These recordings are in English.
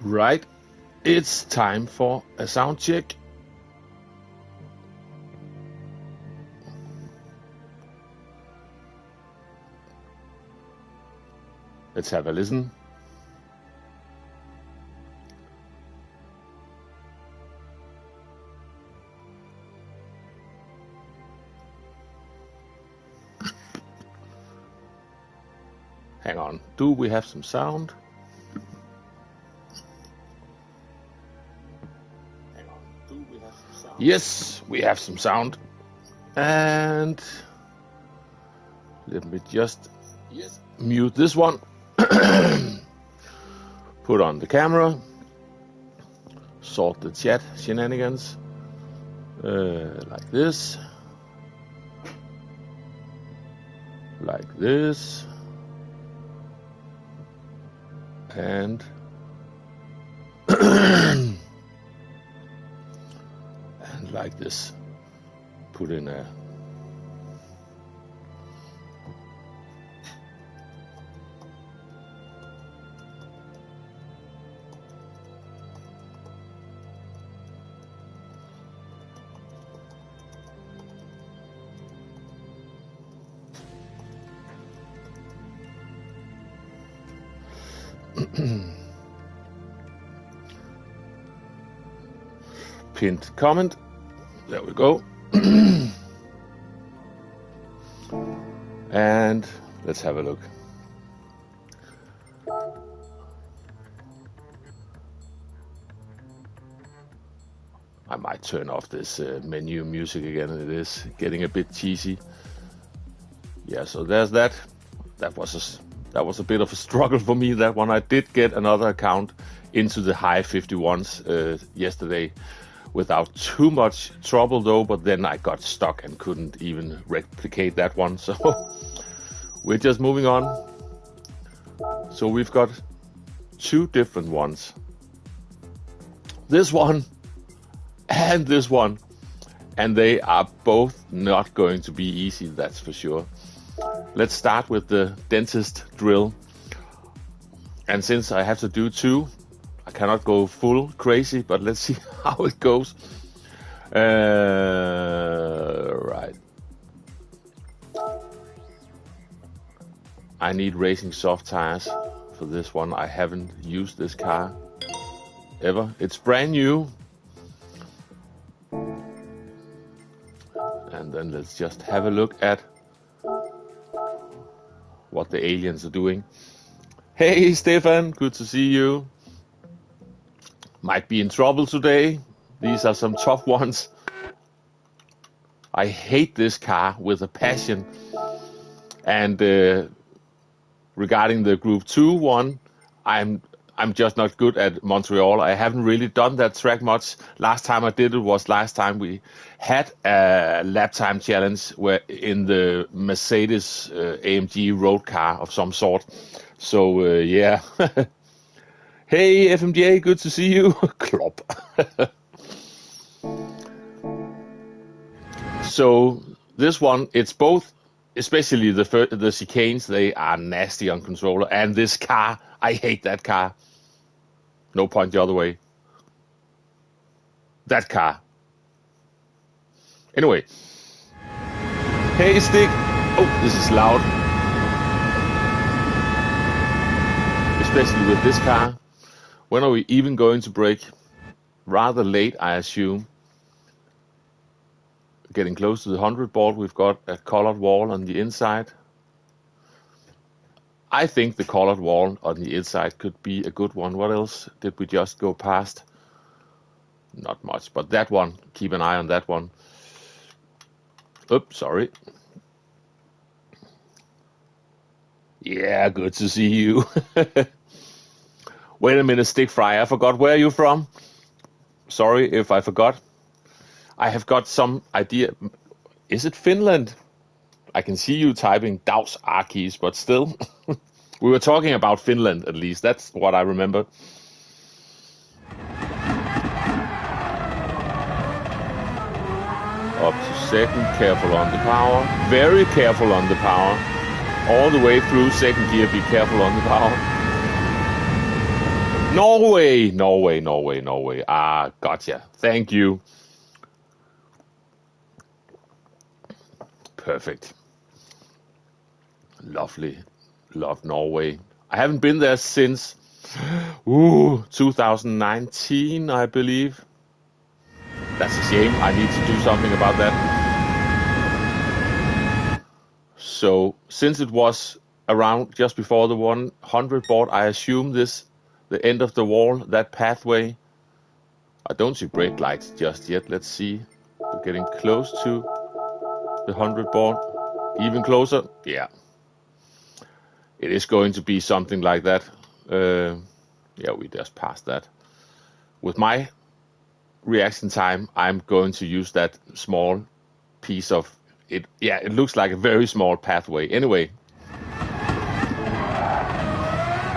Right, it's time for a sound check. Let's have a listen. Hang on, do we have some sound? Yes, we have some sound. And let me just mute this one. Put on the camera. Sort the chat shenanigans. Like this. Like this. And and like this. Put in a pinned comment. There we go. And let's have a look. I might turn off this menu music again. It is getting a bit cheesy. Yeah, so there's that. That was a bit of a struggle for me, that one. I did get another account into the high 51s yesterday without too much trouble though, but then I got stuck and couldn't even replicate that one. So we're just moving on. So we've got two different ones. This one and this one. And they are both not going to be easy, that's for sure. Let's start with the dentist drill. And since I have to do two, I cannot go full crazy, but let's see how it goes. Right. I need racing soft tires for this one. I haven't used this car ever. It's brand new. And then let's just have a look at what the aliens are doing. Hey Stefan, good to see you. Might be in trouble today. These are some tough ones. I hate this car with a passion. And regarding the Group 2 one, I'm just not good at Montreal. I haven't really done that track much. Last time I did it was last time we had a lap time challenge where in the Mercedes AMG road car of some sort. So yeah. Hey FMJ, good to see you. Klop. So this one, it's both, especially the chicanes, they are nasty on controller. And this car, I hate that car. No point the other way. That car. Anyway. Hey Stick. Oh, this is loud. Especially with this car. When are we even going to break? Rather late, I assume. Getting close to the 100 board. We've got a colored wall on the inside. I think the colored wall on the inside could be a good one. What else did we just go past? Not much, but that one, keep an eye on that one. Oops, sorry. Yeah, good to see you. Wait a minute, Stick Fry, I forgot where you're from. Sorry if I forgot. I have got some idea. Is it Finland? I can see you typing Daus Arkis, but still. We were talking about Finland, at least. That's what I remember. Up to second, careful on the power. Very careful on the power. All the way through second gear, be careful on the power. Norway, Norway, Norway, Norway. Ah, gotcha. Thank you. Perfect. Lovely. Love Norway. I haven't been there since 2019, I believe. That's a shame. I need to do something about that. So, since it was around just before the 100 board, I assume this, the end of the wall, that pathway. I don't see brake lights just yet. Let's see. We're getting close to the 100 board. Even closer. Yeah. It is going to be something like that. Yeah, we just passed that. With my reaction time, I'm going to use that small piece of it. Yeah, it looks like a very small pathway. Anyway.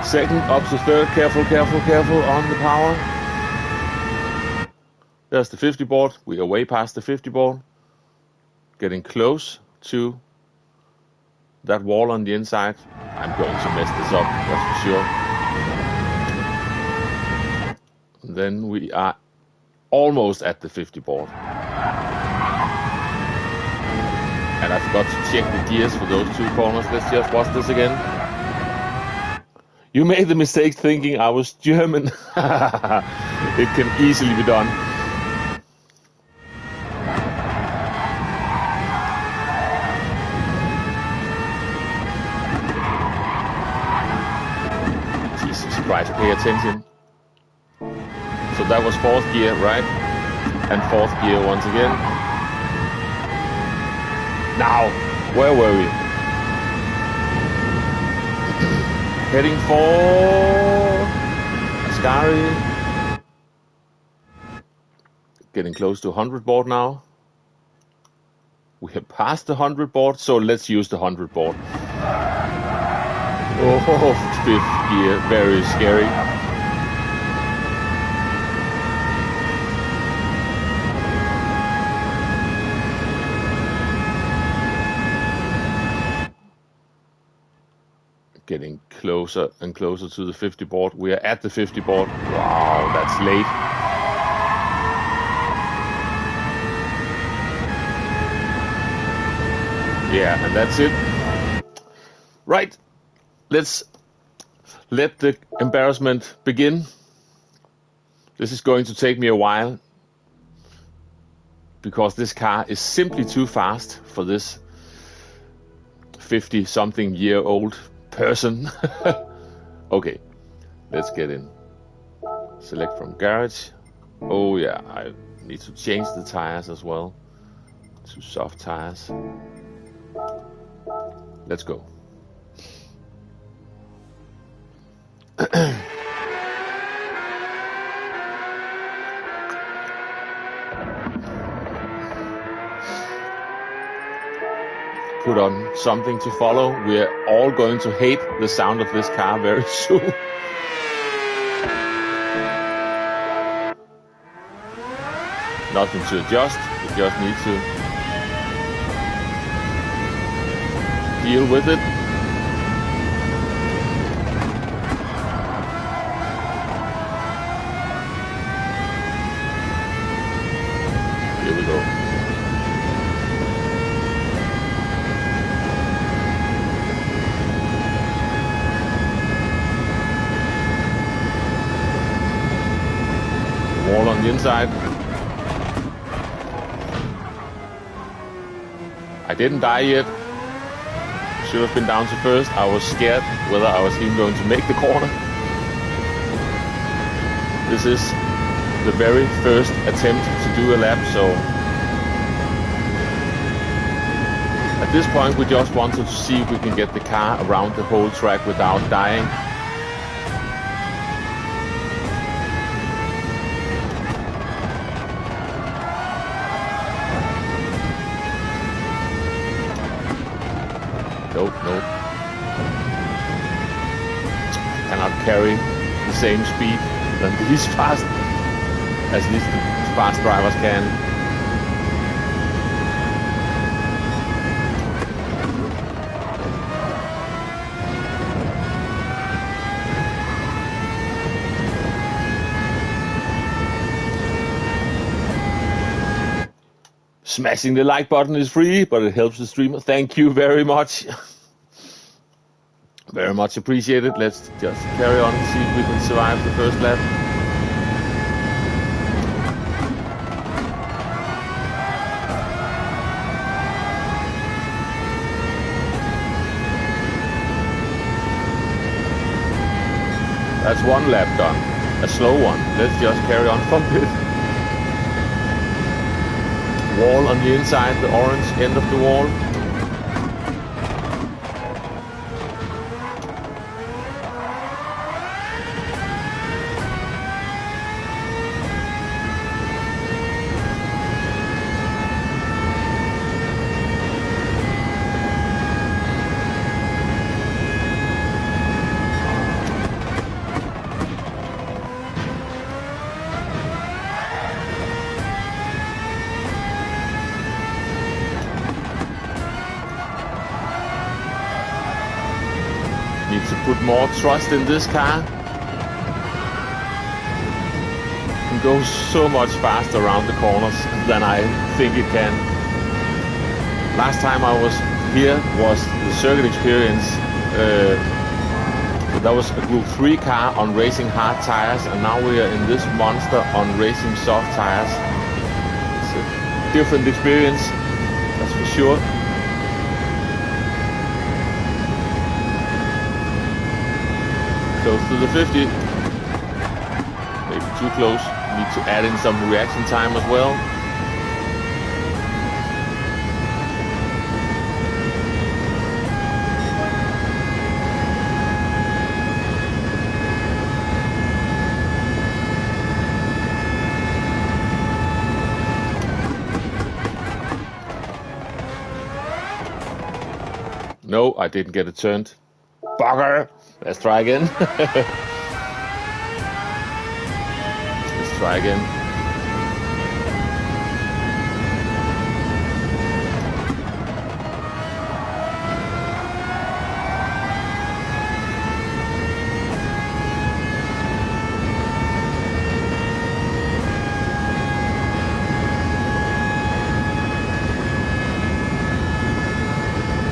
Second up to third. Careful, careful, careful on the power. There's the 50 board. We are way past the 50 board. Getting close to that wall on the inside. I'm going to mess this up, that's for sure. Then we are almost at the 50 board. And I forgot to check the gears for those two corners. Let's just watch this again. You made the mistake thinking I was German. It can easily be done. Christ, pay attention. So that was fourth gear, right? And fourth gear once again. Now, where were we? Heading for Ascari. Getting close to 100 board now. We have passed the 100 board, so let's use the 100 board. Oh, fifth gear, very scary. Getting closer and closer to the 50 board. We are at the 50 board. Wow, that's late. Yeah, and that's it. Right. Let's let the embarrassment begin. This is going to take me a while because this car is simply too fast for this 50-something-year-old person. Okay, let's get in. Select from garage. Oh yeah, I need to change the tires as well to soft tires. Let's go. Put on something to follow. We're all going to hate the sound of this car very soon. Nothing to adjust. We just need to deal with it. Here we go. Wall on the inside. I didn't die yet. Should have been down to first. I was scared whether I was even going to make the corner. This is the very first attempt to do a lap, so at this point we just wanted to see if we can get the car around the whole track without dying. Nope. Cannot carry the same speed than these fast drivers can. Smashing the like button is free, but it helps the streamer. Thank you very much. Very much appreciated. Let's just carry on and see if we can survive the first lap. That's one lap done. A slow one. Let's just carry on from this. Wall on the inside, the orange end of the wall. Need to put more trust in this car. It goes so much faster around the corners than I think it can. Last time I was here was the circuit experience. That was a Group 3 car on racing hard tires, and now we are in this monster on racing soft tires. It's a different experience, that's for sure. Close to the 50. Maybe too close. Need to add in some reaction time as well. No, I didn't get it turned. Bugger! Let's try again. Let's try again.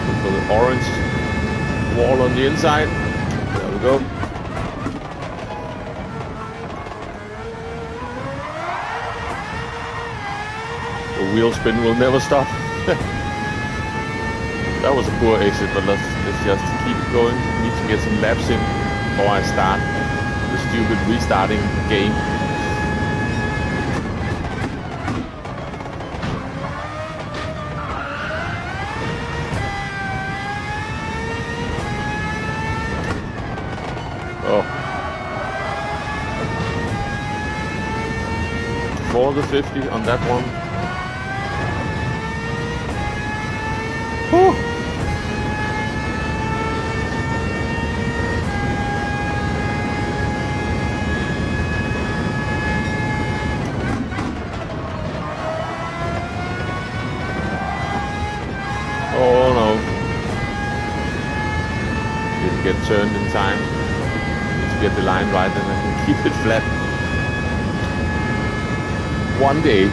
Look for the orange wall on the inside. There we go. The wheel spin will never stop. That was a poor exit, but let's just keep it going. Need to get some laps in before I start the stupid restarting game. Oh. For the 50 on that one. Whew. Oh no. Didn't get turned in time. Get the line right and I can keep it flat. One day.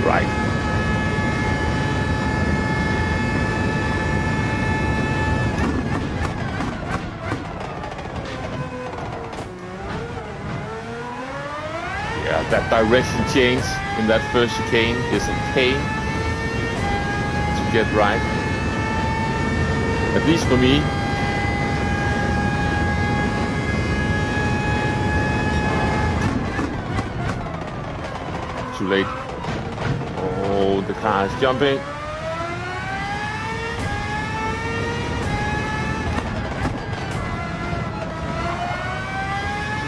Right. Yeah, that direction change in that first chicane is a pain to get right. At least for me. Too late. Oh, the car is jumping.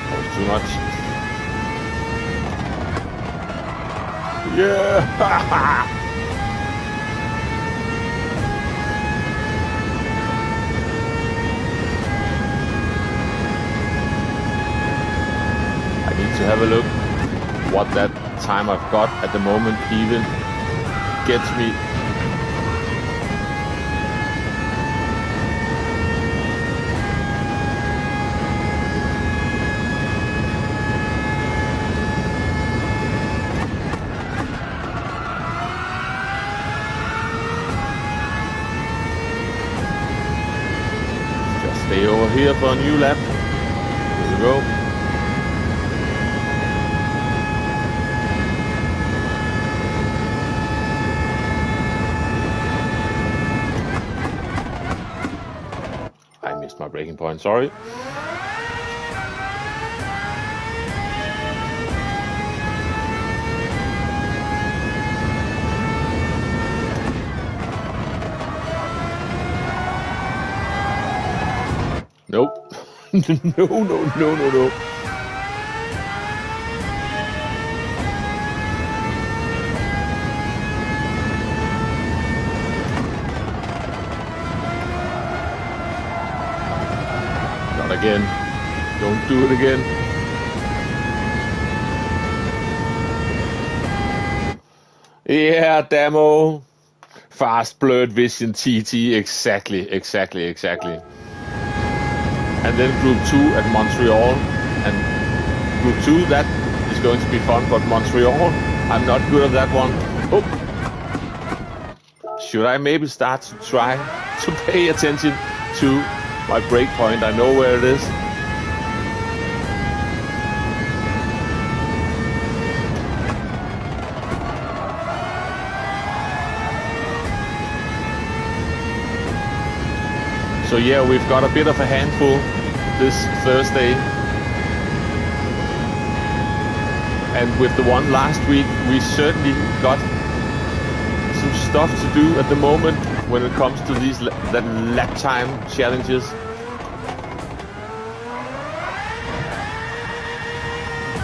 That was too much. Yeah! I need to have a look what that time I've got at the moment even gets me Stay over here for a new lap. Here we go. I missed my braking point, sorry. Nope. No. Not again. Don't do it again. Yeah, demo. Fast blurred vision TT. Exactly. And then Group 2 at Montreal. And Group 2, that is going to be fun, but Montreal, I'm not good at that one. Oh. Should I maybe start to try to pay attention to my brake point? I know where it is. So yeah, we've got a bit of a handful this Thursday. And with the one last week, we certainly got some stuff to do at the moment when it comes to these lap time challenges.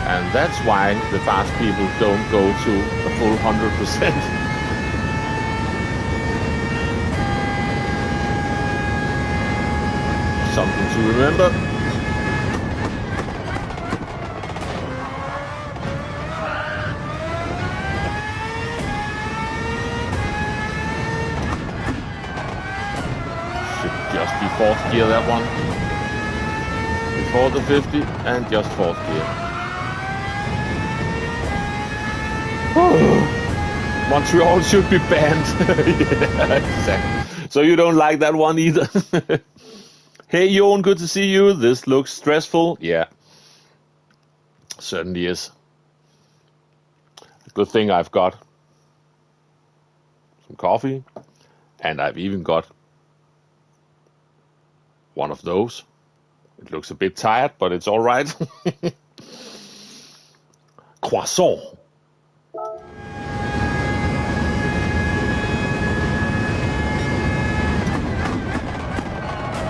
And that's why the fast people don't go to a full 100%. Something to remember. Should just be fourth gear, that one. Before the 50 and just fourth gear. Montreal should be banned. Yeah, exactly. So you don't like that one either. Hey, Jon, good to see you. This looks stressful. Yeah, certainly is. Good thing I've got some coffee, and I've even got one of those. It looks a bit tired, but it's all right. Croissant.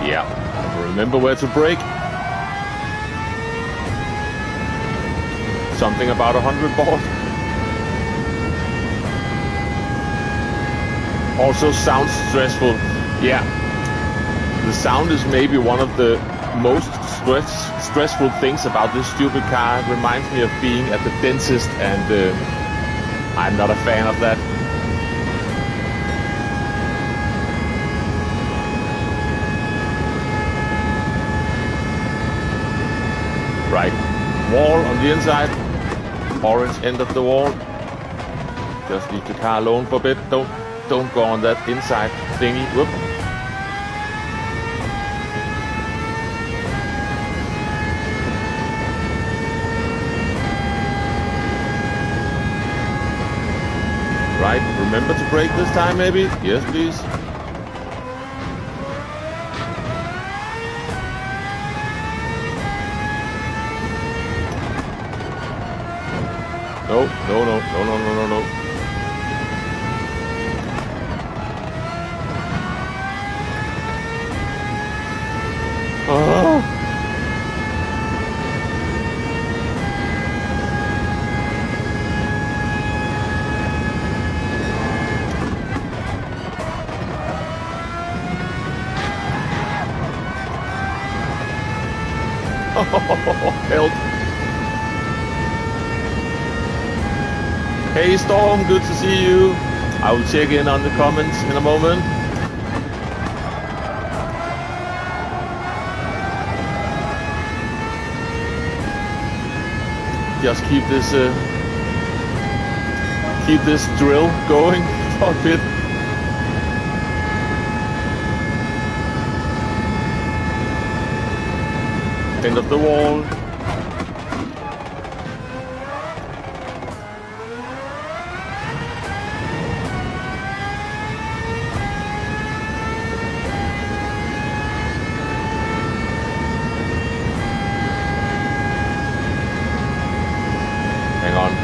Yeah. Remember where to brake. Something about 100 board. Also sounds stressful. Yeah. The sound is maybe one of the most stressful things about this stupid car. It reminds me of being at the dentist, and I'm not a fan of that. Right, wall on the inside, orange end of the wall. Just leave the car alone for a bit. Don't go on that inside thingy. Whoop. Right, remember to brake this time maybe? Yes, please. No. Help. Hey Storm, good to see you. I will check in on the comments in a moment. Just keep this drill going for a bit. End of the wall.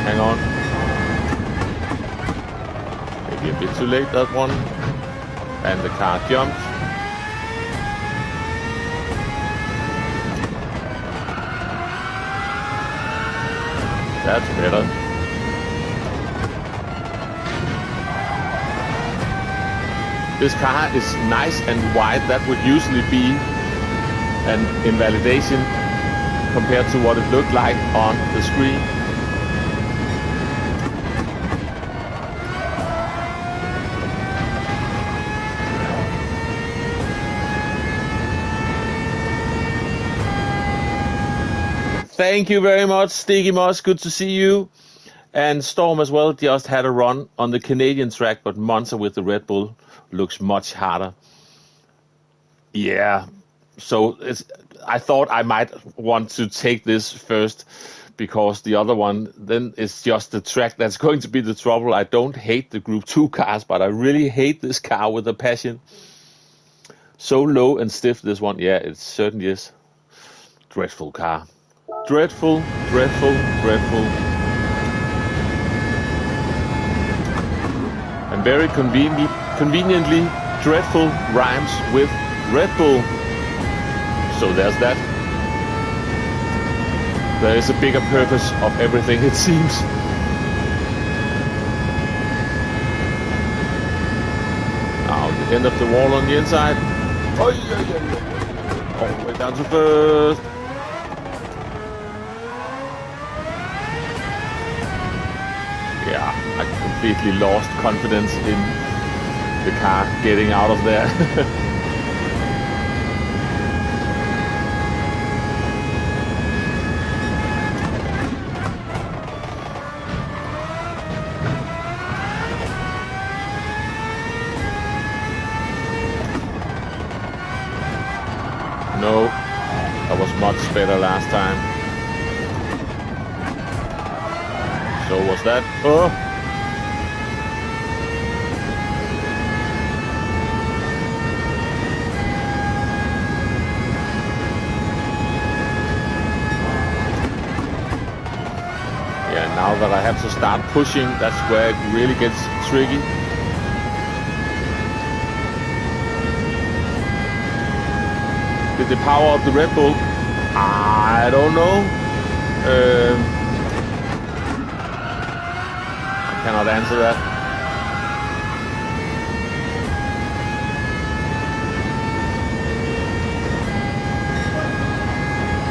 Hang on. Maybe a bit too late, that one. And the car jumped. That's better. This car is nice and wide. That would usually be an invalidation compared to what it looked like on the screen. Thank you very much, Sticky Moss. Good to see you. And Storm as well just had a run on the Canadian track, but Monza with the Red Bull looks much harder. Yeah, so I thought I might want to take this first because the other one, then it's just the track that's going to be the trouble. I don't hate the Group 2 cars, but I really hate this car with a passion. So low and stiff, this one. Yeah, it certainly is. Dreadful car. Dreadful, dreadful, dreadful. And very conveniently, dreadful rhymes with Red Bull. So there's that. There is a bigger purpose of everything, it seems. Now, the end of the wall on the inside. Oh, yeah. All the way down to first. Yeah, I completely lost confidence in the car getting out of there. No, that was much better last time. So was that? Oh! Yeah, now that I have to start pushing, that's where it really gets tricky. Did the power of the Red Bull? I don't know. Cannot answer that.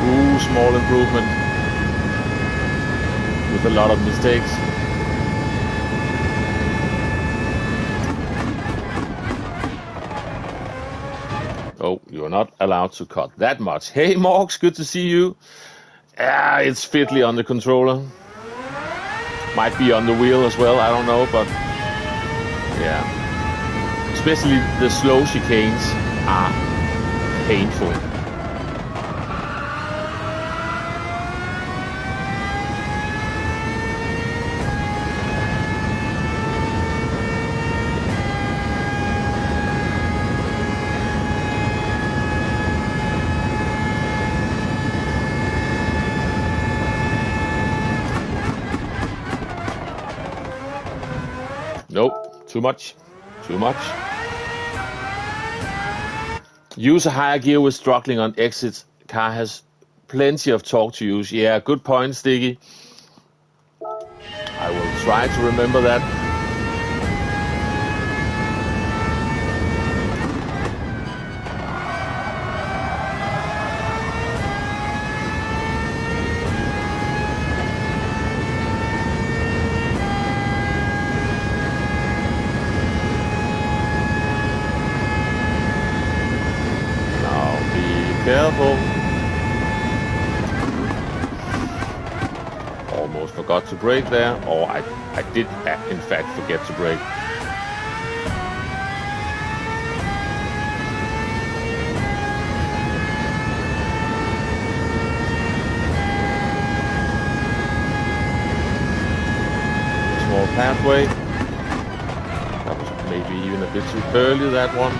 Ooh, small improvement with a lot of mistakes. Oh, you're not allowed to cut that much. Hey, Morgs, good to see you. Yeah, it's fiddly on the controller. Might be on the wheel as well, I don't know, but yeah. Especially the slow chicanes are painful. Nope, too much. Use a higher gear with struggling on exits. Car has plenty of torque to use. Yeah, good point, Sticky. I will try to remember that. Careful. Almost forgot to brake there, or I did in fact forget to brake. pathway. That was maybe even a bit too early, that one.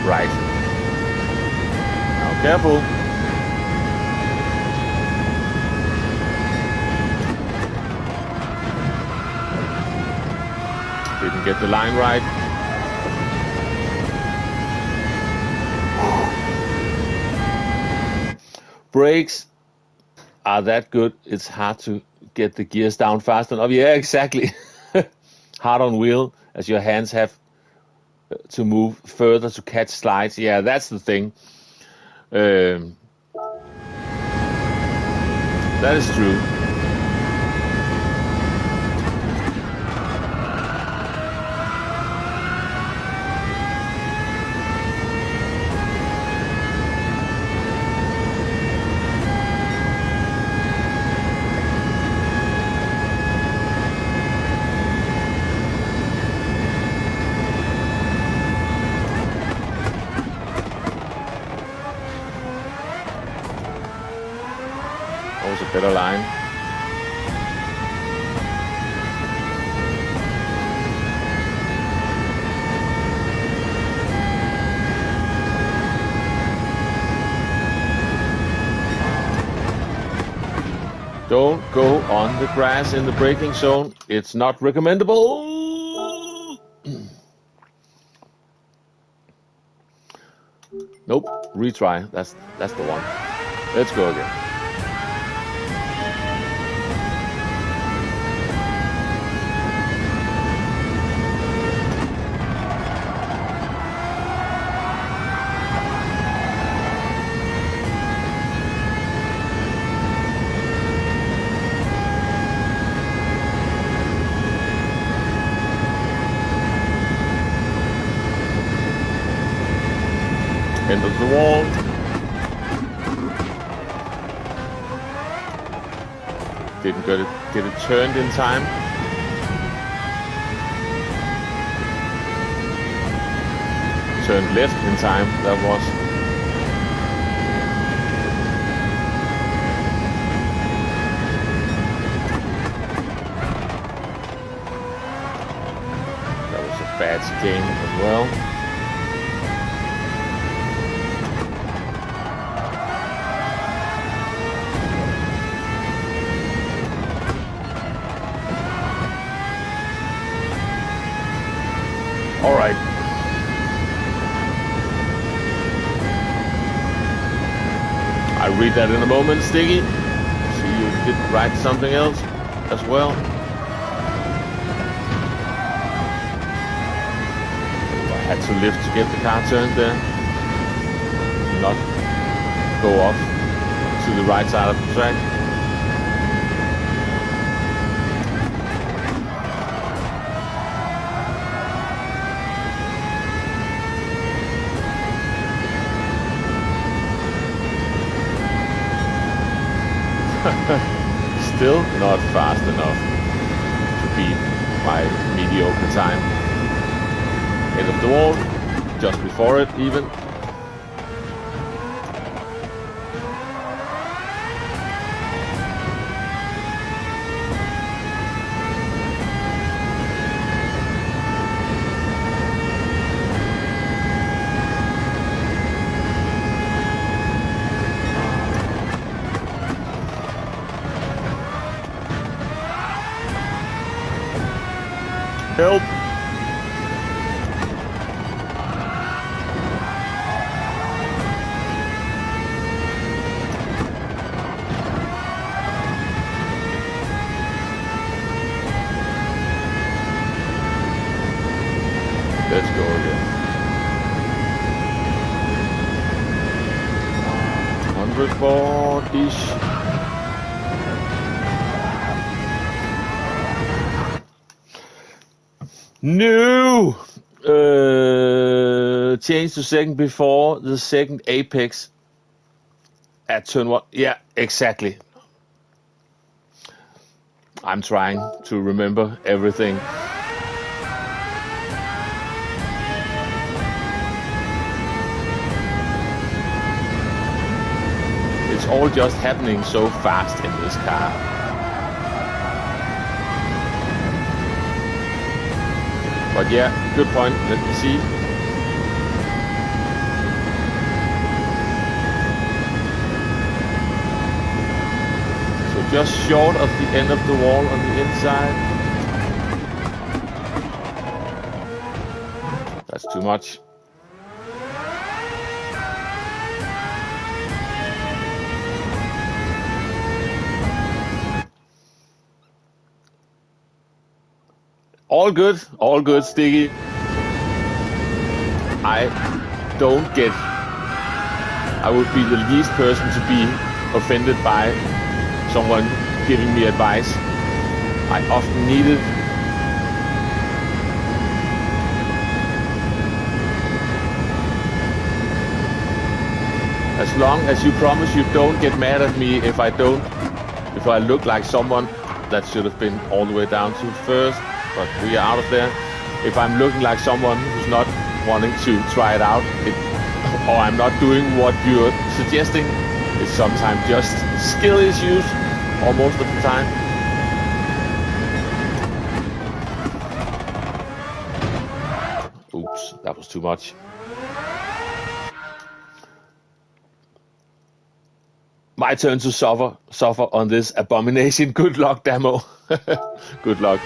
Right. Now careful. Didn't get the line right. Brakes are that good, it's hard to get the gears down fast enough. Yeah, exactly. Hard on wheel, as your hands have to move further to catch slides. Yeah, that's the thing. That is true. That was a better line. Don't go on the grass in the braking zone. It's not recommendable. Nope, retry. That's the one. Let's go again. End of the wall. Didn't get it turned in time. Turned left in time, that was. That was a bad chicane as well. All right. I'll read that in a moment, Stiggy. See you did write something else as well. I had to lift to get the car turned there. Not go off to the right side of the track. Still not fast enough to beat my mediocre time. End of the wall, just before it even. Help! Let's go again. 104-ish. No! Change to second before the second apex at turn 1. Yeah, exactly. I'm trying to remember everything. It's all just happening so fast in this car. But yeah, good point. Let me see. So just short of the end of the wall on the inside. That's too much. All good, Sticky. I would be the least person to be offended by someone giving me advice. I often need it. As long as you promise you don't get mad at me if I look like someone that should have been all the way down to first. But we are out of there. If I'm looking like someone who's not wanting to try it out, or I'm not doing what you're suggesting, it's sometimes just skill issues, or most of the time. Oops, that was too much. My turn to suffer on this abomination. Good luck, Damo. Good luck.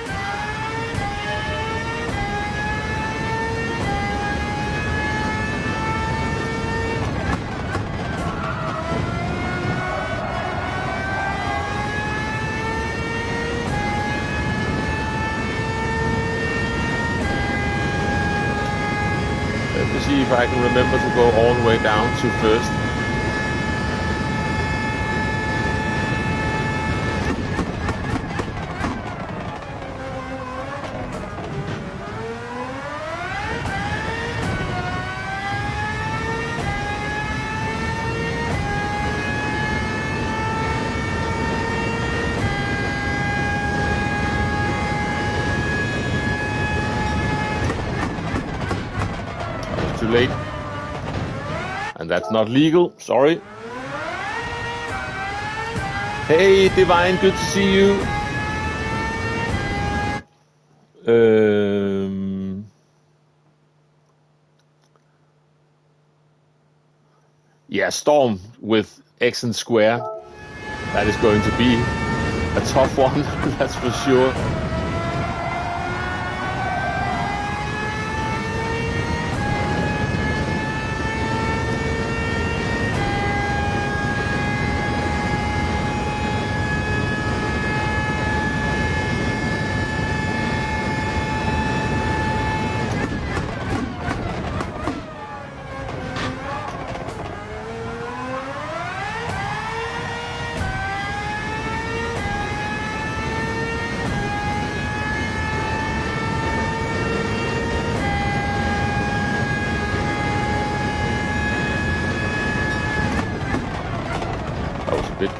See if I can remember to go all the way down to first. Too late, and that's not legal. Sorry. Hey, Divine, good to see you. Yeah, Storm with X and Square. That is going to be a tough one, that's for sure.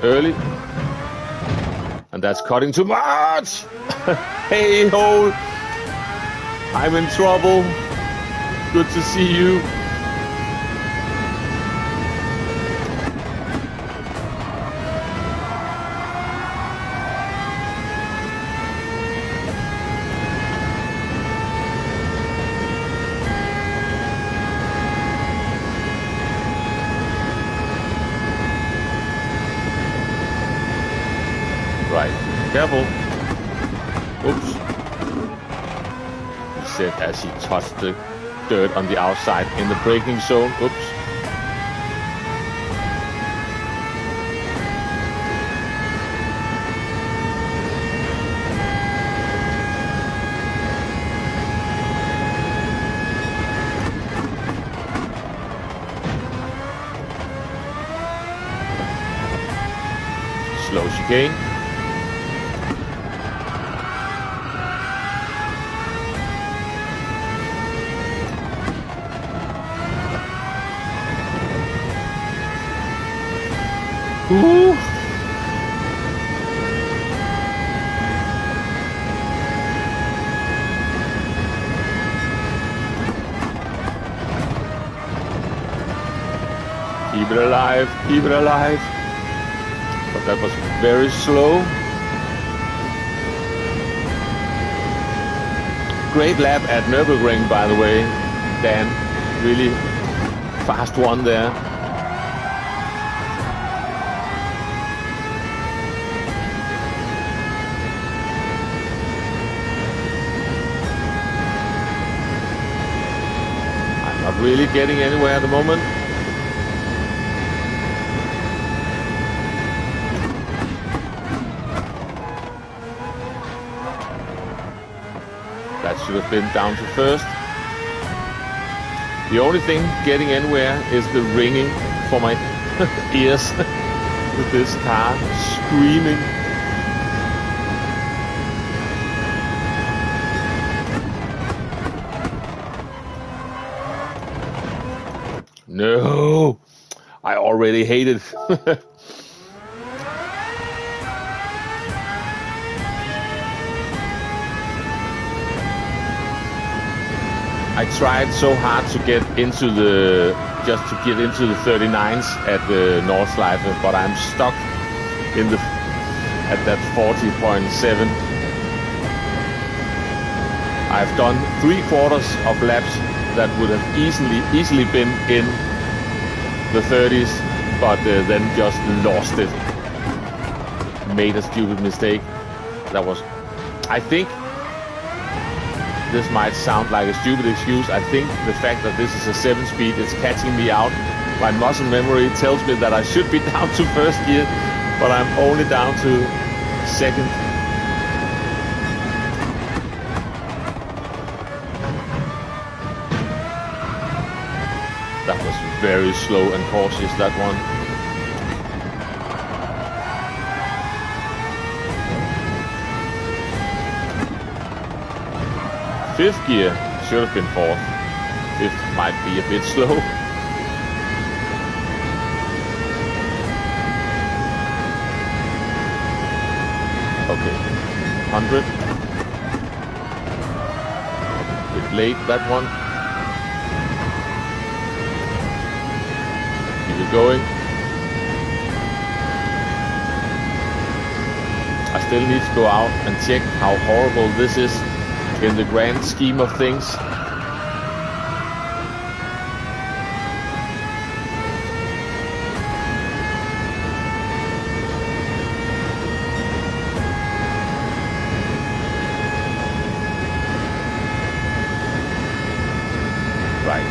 Early, and that's cutting too much. Hey ho, I'm in trouble. Good to see you. Careful. Oops. He said as he touched the dirt on the outside in the braking zone. Oops. Slow chicane. Ooh. Keep it alive, keep it alive. But that was very slow. Great lap at Nürburgring, by the way, Dan. Really fast one there. I'm not really getting anywhere at the moment. That should have been down to first. The only thing getting anywhere is the ringing for my ears with this car screaming. No, I already hate it. I tried so hard to get into the 39s at the Nordschleife, but I'm stuck in the at that 40.7. I've done 3/4 of laps that would have easily been in the 30s, but then just lost it. Made a stupid mistake. That was, I think. This might sound like a stupid excuse. I think the fact that this is a 7-speed is catching me out. My muscle memory tells me that I should be down to first gear, but I'm only down to second. That was very slow and cautious, that one. Fifth gear should have been fourth. Fifth might be a bit slow. Okay, 100. A bit late, that one. Keep it going. I still need to go out and check how horrible this is in the grand scheme of things. Right.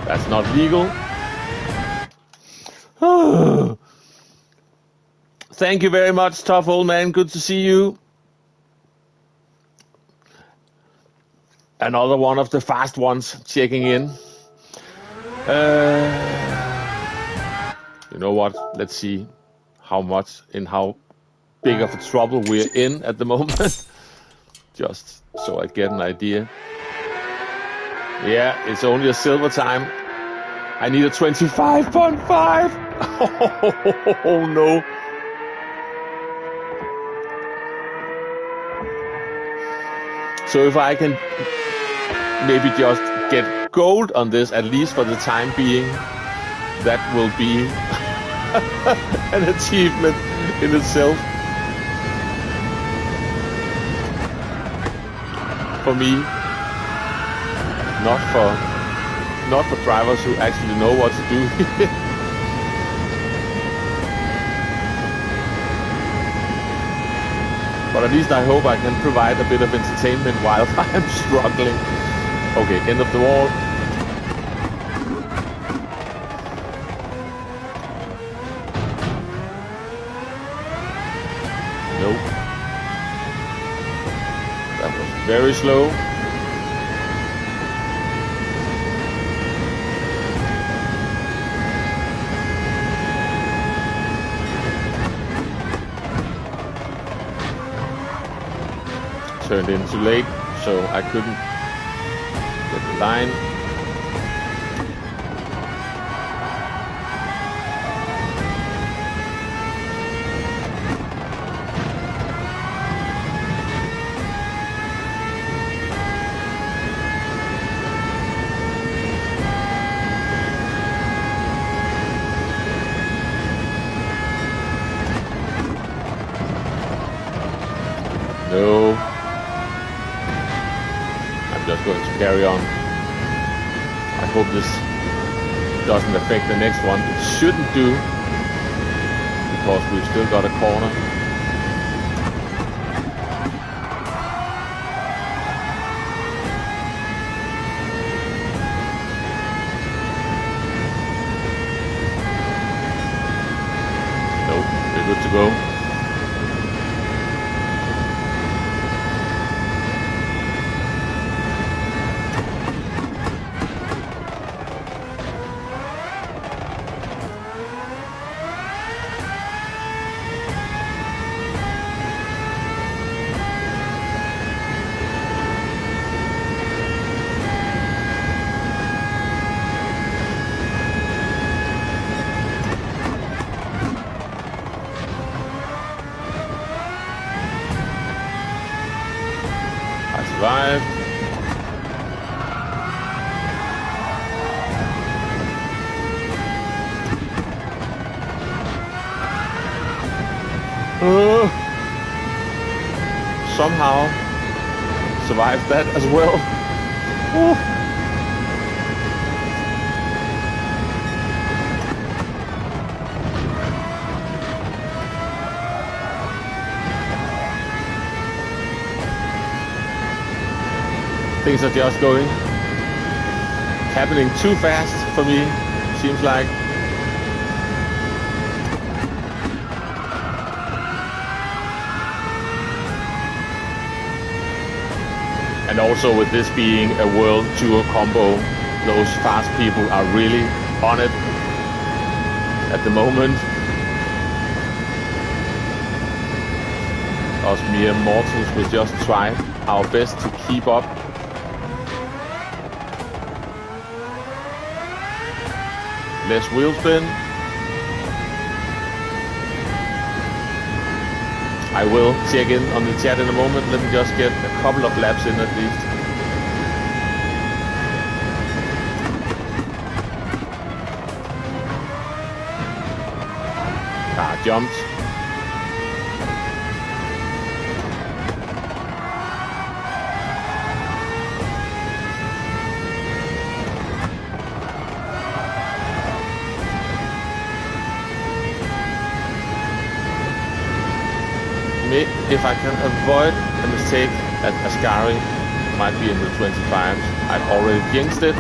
That's not legal. Thank you very much, tough old man. Good to see you. Another one of the fast ones checking in. You know what? Let's see how big of a trouble we're in at the moment. Just so I get an idea. Yeah, it's only a silver time. I need a 25.5. Oh no. So if I can maybe just get gold on this, at least for the time being, that will be an achievement in itself. For me. Not for drivers who actually know what to do. But at least I hope I can provide a bit of entertainment while I'm struggling. Okay, end of the wall. Nope. That was very slow. turned in too late, so I couldn't get the line. No, I'm just going to carry on. I hope this doesn't affect the next one. It shouldn't do, because we've still got a corner. Nope, we're good to go. Survived. Somehow survived that as well. Things are just happening too fast for me, seems like. And also with this being a World Tour combo, those fast people are really on it at the moment. Us mere mortals will just try our best to keep up. Less wheel spin. I will check in on the chat in a moment. Let me just get a couple of laps in at least. Jumped. If I can avoid a mistake at Ascari, might be in the 25s. I've already jinxed it.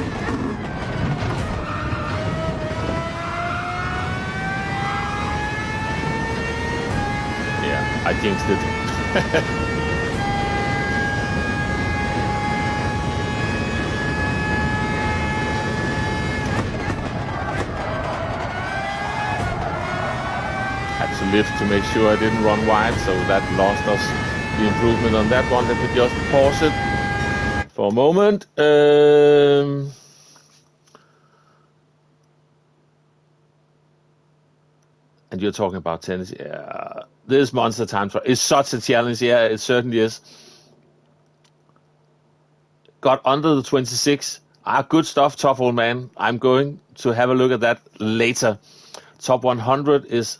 Yeah, I jinxed it. Lift to make sure I didn't run wide, so that lost us the improvement on that one. Let me just pause it for a moment. And you're talking about tennis. Yeah, this Monza time trial is such a challenge. Yeah, it certainly is. Got under the 26. Good stuff, tough old man. I'm going to have a look at that later. Top 100 is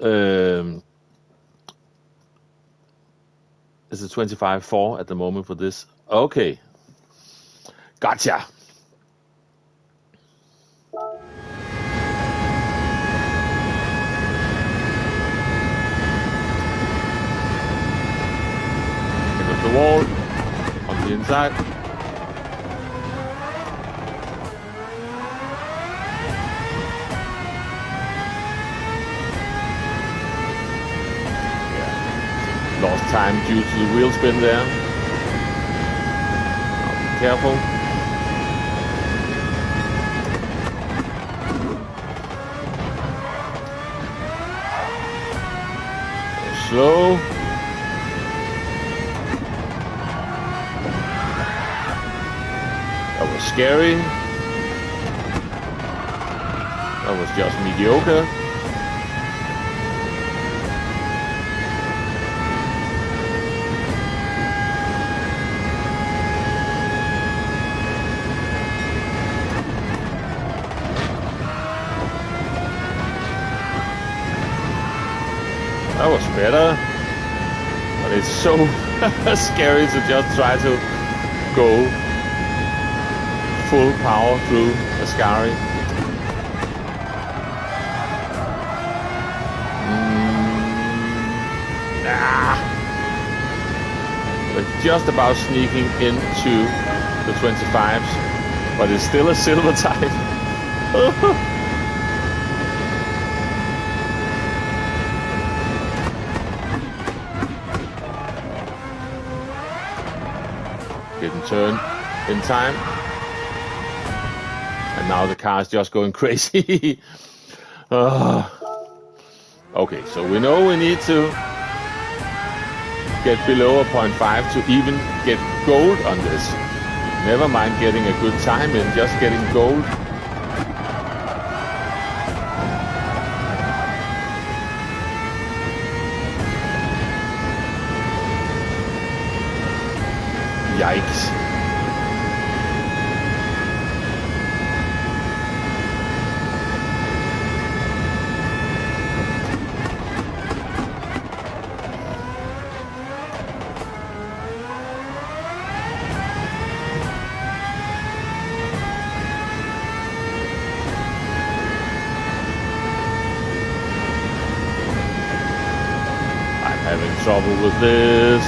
it's a 25.4 at the moment for this. Okay. Gotcha. Hit up the wall on the inside. Lost time due to the wheel spin there. Now be careful. Go slow. scary. That was just mediocre. That was better, but it's so scary to just try to go full power through Ascari. We're just about sneaking into the 25s, but it's still a silver tide. Didn't turn in time. And now the car is just going crazy. Okay, so we know we need to get below a 0.5 to even get gold on this. Never mind getting a good time in, just getting gold. Yikes. I'm having trouble with this.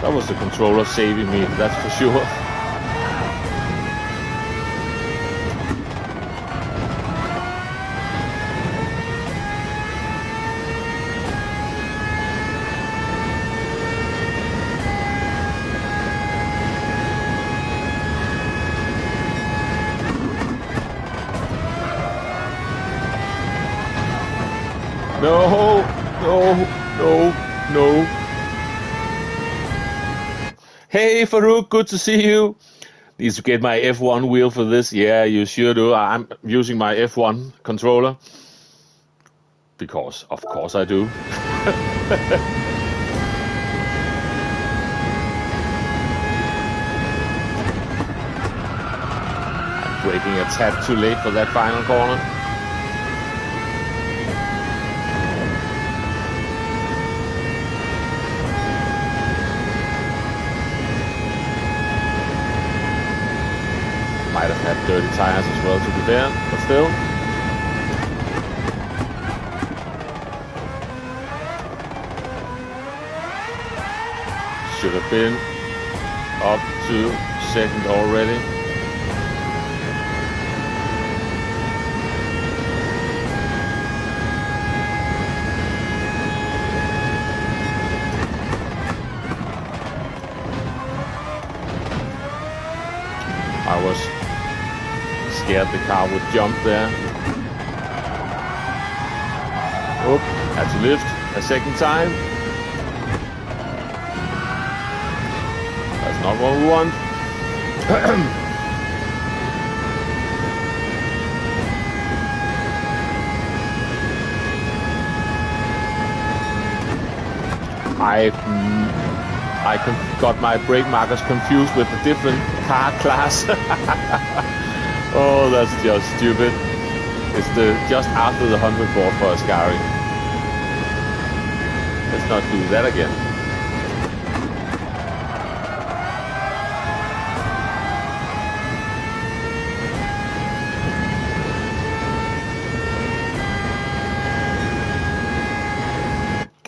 That was the controller saving me, that's for sure. No, no, no, no. Hey Farouk, good to see you. Need to get my F1 wheel for this. Yeah, you sure do. I'm using my F1 controller. Because, of course I do. I'm braking a tad too late for that final corner. Might have had dirty tires as well to be fair, but still. Should have been up to second already. I was scared the car would jump there. Oh, had to lift a second time. That's not what we want. I got my brake markers confused with a different car class. Oh, that's just stupid. It's just after the 100 board for Ascari. Let's not do that again.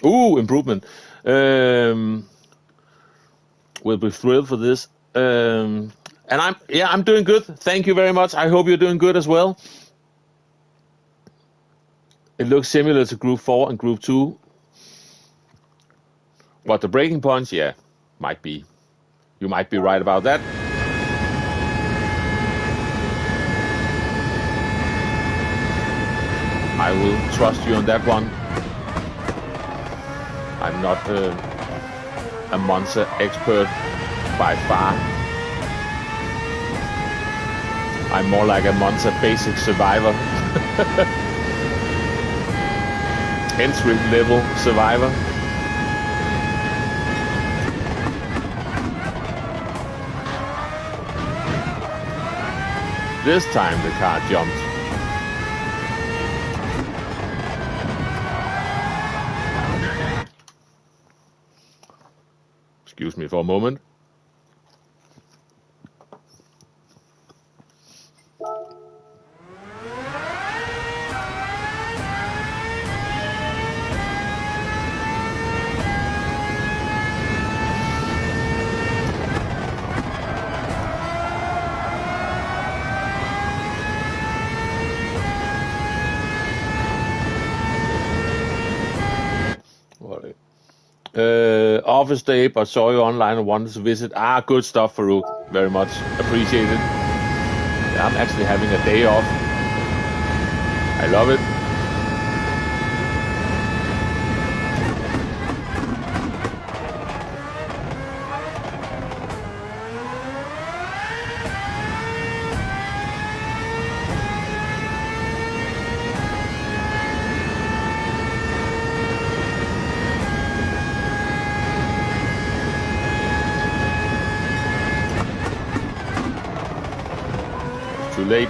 Ooh, improvement. We'll be thrilled for this. And I'm doing good. Thank you very much. I hope you're doing good as well. It looks similar to Group 4 and Group 2. But the braking punch, yeah, might be. You might be right about that. I will trust you on that one. I'm not a Monza expert by far. I'm more like a Monza basic survivor. Entry level survivor. This time the car jumped. Excuse me for a moment. Office day, but saw you online and wanted to visit. Good stuff, Farouk. Very much appreciated. Yeah, I'm actually having a day off. I love it. Too late.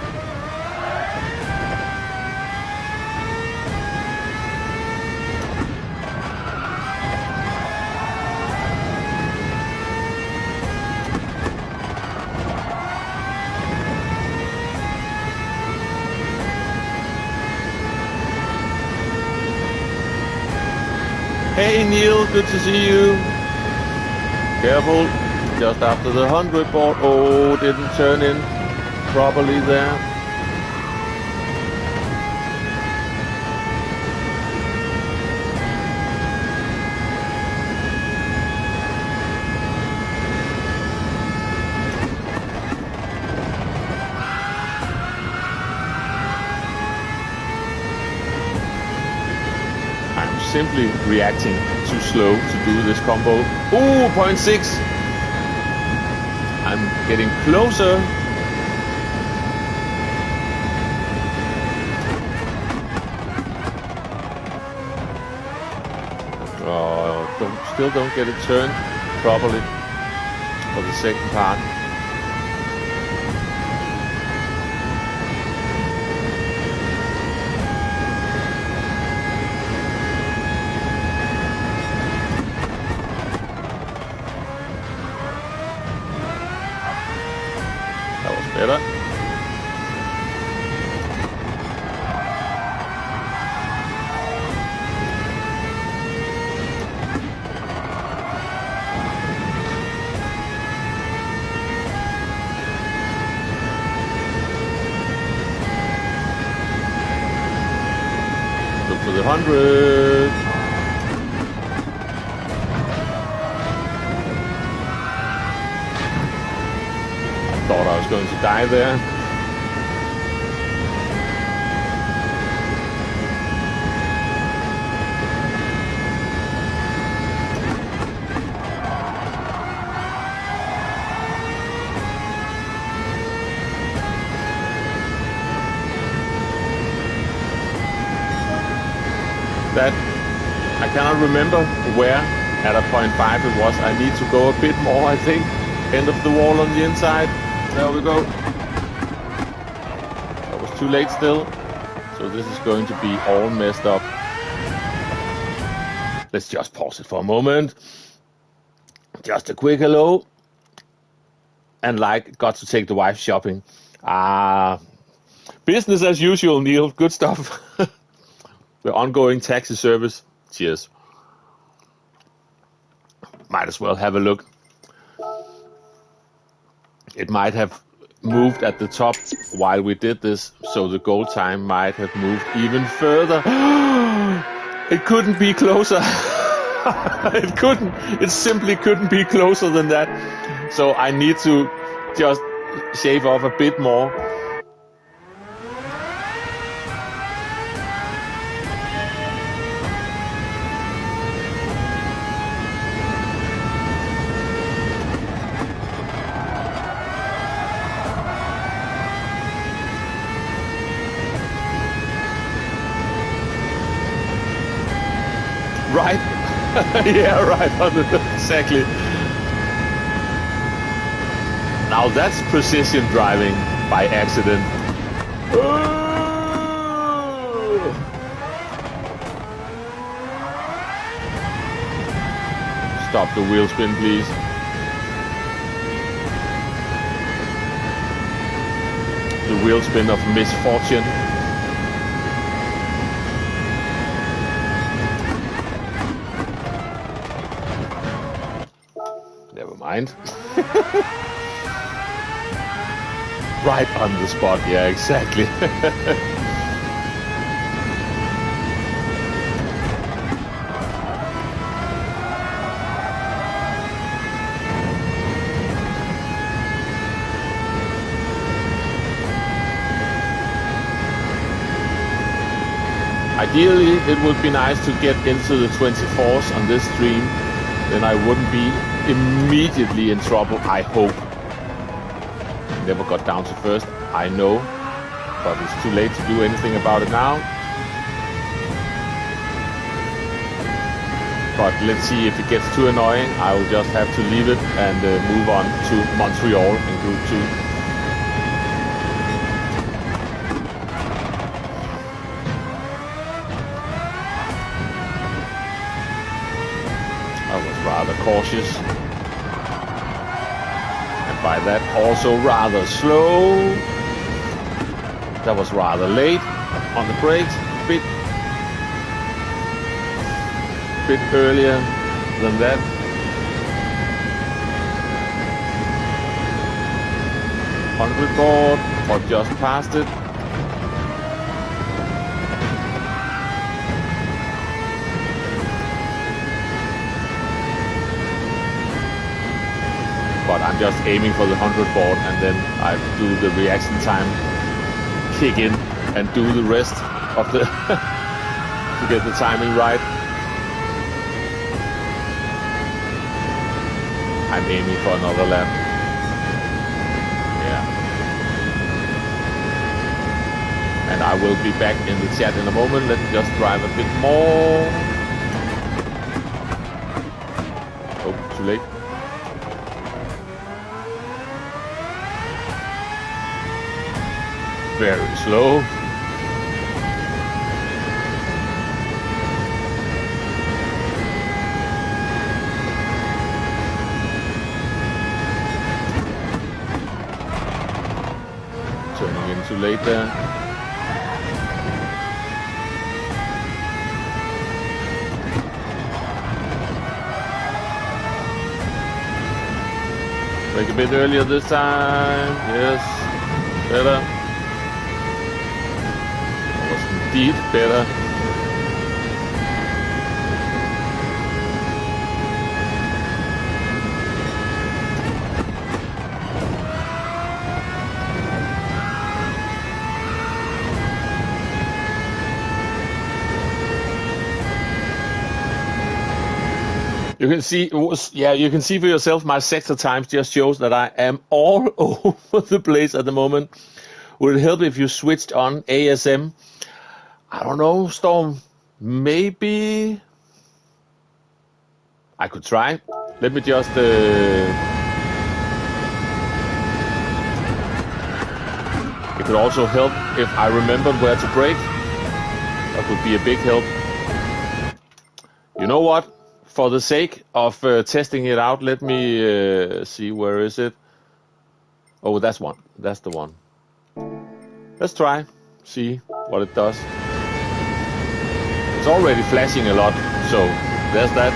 Hey Neil, good to see you. Careful, just after the 100 board. Oh, didn't turn in properly there. I'm simply reacting too slow to do this combo. Ooh, 0.6. I'm getting closer. Still don't get it turned properly for the second part. That was better. For the 100. I thought I was going to die there. That I cannot remember where at a 0.5 it was. I need to go a bit more, I think. End of the wall on the inside. There we go. That was too late still. So this is going to be all messed up. Let's just pause it for a moment. Just a quick hello. And got to take the wife shopping. Business as usual, Neil. Good stuff. The ongoing taxi service. Cheers. Might as well have a look. It might have moved at the top while we did this, so the goal time might have moved even further. It couldn't be closer. It simply couldn't be closer than that. So I need to just shave off a bit more. Right. Yeah, right. Exactly. Now that's precision driving by accident. Stop the wheel spin, please. The wheel spin of misfortune. Never mind. Right on the spot, yeah, exactly. Ideally, it would be nice to get into the 24s on this stream. Then I wouldn't be immediately in trouble, I hope. Never got down to first, I know. But it's too late to do anything about it now. But let's see, if it gets too annoying, I will just have to leave it and move on to Montreal in Group 2. Rather cautious, and by that also rather slow. That was rather late on the brakes, bit earlier than that. On the board, or just past it. But I'm just aiming for the 100 board, and then I do the reaction time, kick in, and do the rest of the to get the timing right. I'm aiming for another lap. Yeah. And I will be back in the chat in a moment. Let's just drive a bit more. Oh, too late. Very slow. Turning in too late there. Brake a bit earlier this time. Yes, better. Indeed better. You can see, yeah, you can see for yourself. My sector times just shows that I am all over the place at the moment. Would it help if you switched on ASM? I don't know, Storm. Maybe I could try. Let me just it could also help if I remembered where to brake. That would be a big help. You know what? For the sake of testing it out, let me see, where is it? Oh, that's one. That's the one. Let's try. See what it does. It's already flashing a lot, so there's that.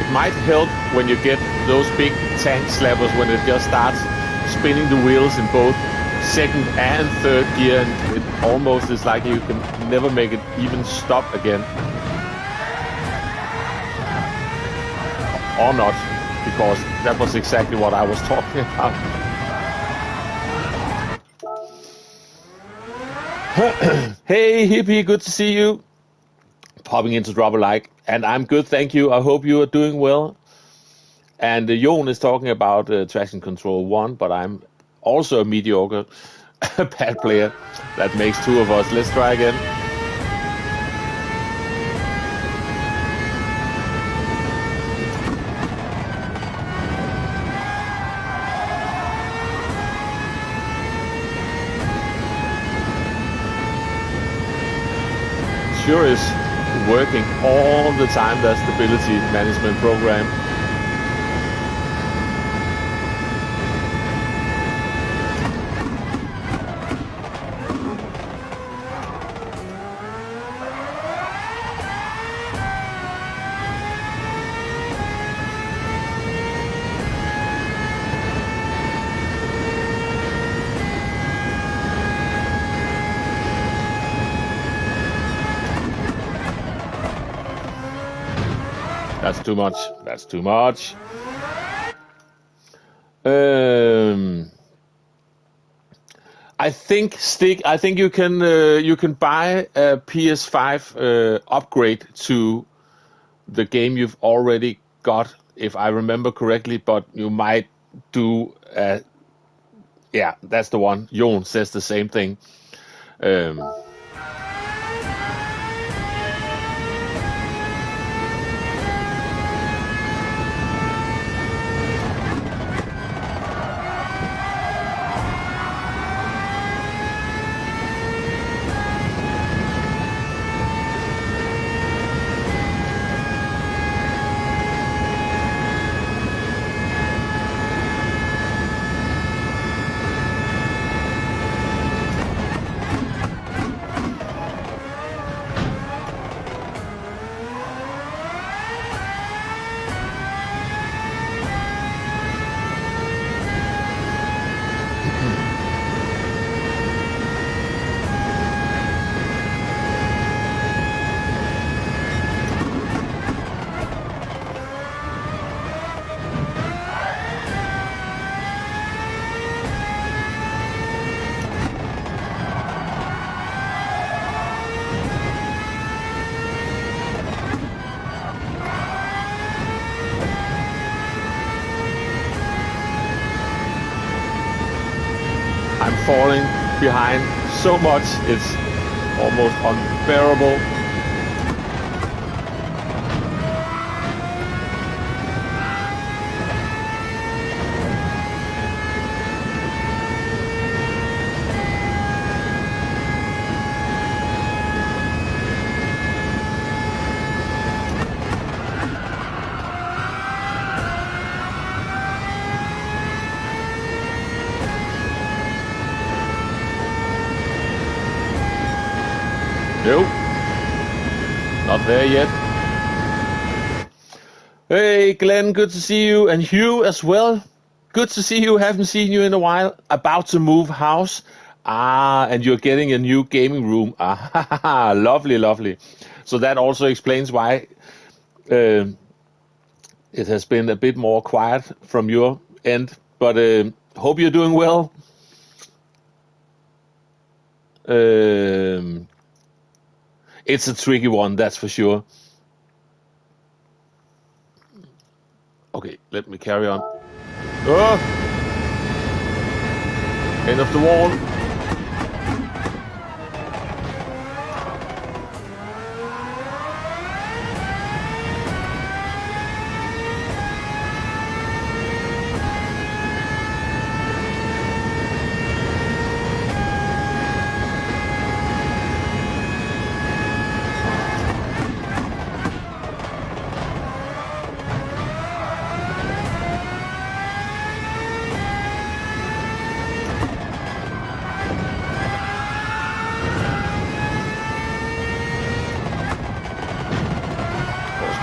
It might help when you get those big tank slappers when it just starts spinning the wheels in both second and third gear, and it almost is like you can never make it even stop again. Or not, because that was exactly what I was talking about. Hey, Hippie, good to see you. Popping in to drop a like. And I'm good, thank you. I hope you are doing well. And Jon is talking about Traction Control 1, but I'm also a mediocre pad player. That makes two of us. Let's try again. Sure is working all the time, that stability management program. That's too much. That's too much. I think Stig. I think you can buy a PS5 upgrade to the game you've already got, if I remember correctly. But you might do. Yeah, that's the one. Jon says the same thing. I'm falling behind so much, it's almost unbearable. Nope, not there yet. Hey Glenn, good to see you, and Hugh as well. Good to see you, haven't seen you in a while. About to move house. And you're getting a new gaming room. Lovely, lovely. So that also explains why it has been a bit more quiet from your end. But hope you're doing well. It's a tricky one, that's for sure. Okay, let me carry on. Oh! End of the wall.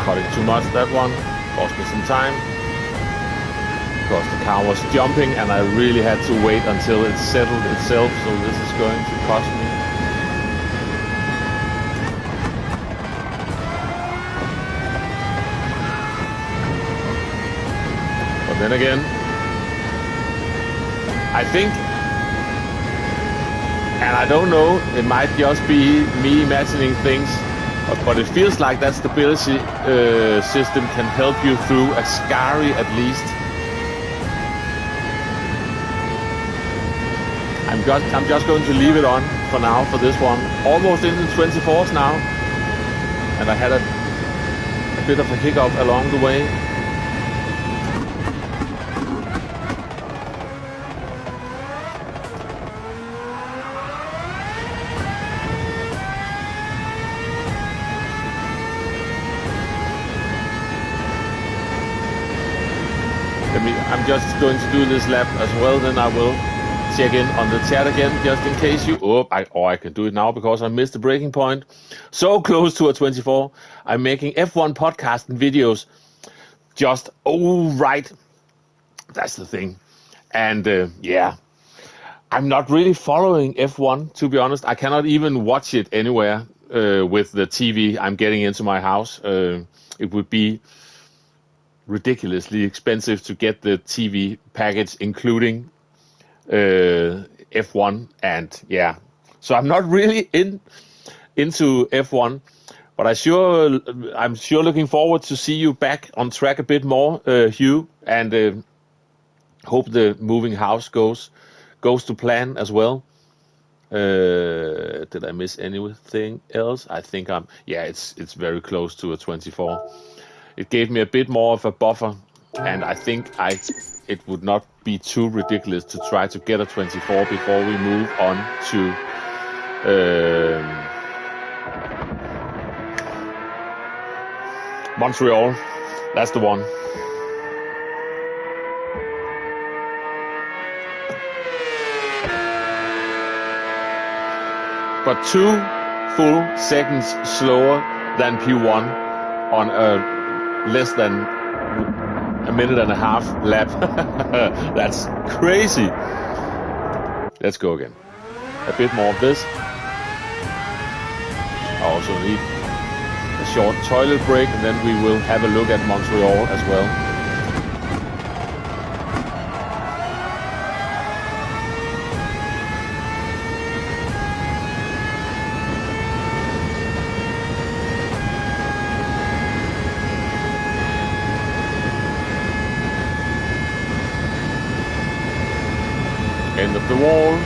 Cutting too much, that one. Cost me some time. Because the car was jumping and I really had to wait until it settled itself, so this is going to cost me. But then again, I think And I don't know, it might just be me imagining things, but it feels like that stability system can help you through a scary at least. I'm just going to leave it on for now for this one. Almost into 24s now, and I had a bit of a hiccup along the way. I'm just going to do this lap as well, then I will check in on the chat again, just in case you... I can do it now because I missed the breaking point. So close to a 24. I'm making F1 podcast and videos. Just, right. That's the thing. And, yeah. I'm not really following F1, to be honest. I cannot even watch it anywhere with the TV I'm getting into my house. It would be ridiculously expensive to get the TV package, including F1, and yeah, so I'm not really into F1, but I'm sure looking forward to see you back on track a bit more, Hugh, and hope the moving house goes to plan as well. Did I miss anything else? I think it's very close to a 24. It gave me a bit more of a buffer, and I think it would not be too ridiculous to try to get a 24 before we move on to Montreal. That's the one. But 2 full seconds slower than P1 on a less than a minute and a half lap. That's crazy. Let's go again. A bit more of this. I also need a short toilet break, and then we will have a look at Montreal as well. End of the wall.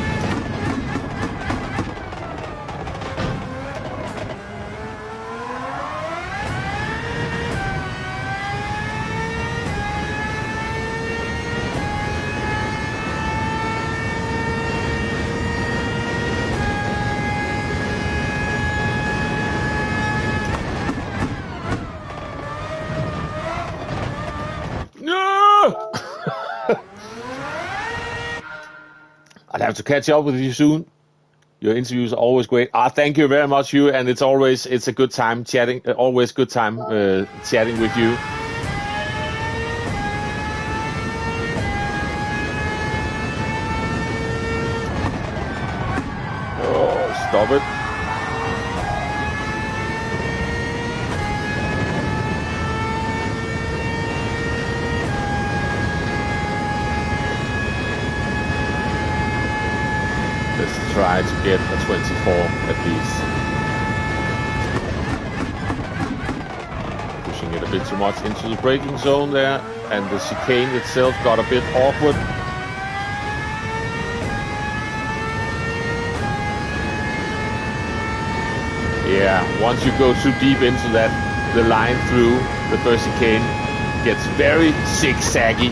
No! I'll have to catch up with you soon. Your interviews are always great. Thank you very much, you. And it's a good time chatting. Always good time chatting with you. Oh, stop it. Try to get a 24 at least. Pushing it a bit too much into the braking zone there, and the chicane itself got a bit awkward. Yeah, once you go too deep into that, the line through the first chicane gets very zigzaggy,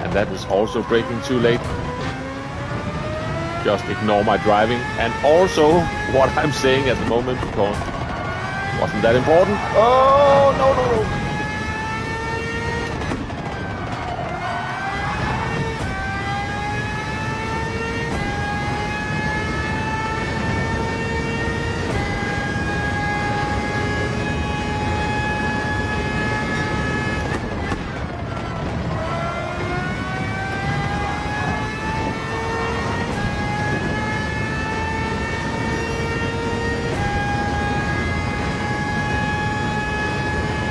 and that is also braking too late. Just ignore my driving and also what I'm saying at the moment, because it wasn't that important. Oh, no.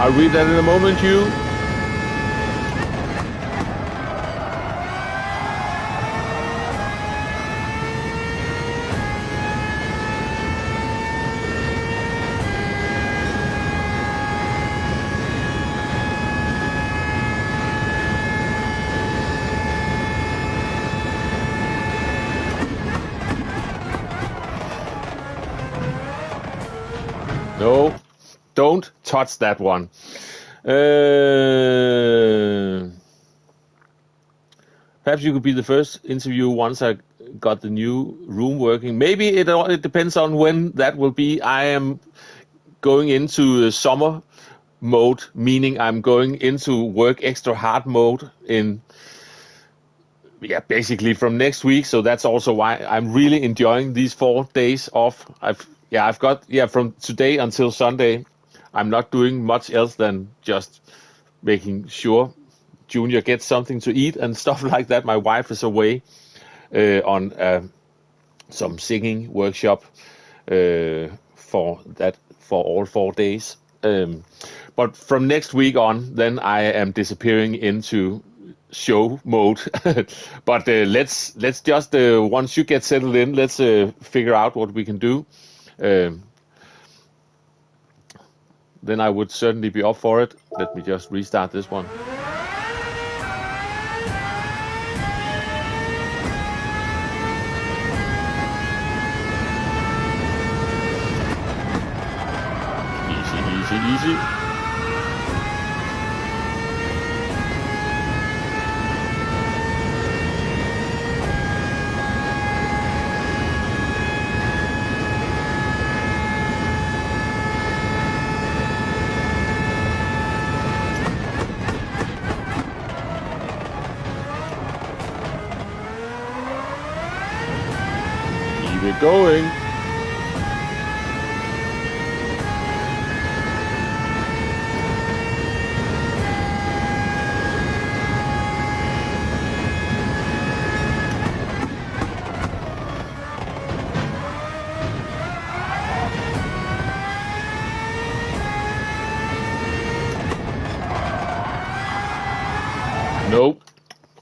I'll read that in a moment, Hugh. No, don't touch that one. Perhaps you could be the first interview once I got the new room working. Maybe it depends on when that will be. I am going into summer mode, meaning I'm going into work extra hard mode basically from next week. So that's also why I'm really enjoying these 4 days off. I've got from today until Sunday. I'm not doing much else than just making sure Junior gets something to eat and stuff like that. My wife is away on some singing workshop for all 4 days. But from next week on, then I am disappearing into show mode. But let's just once you get settled in, let's figure out what we can do. Then I would certainly be up for it. Let me just restart this one. Easy. Keep it going. Nope,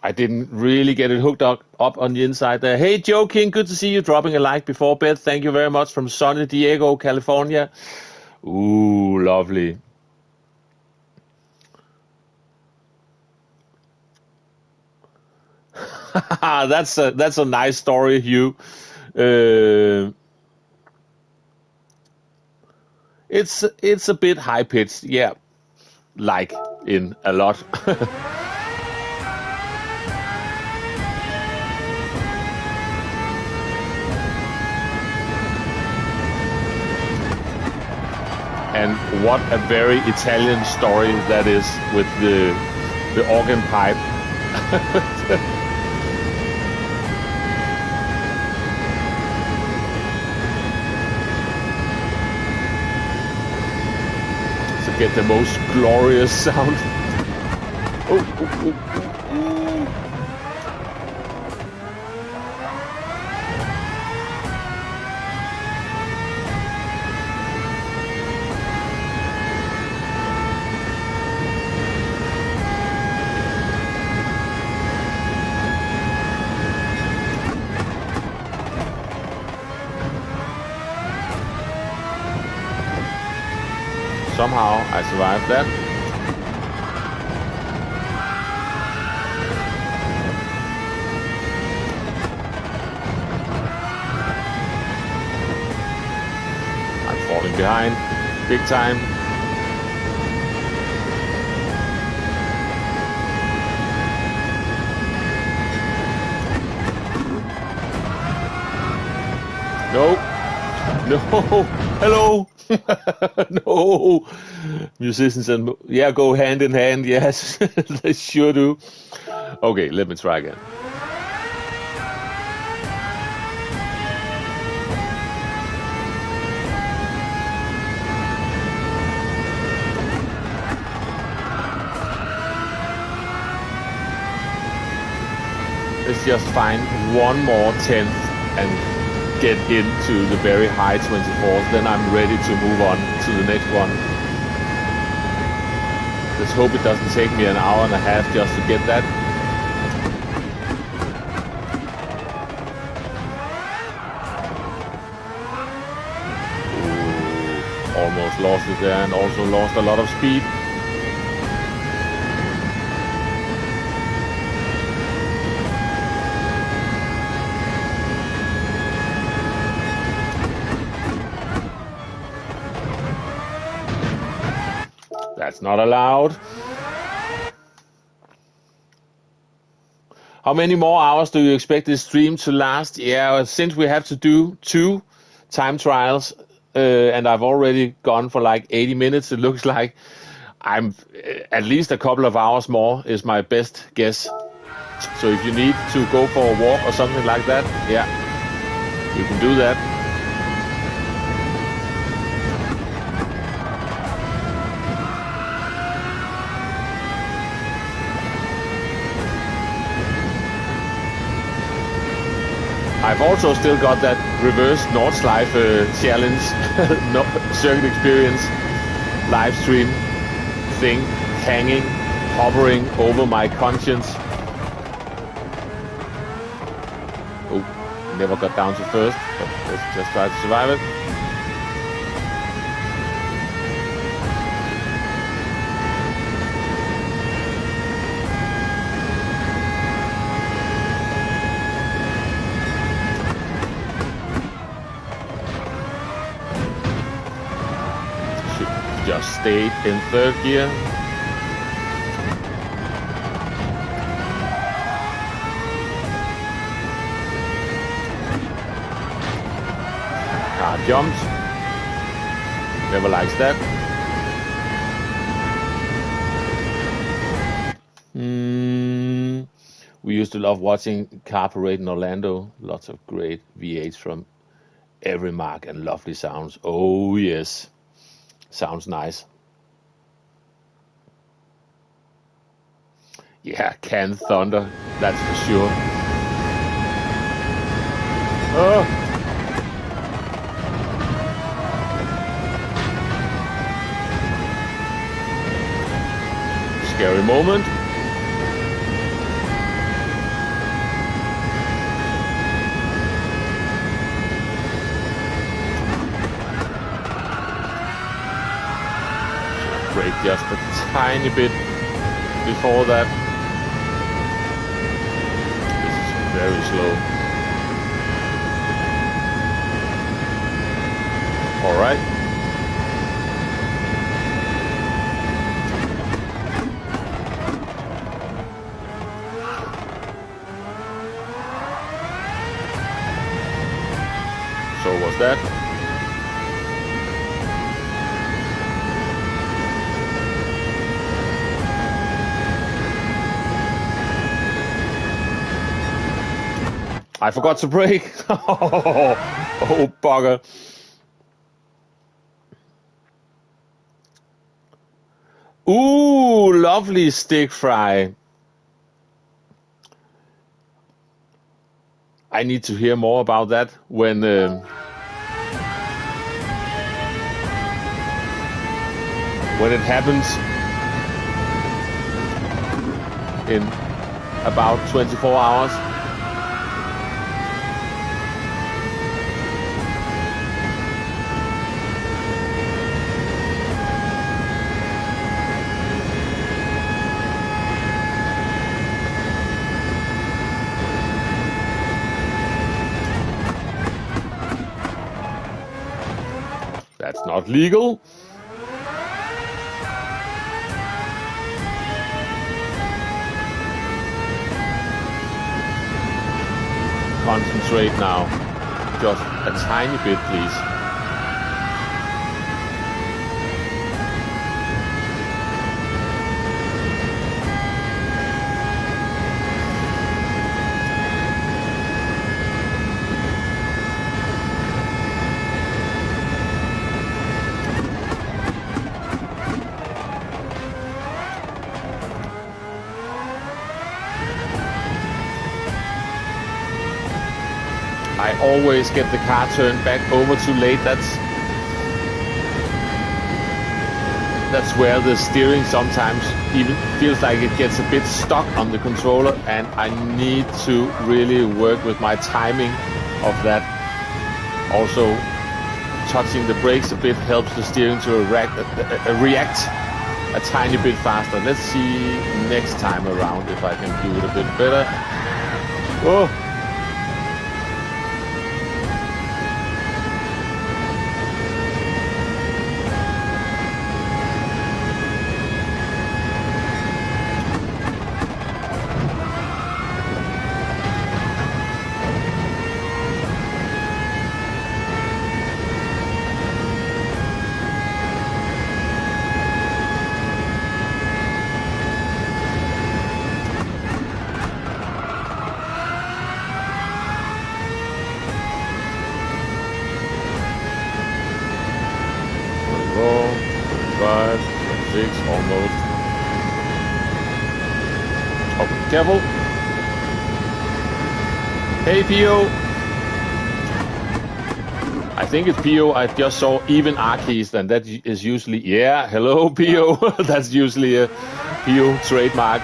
I didn't really get it hooked up on the inside there. Hey, Joe King, good to see you dropping a like before bed. Thank you very much from sunny Diego, California. Ooh, lovely. That's a nice story, Hugh. It's a bit high pitched, yeah, like in a lot. And what a very Italian story that is with the organ pipe. To get the most glorious sound. Somehow I survived that. I'm falling behind big time. Nope. No. Hello. No. Musicians and go hand in hand. Yes, they sure do. Okay, let me try again. Let's just find one more 10th and get into the very high 24s, then I'm ready to move on to the next one. Let's hope it doesn't take me an hour and a half just to get that. Ooh, almost lost it there and also lost a lot of speed. That's not allowed. How many more hours do you expect this stream to last? Yeah, since we have to do 2 time trials, and I've already gone for like 80 minutes, it looks like I'm at least a couple of hours more is my best guess. So if you need to go for a walk or something like that, yeah, you can do that. I've also still got that reverse Nordschleife challenge, circuit experience, live stream thing hanging, hovering over my conscience. Oh, never got down to first, but let's just try to survive it. Just stayed in third gear. Car jumps. Never likes that. We used to love watching Car Parade in Orlando. Lots of great V8s from every mark and lovely sounds. Oh yes. Sounds nice. Yeah, can thunder, that's for sure. Oh. Scary moment. Brake just a tiny bit before that. This is very slow. All right. So was that. I forgot to brake. Oh, bugger. Ooh, lovely stick fry. I need to hear more about that when it happens in about 24 hours. That's not legal. Concentrate now. Just a tiny bit, please. I always get the car turned back over too late. That's where the steering sometimes even feels like it gets a bit stuck on the controller, and I need to really work with my timing of that. Also, touching the brakes a bit helps the steering to react a tiny bit faster. Let's see next time around if I can do it a bit better. Oh. Oh, careful. Hey, Pio. I think it's Pio. I just saw even R keys, and that is usually... Yeah, hello, Pio. That's usually a Pio trademark.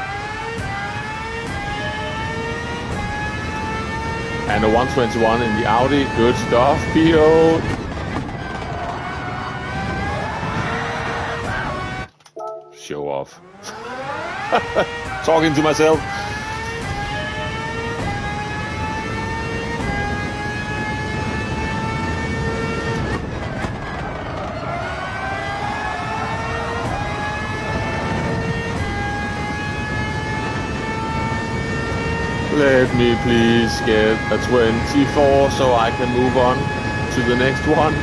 And a 121 in the Audi. Good stuff, Pio. Show off. Talking to myself. Let me please get a 24 so I can move on to the next one.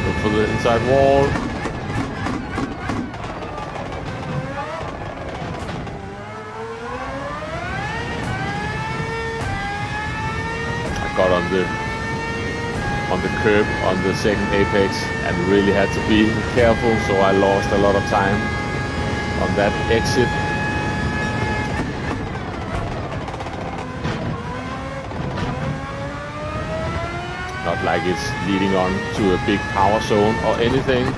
Look for the inside wall. I got on the curb on the second apex and really had to be careful, so I lost a lot of time on that exit. Not like it's leading on to a big power zone or anything.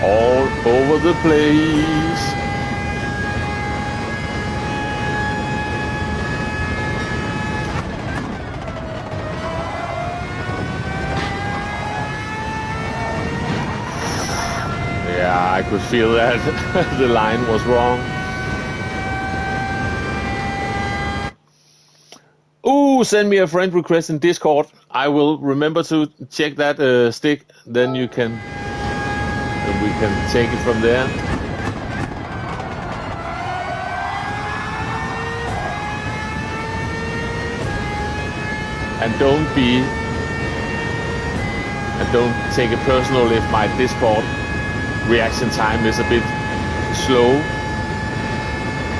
All over the place. Yeah, I could feel that the line was wrong. Ooh, send me a friend request in Discord. I will remember to check that stick. Then we can take it from there. And don't take it personal if my Discord reaction time is a bit slow.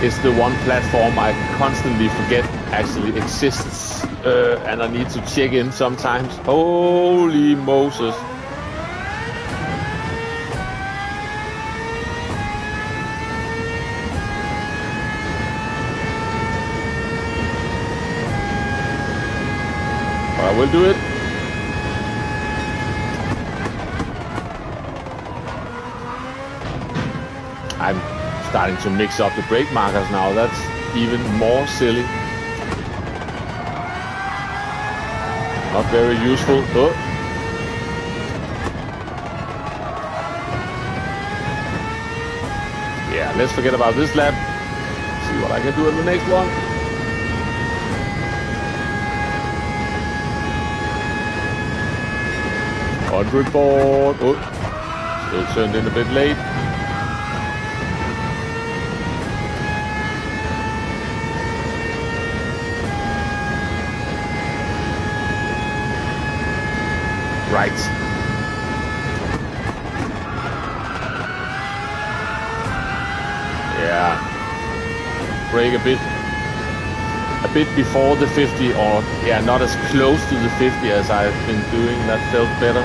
It's the one platform I constantly forget actually exists, and I need to check in sometimes. Holy Moses. But I will do it. I'm starting to mix up the brake markers now. That's even more silly. Not very useful. Oh. Yeah, let's forget about this lap. See what I can do in the next one. On report. Oh, still turned in a bit late. Right. Yeah. Brake a bit before the 50, or yeah, not as close to the 50 as I've been doing. That felt better.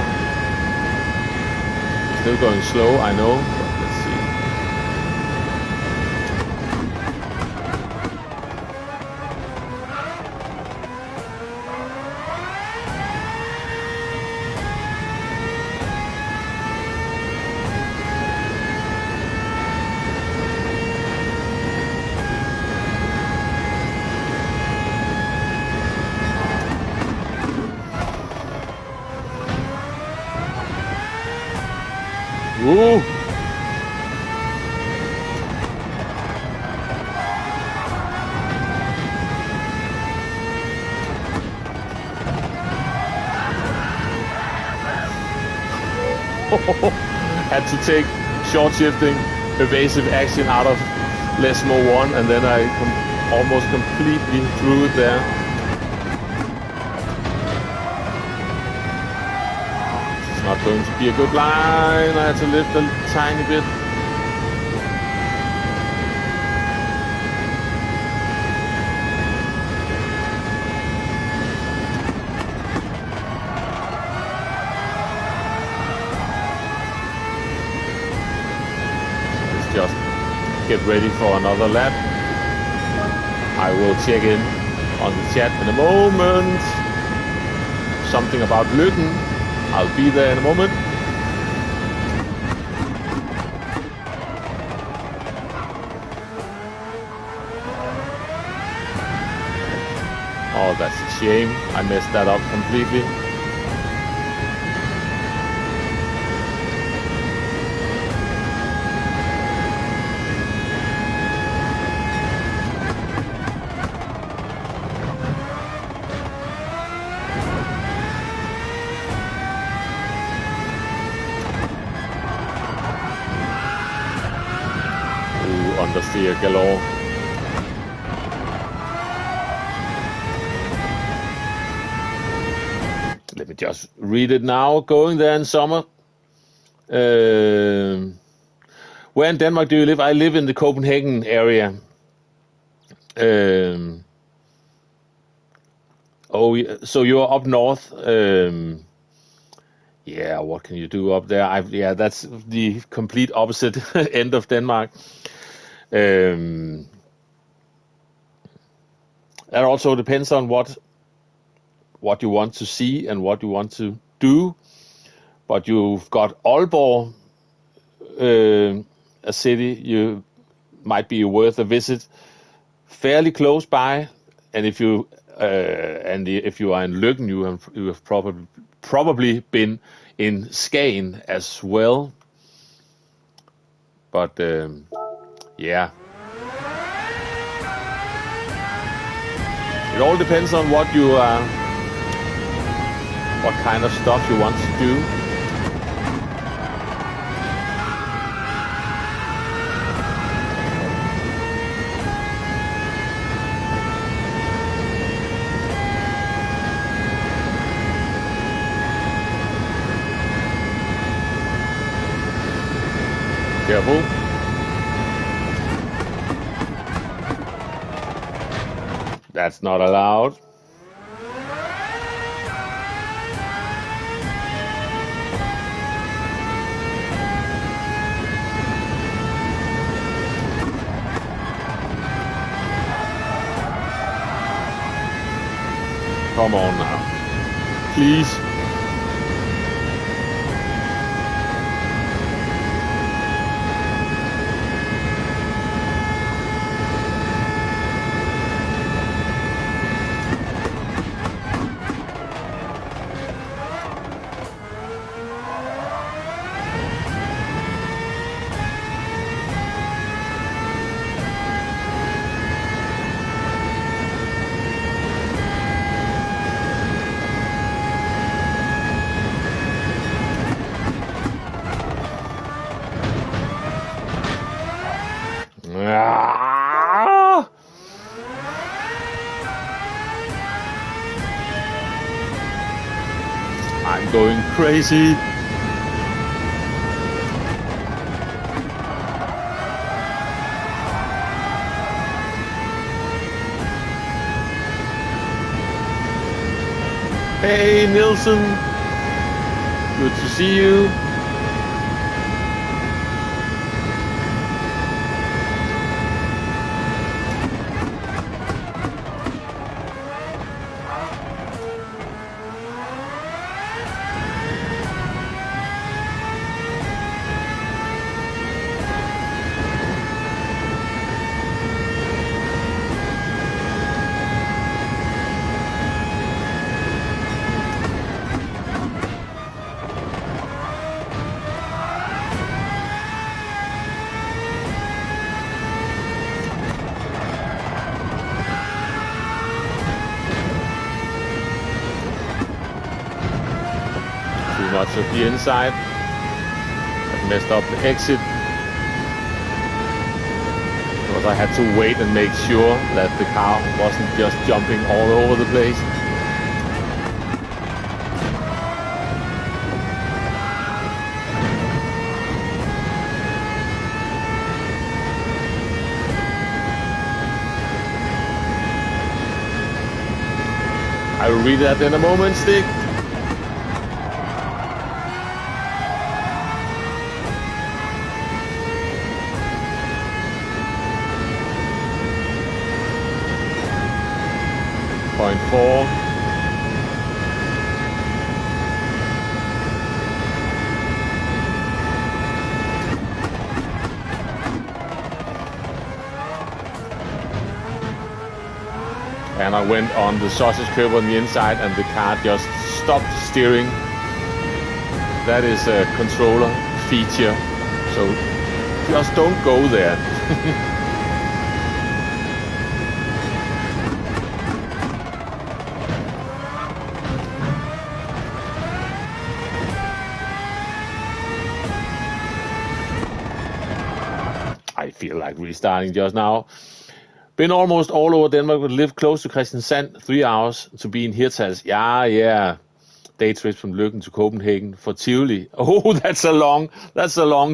Still going slow, I know, but let's see. Ooh. Had to take short shifting, evasive action out of Lesmo 1, and then I almost completely threw it there. It's not going to be a good line. I had to lift a tiny bit. ready for another lap. I will check in on the chat in a moment. Something about Løkken. I'll be there in a moment. Oh, that's a shame. I messed that up completely. Understeer galore. Let me just read it now. Going there in summer. Where in Denmark do you live? I live in the Copenhagen area. So you're up north. Yeah, what can you do up there? Yeah, that's the complete opposite end of Denmark. That also depends on what you want to see and what you want to do. But you've got Aalborg, a city you might be worth a visit, fairly close by. And if you if you are in Løkken, you have probably been in Skagen as well. But yeah. It all depends on what kind of stuff you want to do. Careful. That's not allowed. Come on now. Please. I'm going crazy. Hey Nielsen, good to see you. Much of the inside. I've messed up the exit because I had to wait and make sure that the car wasn't just jumping all over the place. I will read that in a moment, Stig. 0.4. And I went on the sausage curve on the inside and the car just stopped steering. That is a controller feature, so just don't go there. I feel like restarting just now. Been almost all over Denmark, but live close to Kristiansand, 3 hours to be in Hirtshals. Yeah. Day trip from Løkken to Copenhagen for Tivoli. Oh, that's a long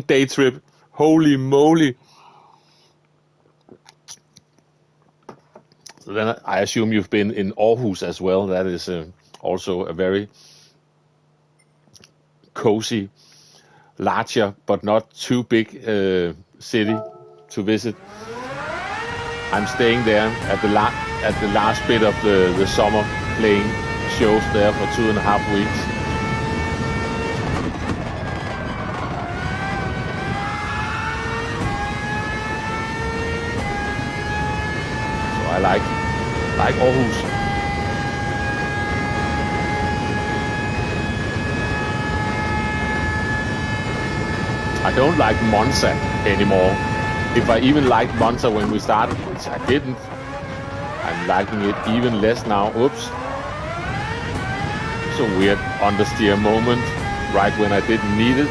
day trip. Holy moly. So then I assume you've been in Aarhus as well. That is also a very cozy, larger but not too big city to visit. I'm staying there at the last bit of the summer, playing shows there for 2.5 weeks. So I like Aarhus. I don't like Monza anymore. If I even liked Monza when we started, which I didn't, I'm liking it even less now. Oops. It's a weird understeer moment right when I didn't need it.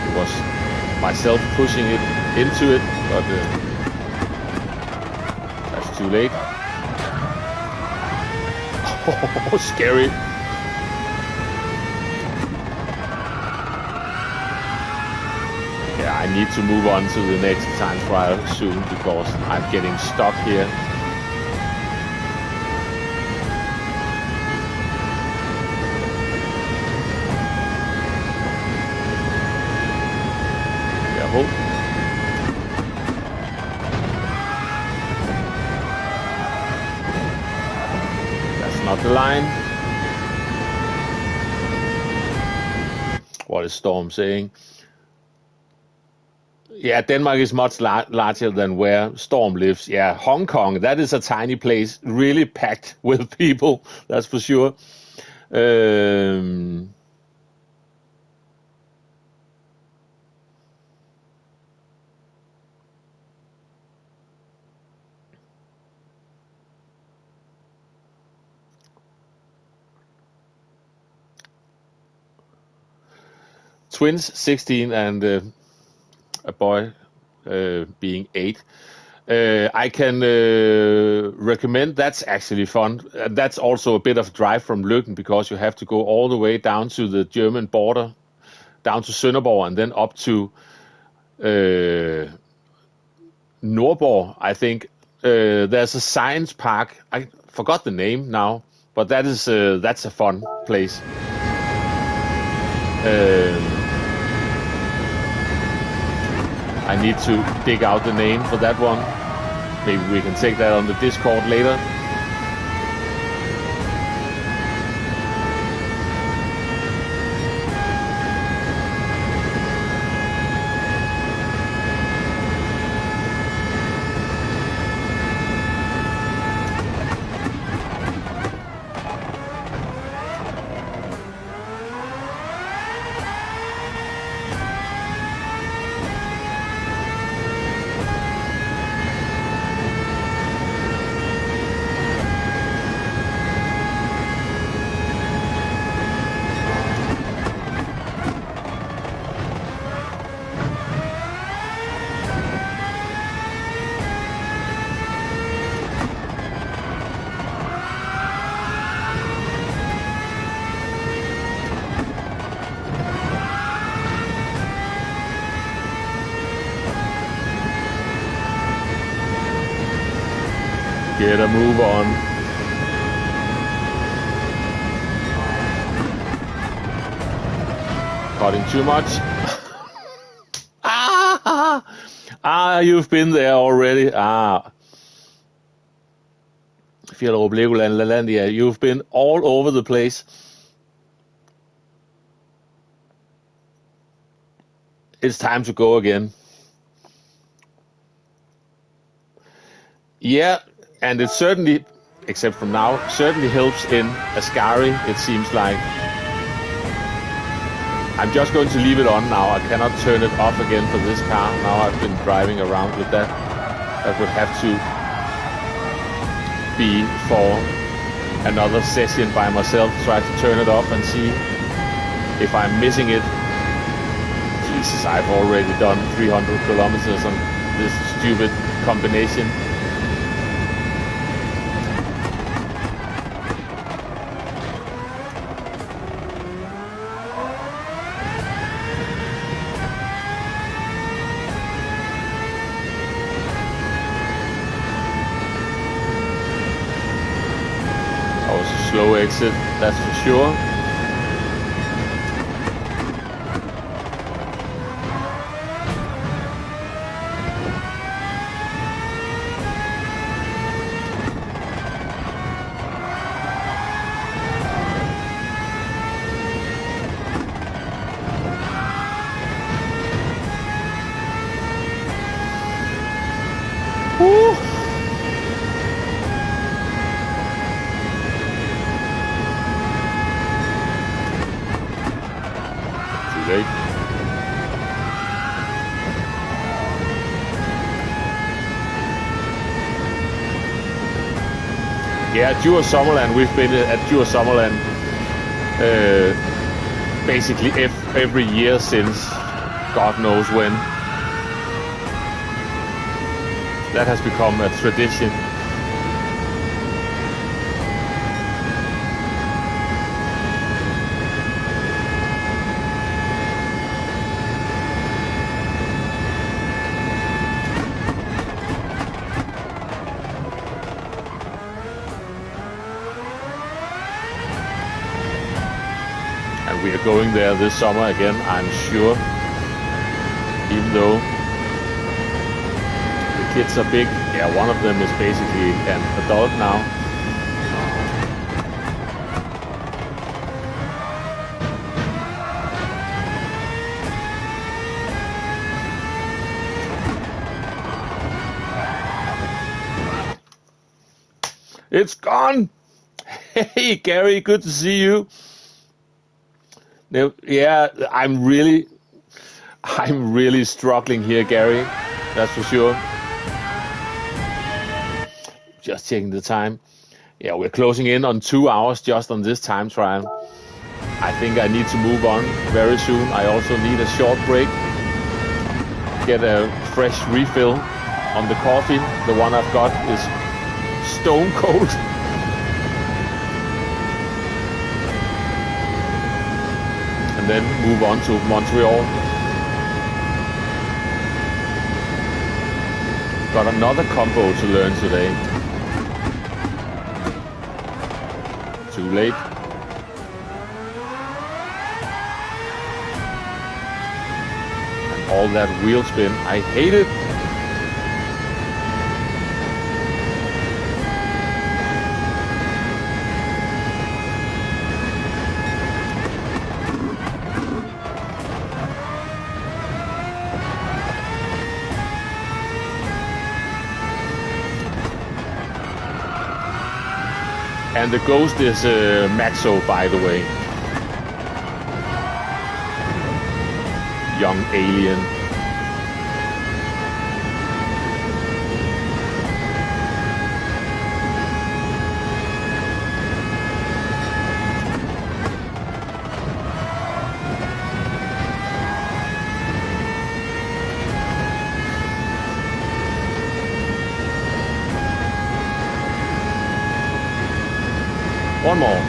It was myself pushing it into it, but that's too late. Oh, scary. I need to move on to the next time trial soon because I'm getting stuck here. Careful. That's not the line. What is Storm saying? Yeah, Denmark is much larger than where Storm lives. Yeah, Hong Kong, that is a tiny place, really packed with people, that's for sure. Twins, 16, and a boy being 8. I can recommend. That's actually fun. That's also a bit of a drive from Løkken because you have to go all the way down to the German border, down to Sønderborg, and then up to Nordborg, I think. There's a science park. I forgot the name now, but that's a fun place. I need to dig out the name for that one. Maybe we can take that on the Discord later. Get a move on. Cutting too much. Ah, you've been there already. Ah. Fjellerup, Legoland, LaLandia. You've been all over the place. It's time to go again. Yeah, and it certainly, except from now, certainly helps in Ascari, it seems like. I'm just going to leave it on now. I cannot turn it off again for this car. Now I've been driving around with that. That would have to be for another session by myself. Try to turn it off and see if I'm missing it. Jesus, I've already done 300 kilometers on this stupid combination. Slow exit, that's for sure. Woo. Late. Yeah, GR Summerland, we've been at GR Summerland basically every year since God knows when. That has become a tradition. We are going there this summer again, I'm sure. Even though the kids are big. Yeah, one of them is basically an adult now. It's gone! Hey, Gary, good to see you. Yeah, I'm really struggling here, Gary. That's for sure. Just checking the time. Yeah, we're closing in on 2 hours just on this time trial. I think I need to move on very soon. I also need a short break. Get a fresh refill on the coffee. The one I've got is stone cold. Then move on to Montreal. Got another combo to learn today. Too late. And all that wheel spin, I hate it. And the ghost is Maxo, by the way. Young alien. One more.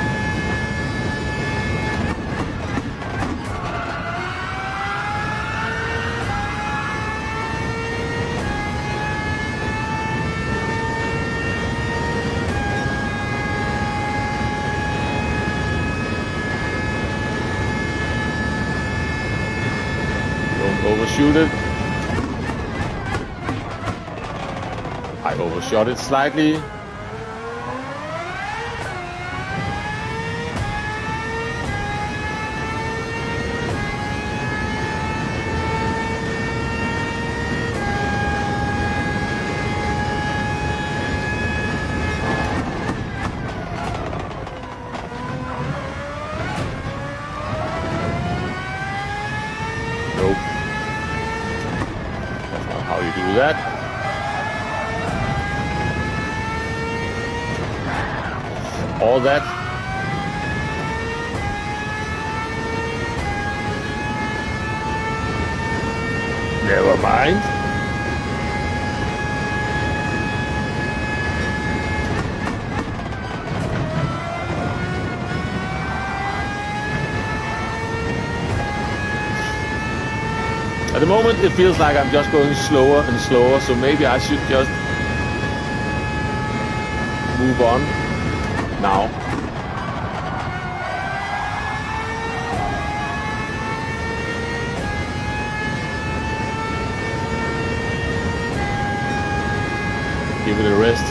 Don't overshoot it. I overshot it slightly. That. All that. Never mind. At the moment, it feels like I'm just going slower and slower, so maybe I should just move on now. Give it a rest.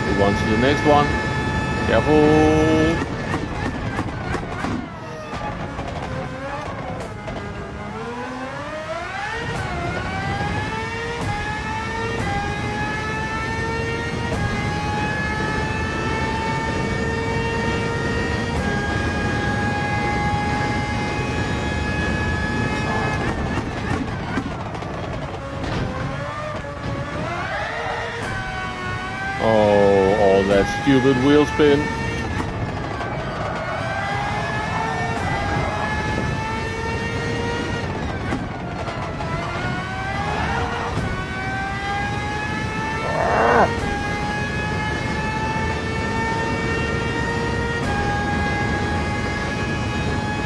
Move on to the next one. Careful. That stupid wheel spin.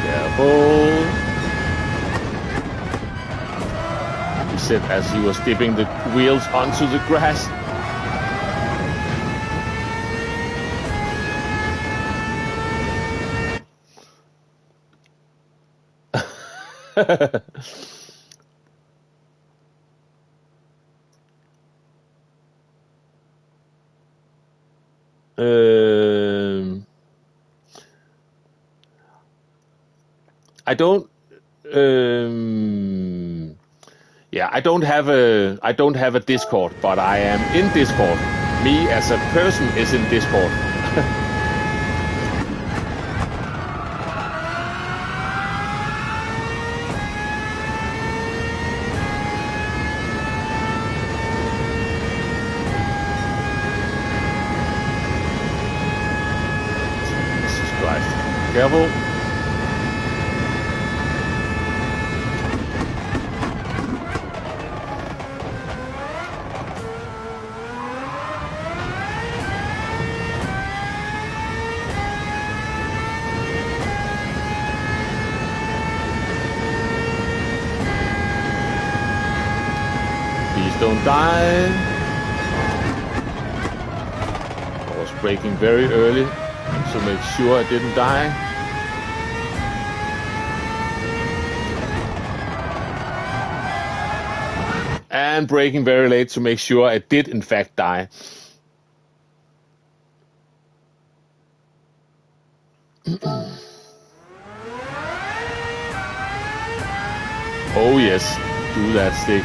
Careful. He said as he was dipping the wheels onto the grass. I don't. I don't have a Discord, but I am in Discord. Me as a person is in Discord. Careful. Please don't die. I was braking very early to make sure I didn't die. And braking very late to make sure I did in fact die. Oh yes, do that stick.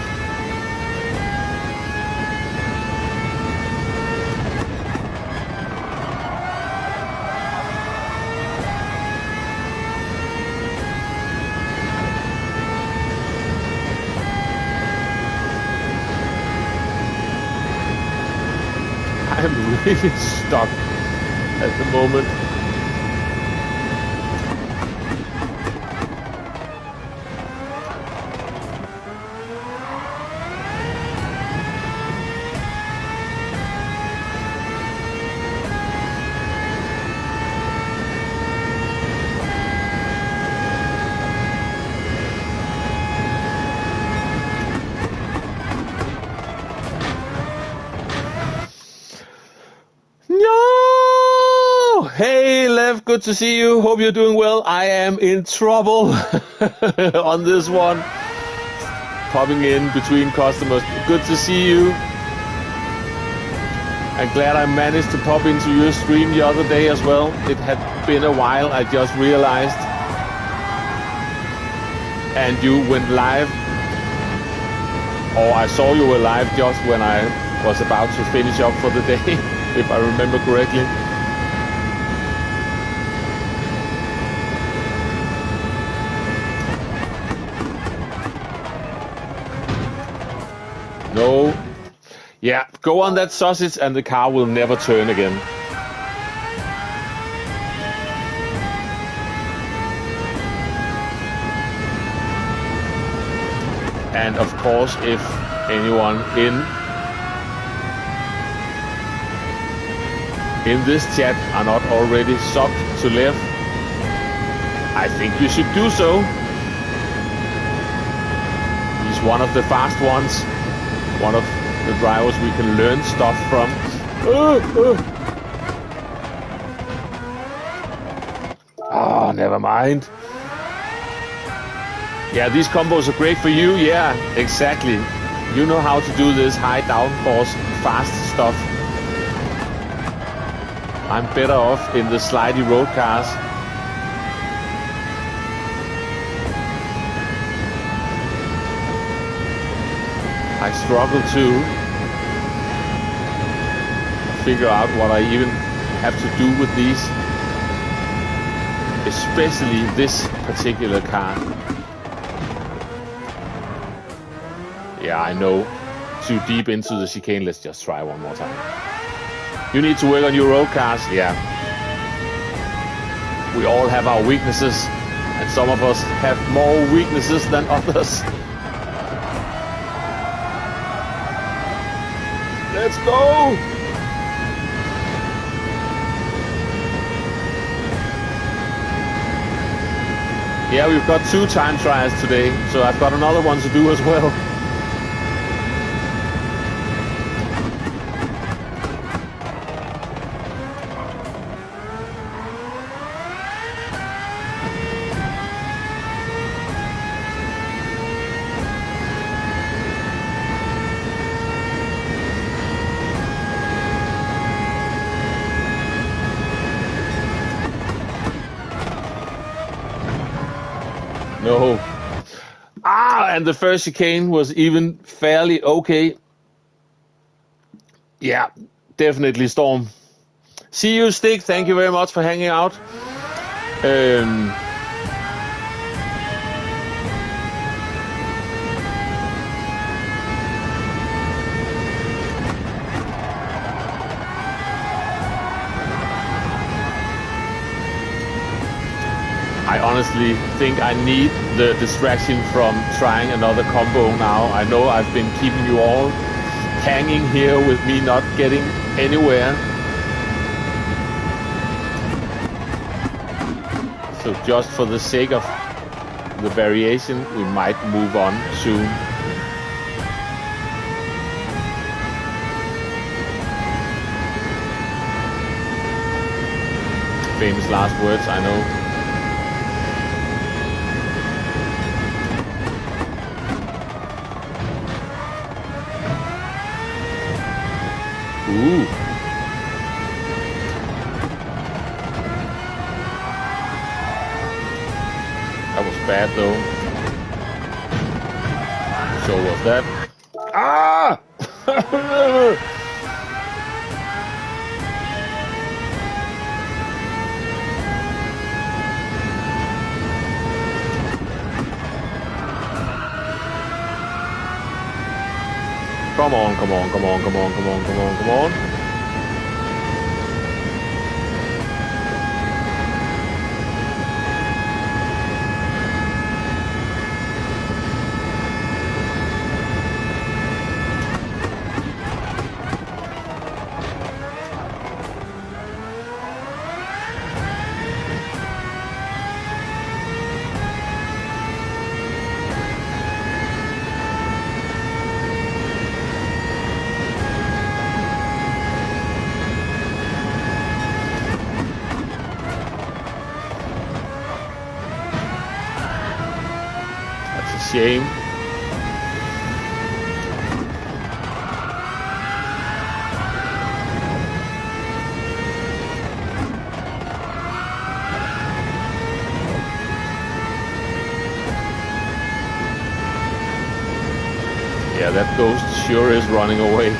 I'm really stuck at the moment. Hey, Lev, good to see you. Hope you're doing well. I am in trouble on this one. popping in between customers. Good to see you. I'm glad I managed to pop into your stream the other day as well. It had been a while, I just realized. And you went live, or I saw you were live just when I was about to finish up for the day, if I remember correctly. No. Yeah, go on that sausage and the car will never turn again. And of course, if anyone in this chat are not already subbed to Lev, I think you should do so. He's one of the fast ones, one of the drivers we can learn stuff from. Oh, never mind. Yeah, these combos are great for you. Yeah, exactly. You know how to do this high downforce, fast stuff. I'm better off in the slidey road cars. I struggle to figure out what I even have to do with these, especially this particular car. Yeah, I know. Too deep into the chicane. Let's just try one more time. You need to work on your road cars. Yeah. We all have our weaknesses, and some of us have more weaknesses than others. Let's go! Yeah, we've got 2 time trials today, so I've got another one to do as well. No. And the first chicane was even fairly okay. Yeah, definitely Storm. See you, Stick. Thank you very much for hanging out. I honestly think I need the distraction from trying another combo now. I know I've been keeping you all hanging here with me not getting anywhere. So just for the sake of the variation, we might move on soon. Famous last words, I know. Ooh. That was bad though. So was that. Ah! Come on, come on, come on, come on, come on, come on, come on. Shame. Yeah, that ghost sure is running away.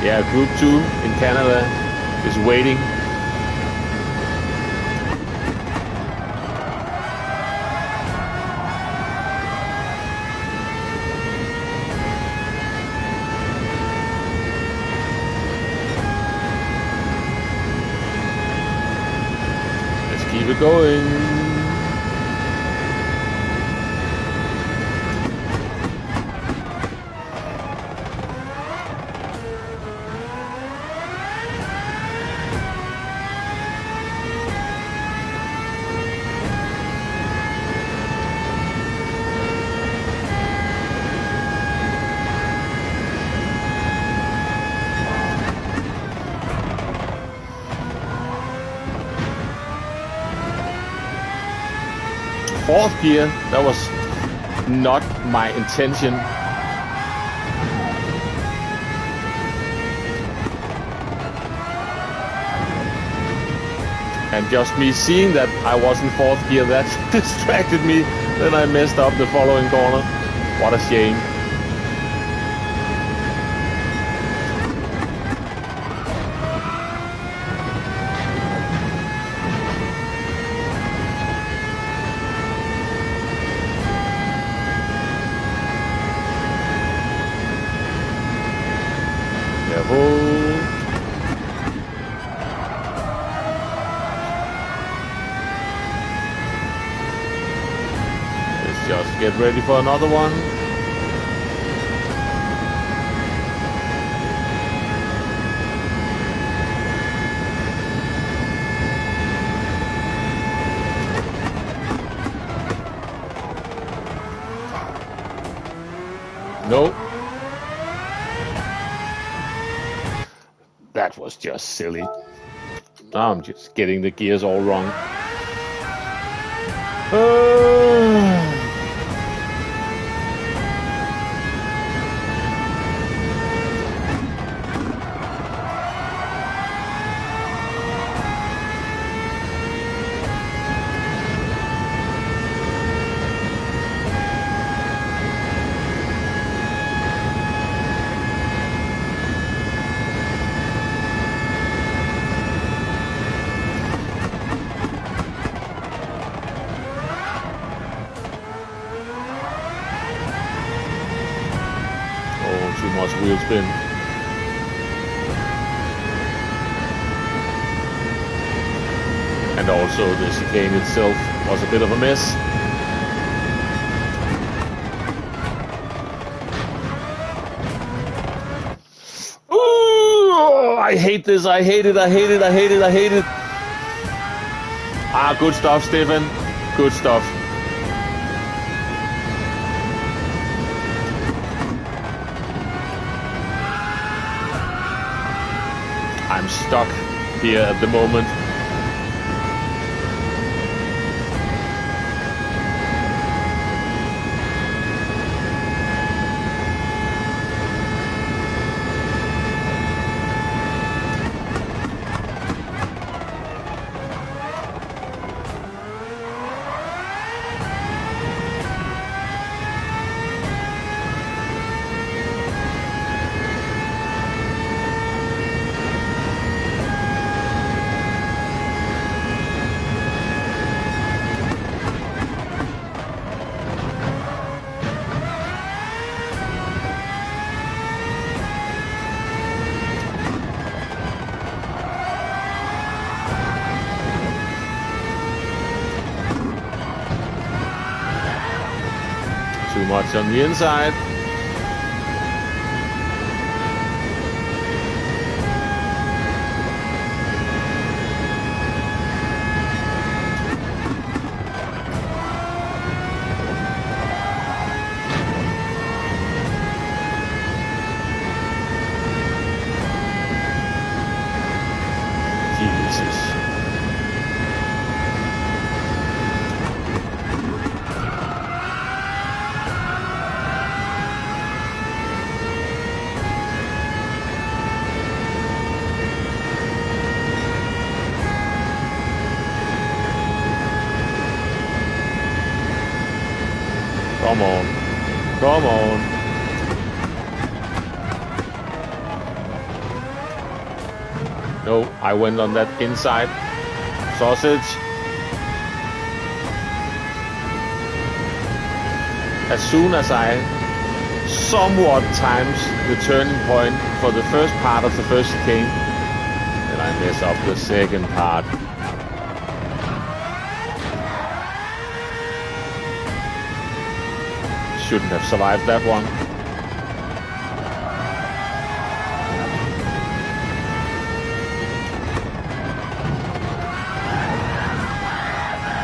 Yeah, Group 2 in Canada is waiting. Let's keep it going. Fourth gear, that was not my intention. And just me seeing that I was in fourth gear, that distracted me. Then I messed up the following corner. What a shame. Let's just get ready for another one. Nope. That was just silly. Now I'm just getting the gears all wrong. Too much wheel spin. And also the chicane itself was a bit of a mess. Ooh, I hate this, I hate it, I hate it, I hate it, I hate it. Ah, good stuff, Stefan. Good stuff. I'm stuck here at the moment. Too much on the inside. Jesus. Come on. Come on. No, I went on that inside sausage. As soon as I somewhat times the turning point for the first part of the first chicane, then I mess up the second part. Shouldn't have survived that one.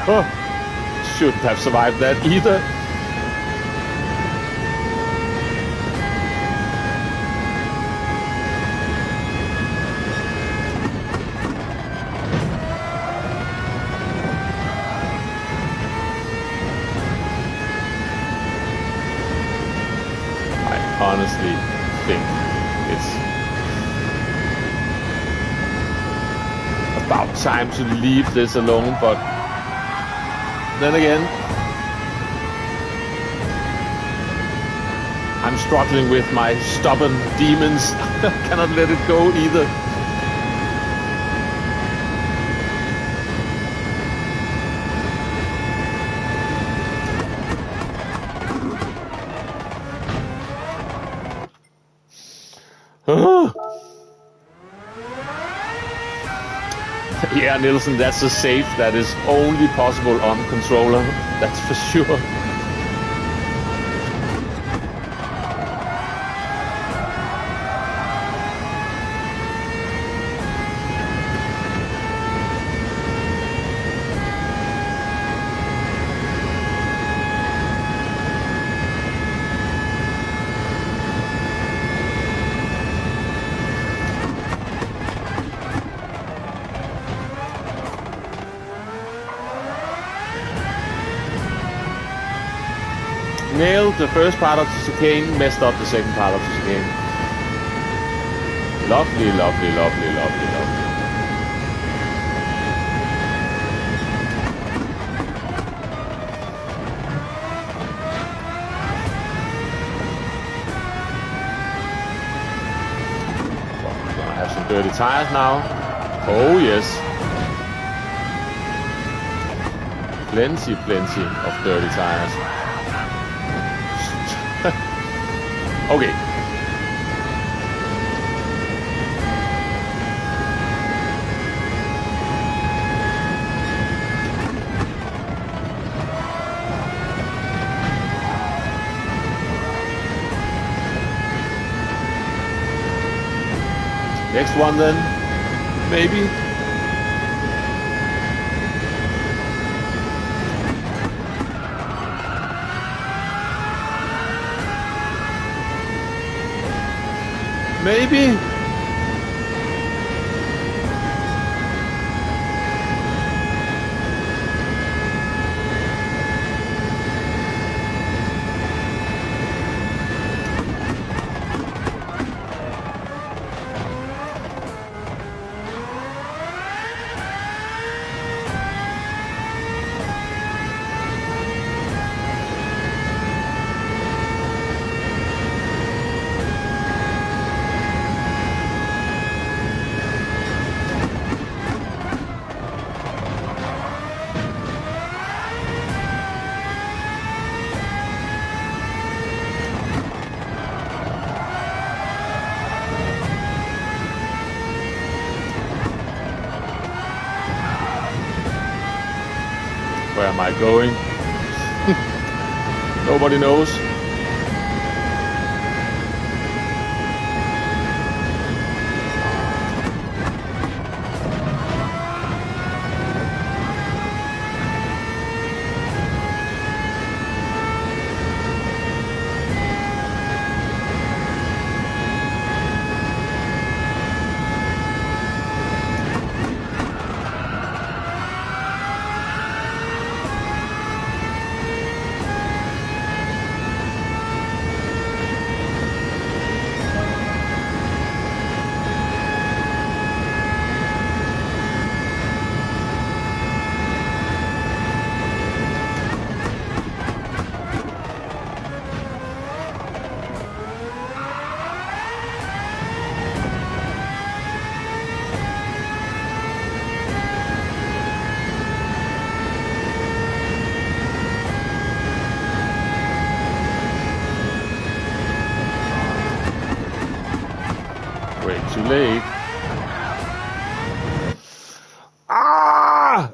Oh, shouldn't have survived that either. Honestly think it's about time to leave this alone, but then again, I'm struggling with my stubborn demons. I cannot let it go either. Yeah, Nielsen, that's a save that is only possible on controller, that's for sure. Nailed the first part of the chicane, messed up the second part of the chicane. Lovely, lovely, lovely, lovely, lovely. Well, we're gonna have some dirty tires now. Oh yes. Plenty, plenty of dirty tires. Okay. Next one then, maybe. Maybe. Where am I going? Nobody knows. Brake too late. Ah!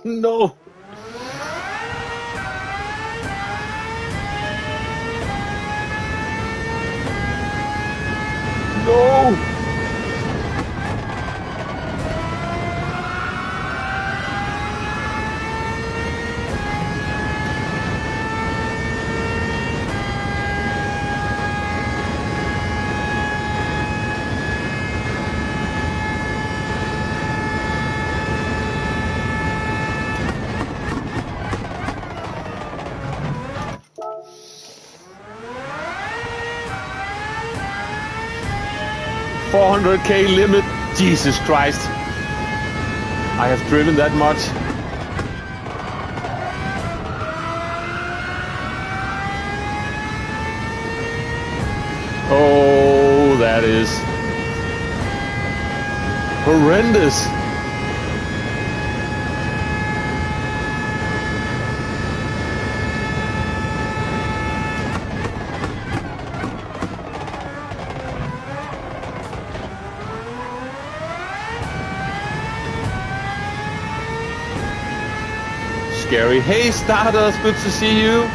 No! No! $400K limit. Jesus Christ. I have driven that much. Oh, that is horrendous. Scary. Hey Stardust, good to see you.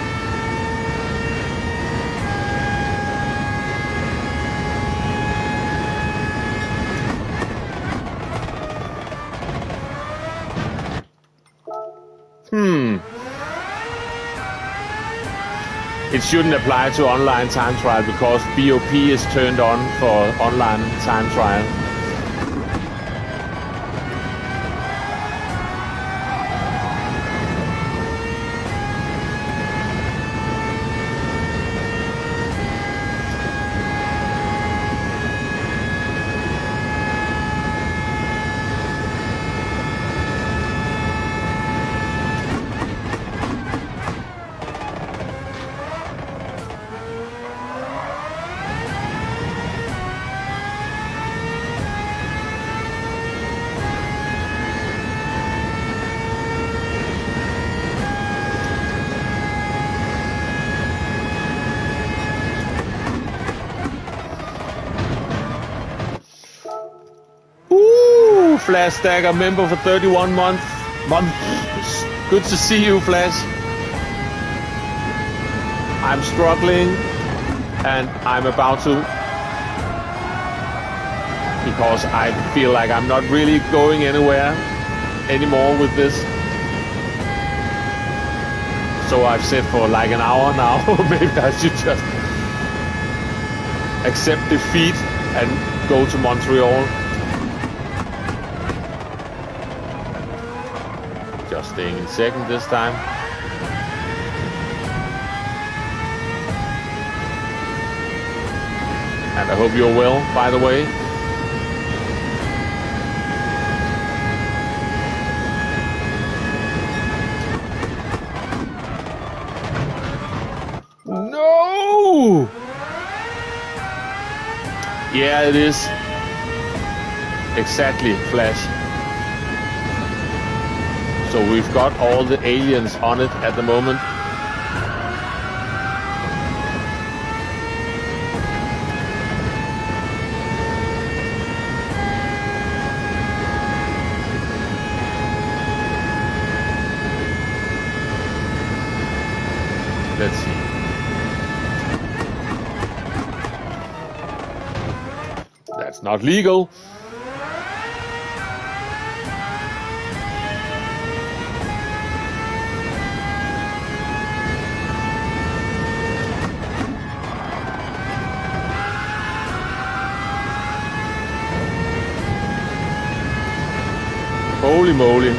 It shouldn't apply to online time trial because BOP is turned on for online time trial. Flash Stagger, member for 31 months. Good to see you, Flash. I'm struggling and I'm about to, because I feel like I'm not really going anywhere anymore with this. So I've said for like an hour now, maybe I should just accept defeat and go to Montreal. Just staying in second this time. And I hope you're well, by the way. No! Yeah, it is. Exactly, Flash. So we've got all the aliens on it at the moment. Let's see. That's not legal. Holy moly.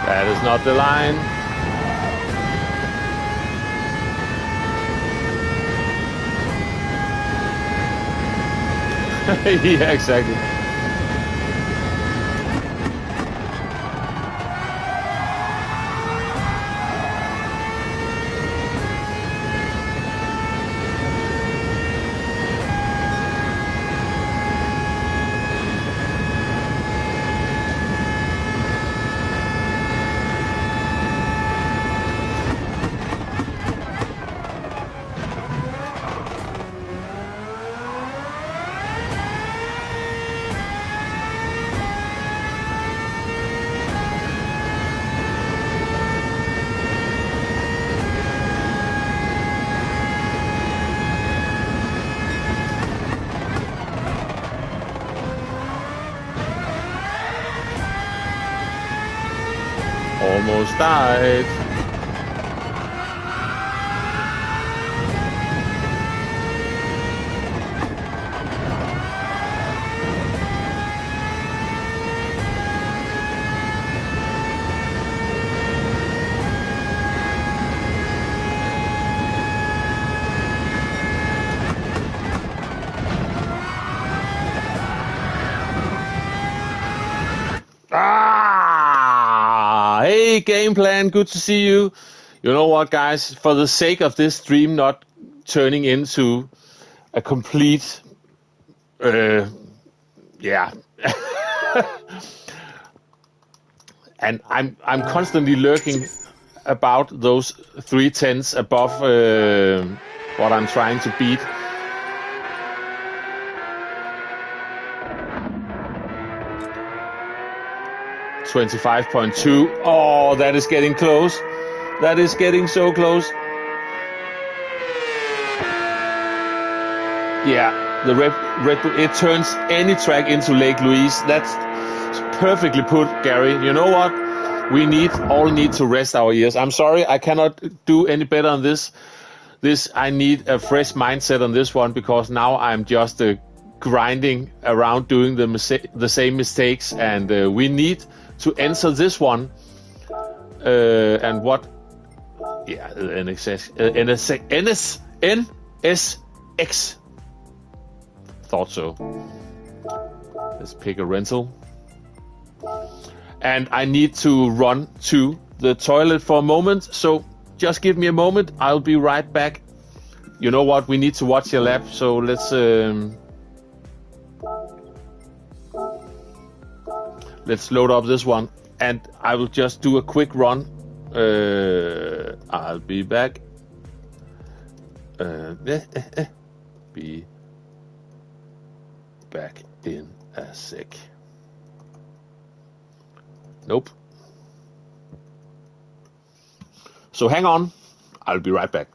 That is not the line. Yeah, exactly. Almost died. Hey, game plan, good to see you. You know what, guys? For the sake of this stream not turning into a complete, yeah, and I'm constantly lurking about those 310s above what I'm trying to beat. $25.2. Oh, that is getting close. That is getting so close. Yeah, the Red Bull, it turns any track into Lake Louise. That's perfectly put, Gary. You know what? We all need to rest our ears. I'm sorry, I cannot do any better on this. I need a fresh mindset on this one, because now I'm just grinding around doing the same mistakes, and we need to answer this one. And what? Yeah, NSX. Thought so. Let's pick a rental. And I need to run to the toilet for a moment, so just give me a moment. I'll be right back. You know what? We need to watch your lap, so let's load up this one, and I will just do a quick run. I'll be back. Be back in a sec. Nope. So hang on. I'll be right back.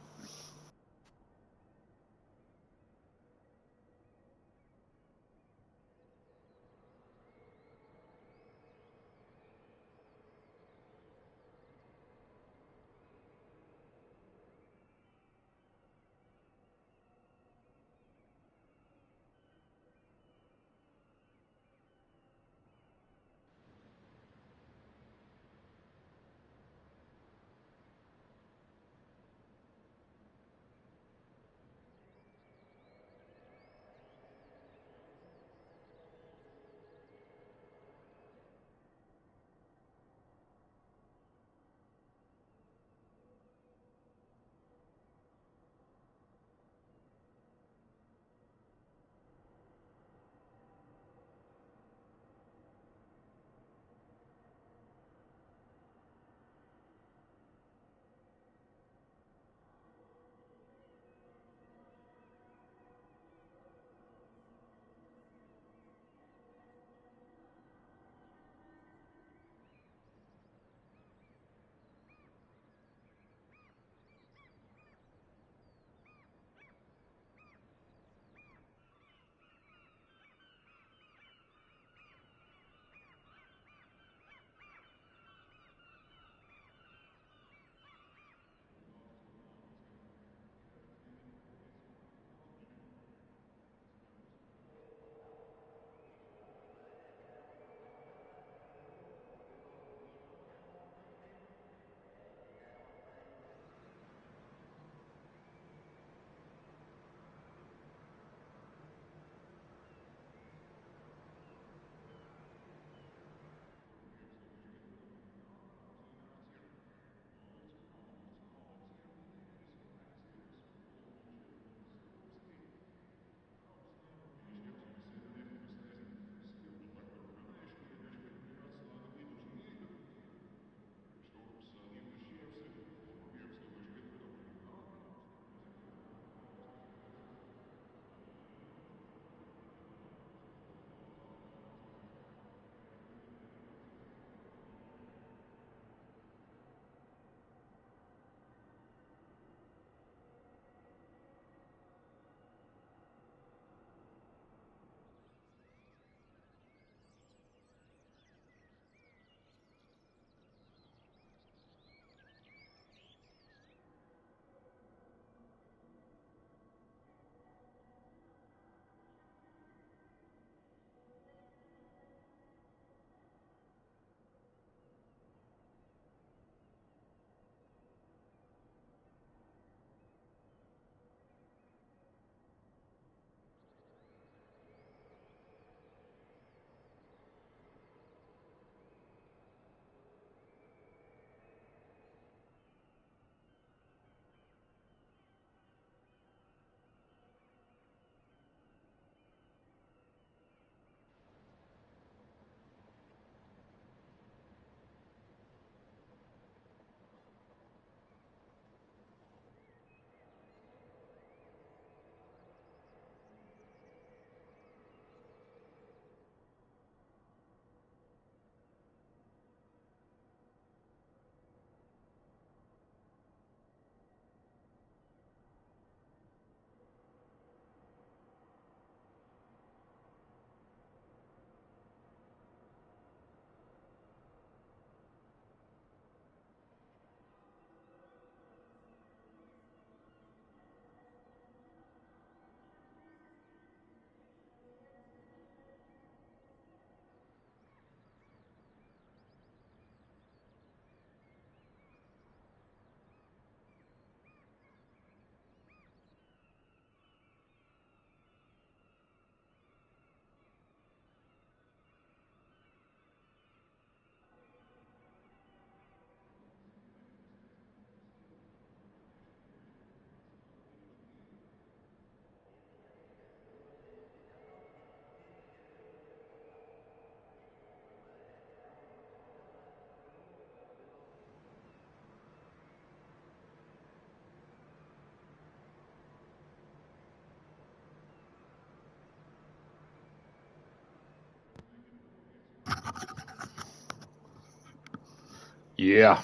Yeah.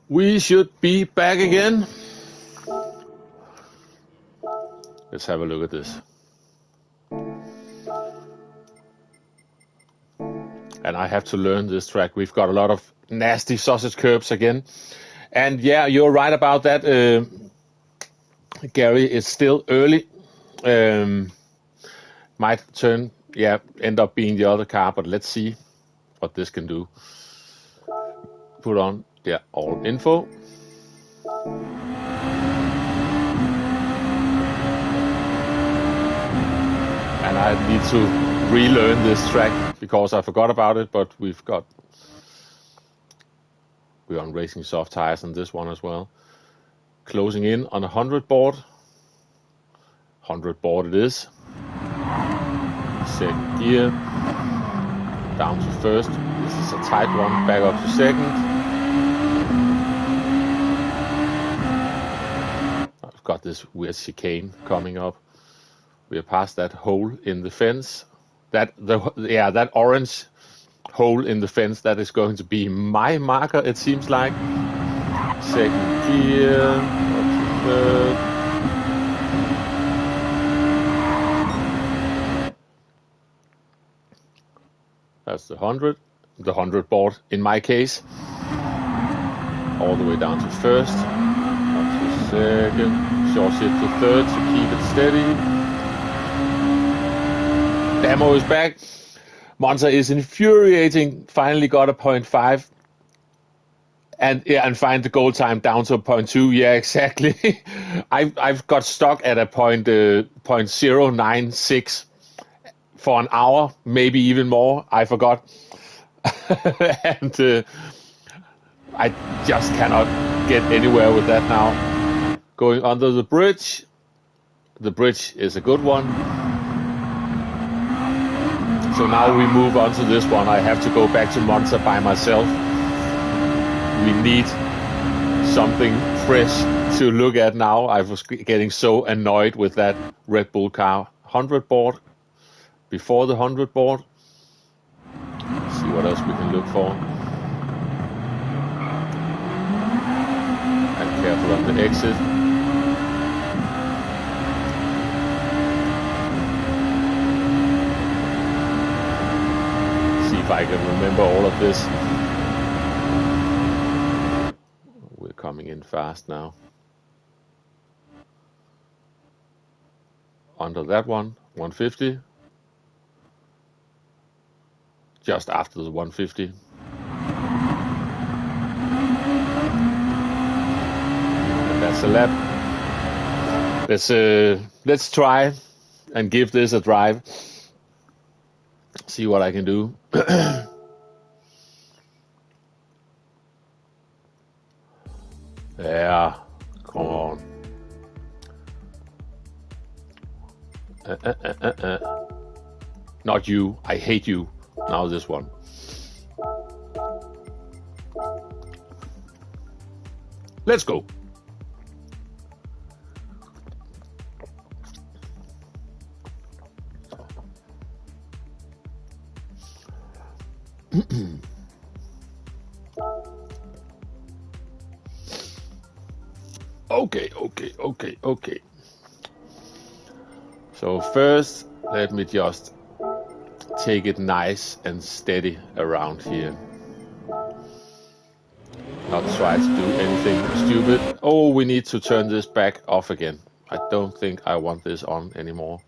We should be back again. Let's have a look at this. And I have to learn this track. We've got a lot of nasty sausage curbs again. And yeah, you're right about that, Gary. It's still early. Might turn, end up being the other car, but let's see what this can do. Put on, all info. And I need to relearn this track because I forgot about it, but we're on racing soft tires on this one as well. Closing in on 100 board. 100 board it is. Second gear. Down to first. This is a tight one. Back up to second. I've got this weird chicane coming up. We are past that hole in the fence. That orange hole in the fence, that is going to be my marker, it seems like. Second gear, up to third. That's the 100 board in my case. All the way down to first, up to second, short shift to third to keep it steady. Damo is back. Monza is infuriating. Finally got a 0.5. And find the goal time down to a 0.2. Yeah, exactly. I've got stuck at a 0.096 for an hour, maybe even more. I forgot. And I just cannot get anywhere with that now. Going under the bridge. The bridge is a good one. So now we move on to this one. I have to go back to Monza by myself. We need something fresh to look at now. I was getting so annoyed with that Red Bull car. 100 board. Before the 100 board. Let's see what else we can look for. And careful on the exit. If I can remember all of this. We're coming in fast now. Under that one, 150. Just after the 150. And that's a lap. Let's try and give this a drive. See what I can do. Yeah, come on. Not you. I hate you. Now this one. Let's go. Okay. So first, let me just take it nice and steady around here. Not try to do anything stupid. Oh, we need to turn this back off again. I don't think I want this on anymore.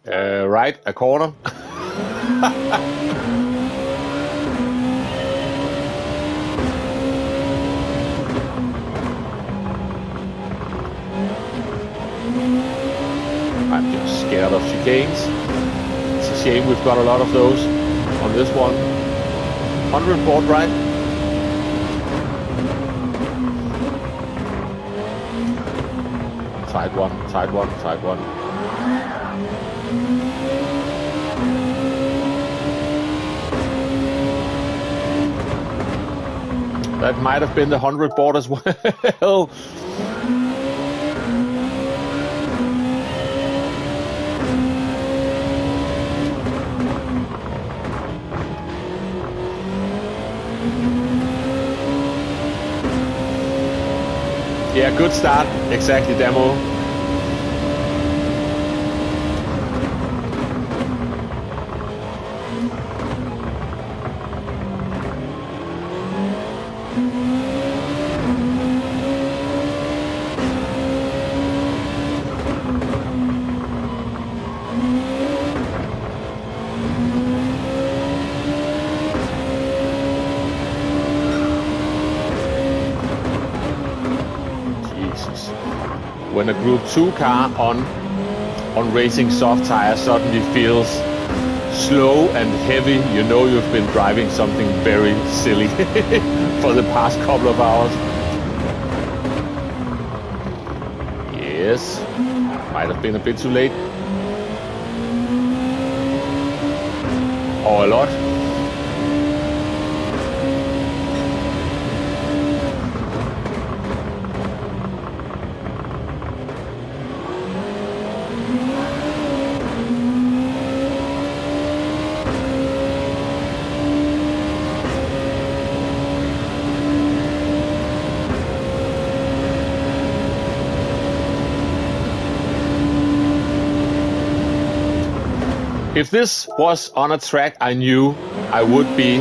Right, a corner. I'm just scared of chicanes. It's a shame we've got a lot of those on this one. 100 board, right? Tight one. That might have been the 100 board as well. Yeah, good start. Exactly, Demo. When a Group 2 car on racing soft tires suddenly feels slow and heavy, you know you've been driving something very silly for the past couple of hours. Yes, might have been a bit too late. Or a lot. If this was on a track I knew I would be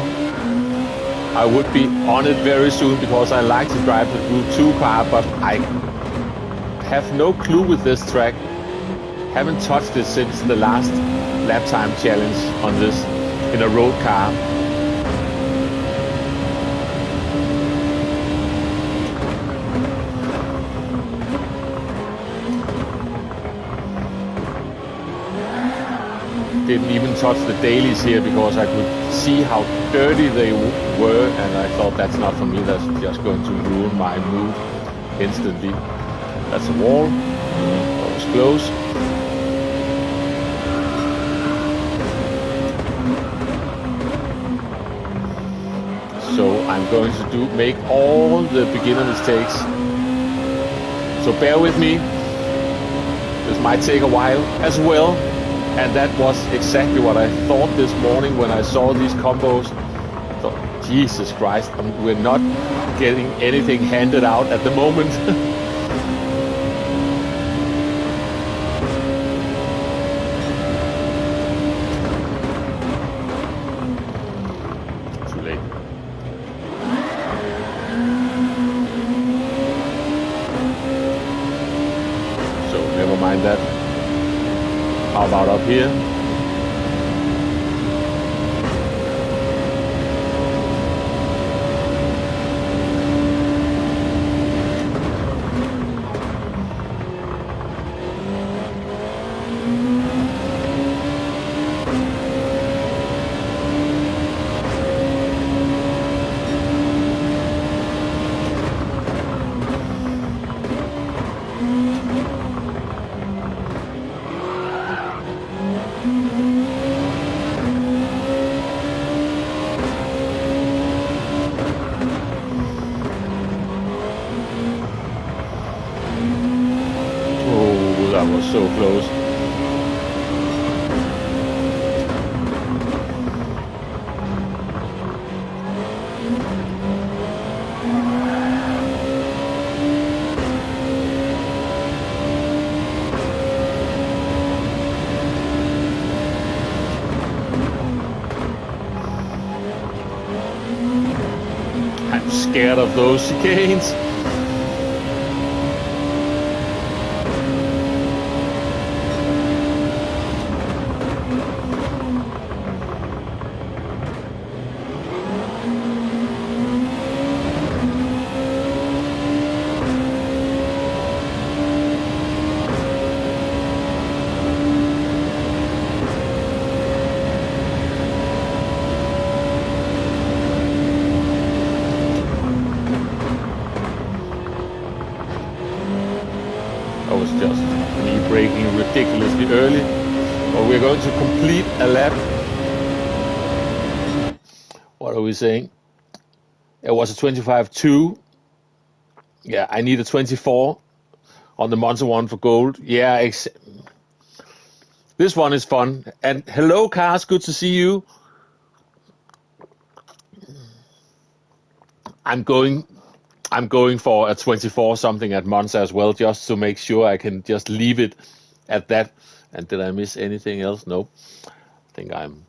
on it very soon because I like to drive the Group 2 car, but I have no clue with this track. Haven't touched it since the last lap time challenge on this in a road car. Didn't even touch the dailies here because I could see how dirty they were, and I thought that's not for me, that's just going to ruin my mood instantly. That's a wall. That was close. So I'm going to make all the beginner mistakes. So bear with me. This might take a while as well. And that was exactly what I thought this morning when I saw these combos. I thought, Jesus Christ, we're not getting anything handed out at the moment. Too late. So never mind that. How about up here? That was so close. I'm scared of those chicanes. That was just me braking ridiculously early. But we're going to complete a lap. What are we saying? It was a 25.2. Yeah, I need a 24 on the Monza one for gold. Yeah, this one is fun. And hello, Cars, good to see you. I'm going I'm going for a 24 something at Monza as well, just to make sure I can just leave it at that. And did I miss anything else? No. I think I'm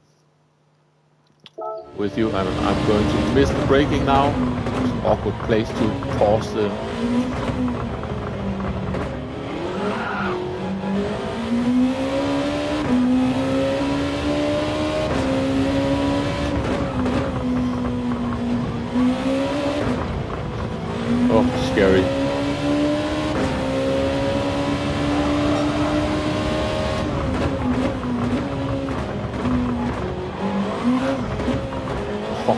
with you, and I'm going to miss the braking now. It's an awkward place to pause the... Oh, scary.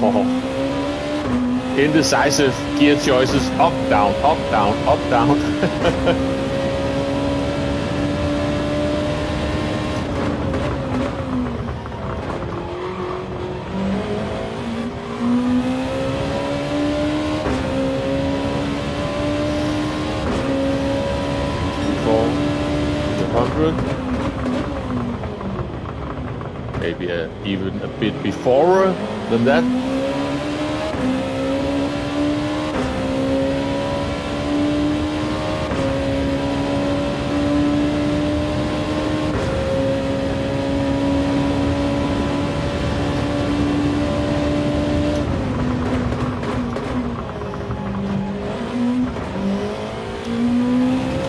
Oh. Indecisive gear choices. Up, down, up, down, up, down. Before the 100. Maybe even a bit before than that.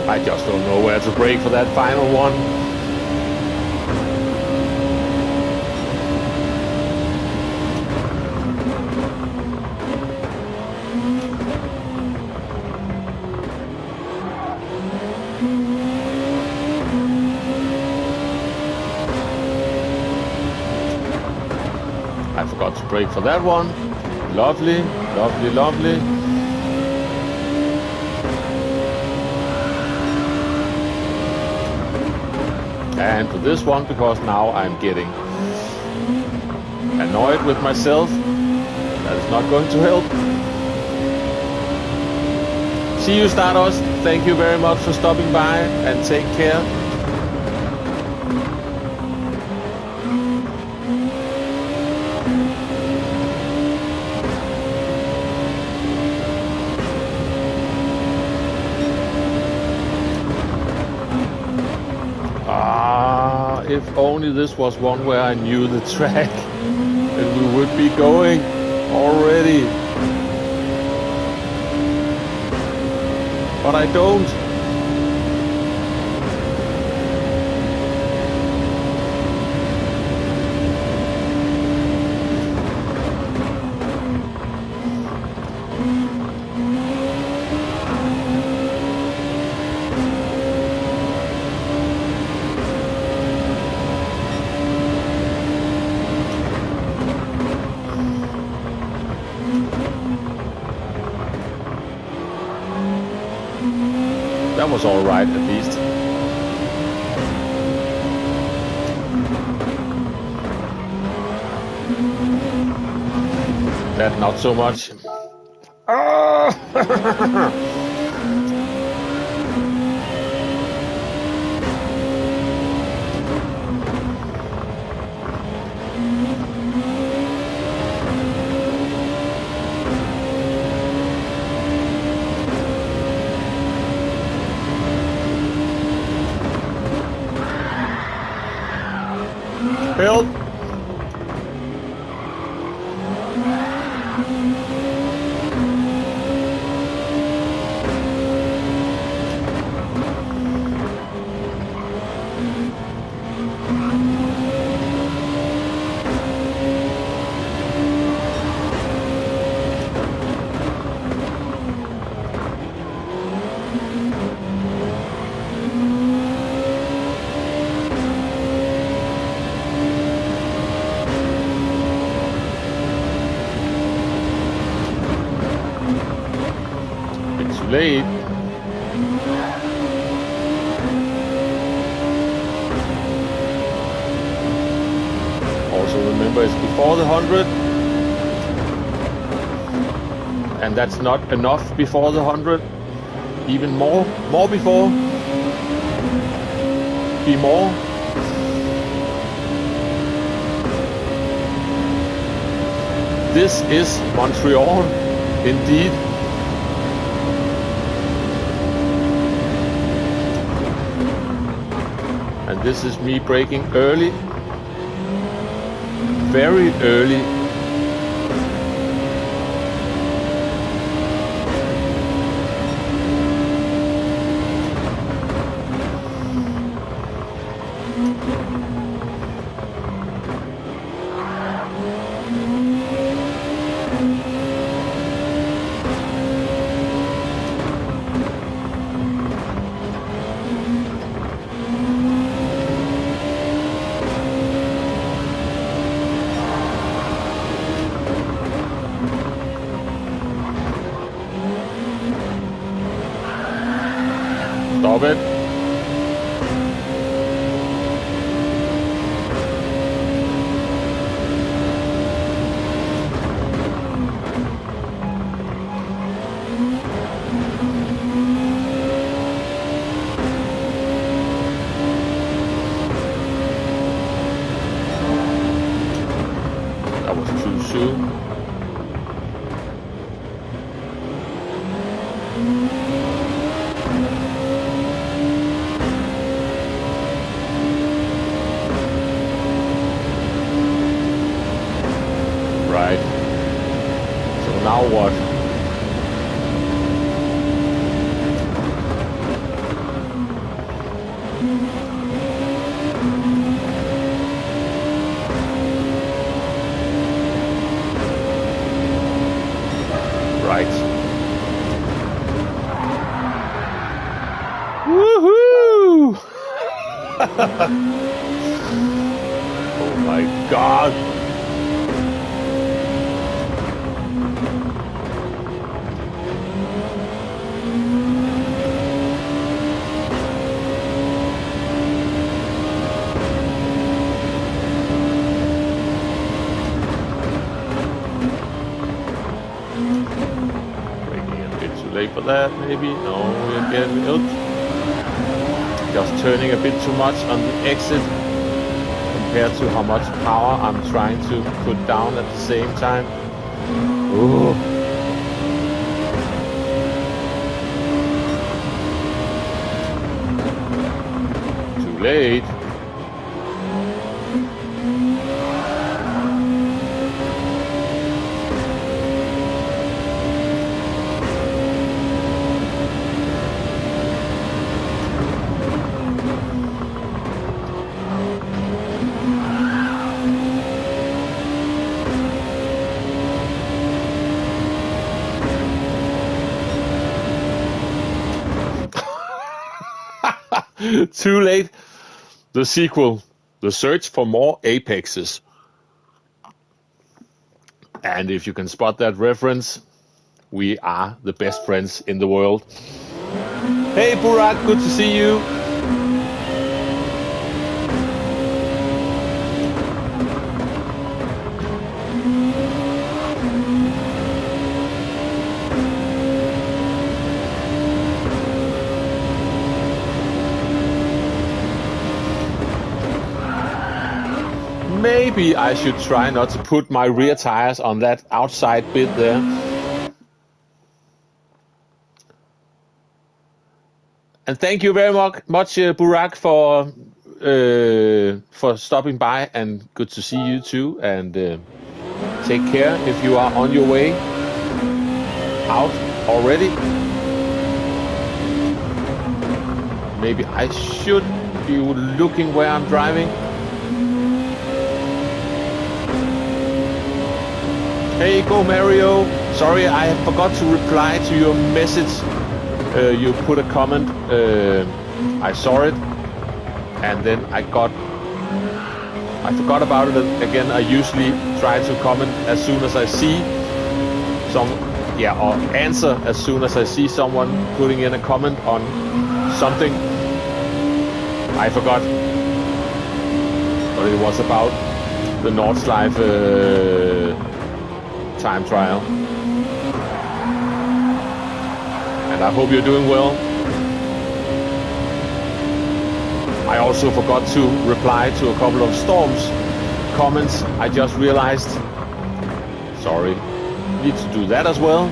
I just don't know where to brake for that final one. I forgot to brake for that one. Lovely, lovely, lovely. And for this one, because now I'm getting annoyed with myself. That is not going to help. See you, Stardust. Thank you very much for stopping by, and take care. If only this was one where I knew the track, and we would be going already. But I don't. That was all right, at least. That not so much. Help! Late. Also remember it's before the 100, and that's not enough before the 100. Even more before. Be more. This is Montreal, indeed. and this is me braking early, very early. Stop it. That was too soon. Right. So now what? Right. Woohoo! Oh my God. Late for that, maybe. No, we're getting out. Just turning a bit too much on the exit compared to how much power I'm trying to put down at the same time. Ooh. Too late. Too late. The sequel, The Search for More Apexes. And if you can spot that reference, we are the best friends in the world. Hey Burak, good to see you. Maybe I should try not to put my rear tires on that outside bit there. And thank you very much, Burak, for stopping by, and good to see you too. And take care if you are on your way out already. Maybe I should be looking where I'm driving. Hey, go Mario. Sorry, I forgot to reply to your message. You put a comment. I saw it, and then I forgot about it again. I usually try to comment as soon as I see or answer as soon as I see someone putting in a comment on something. I forgot, but it was about the Nordschleife time trial. And I hope you're doing well. I also forgot to reply to a couple of Storm's comments. I just realized. Sorry. Need to do that as well.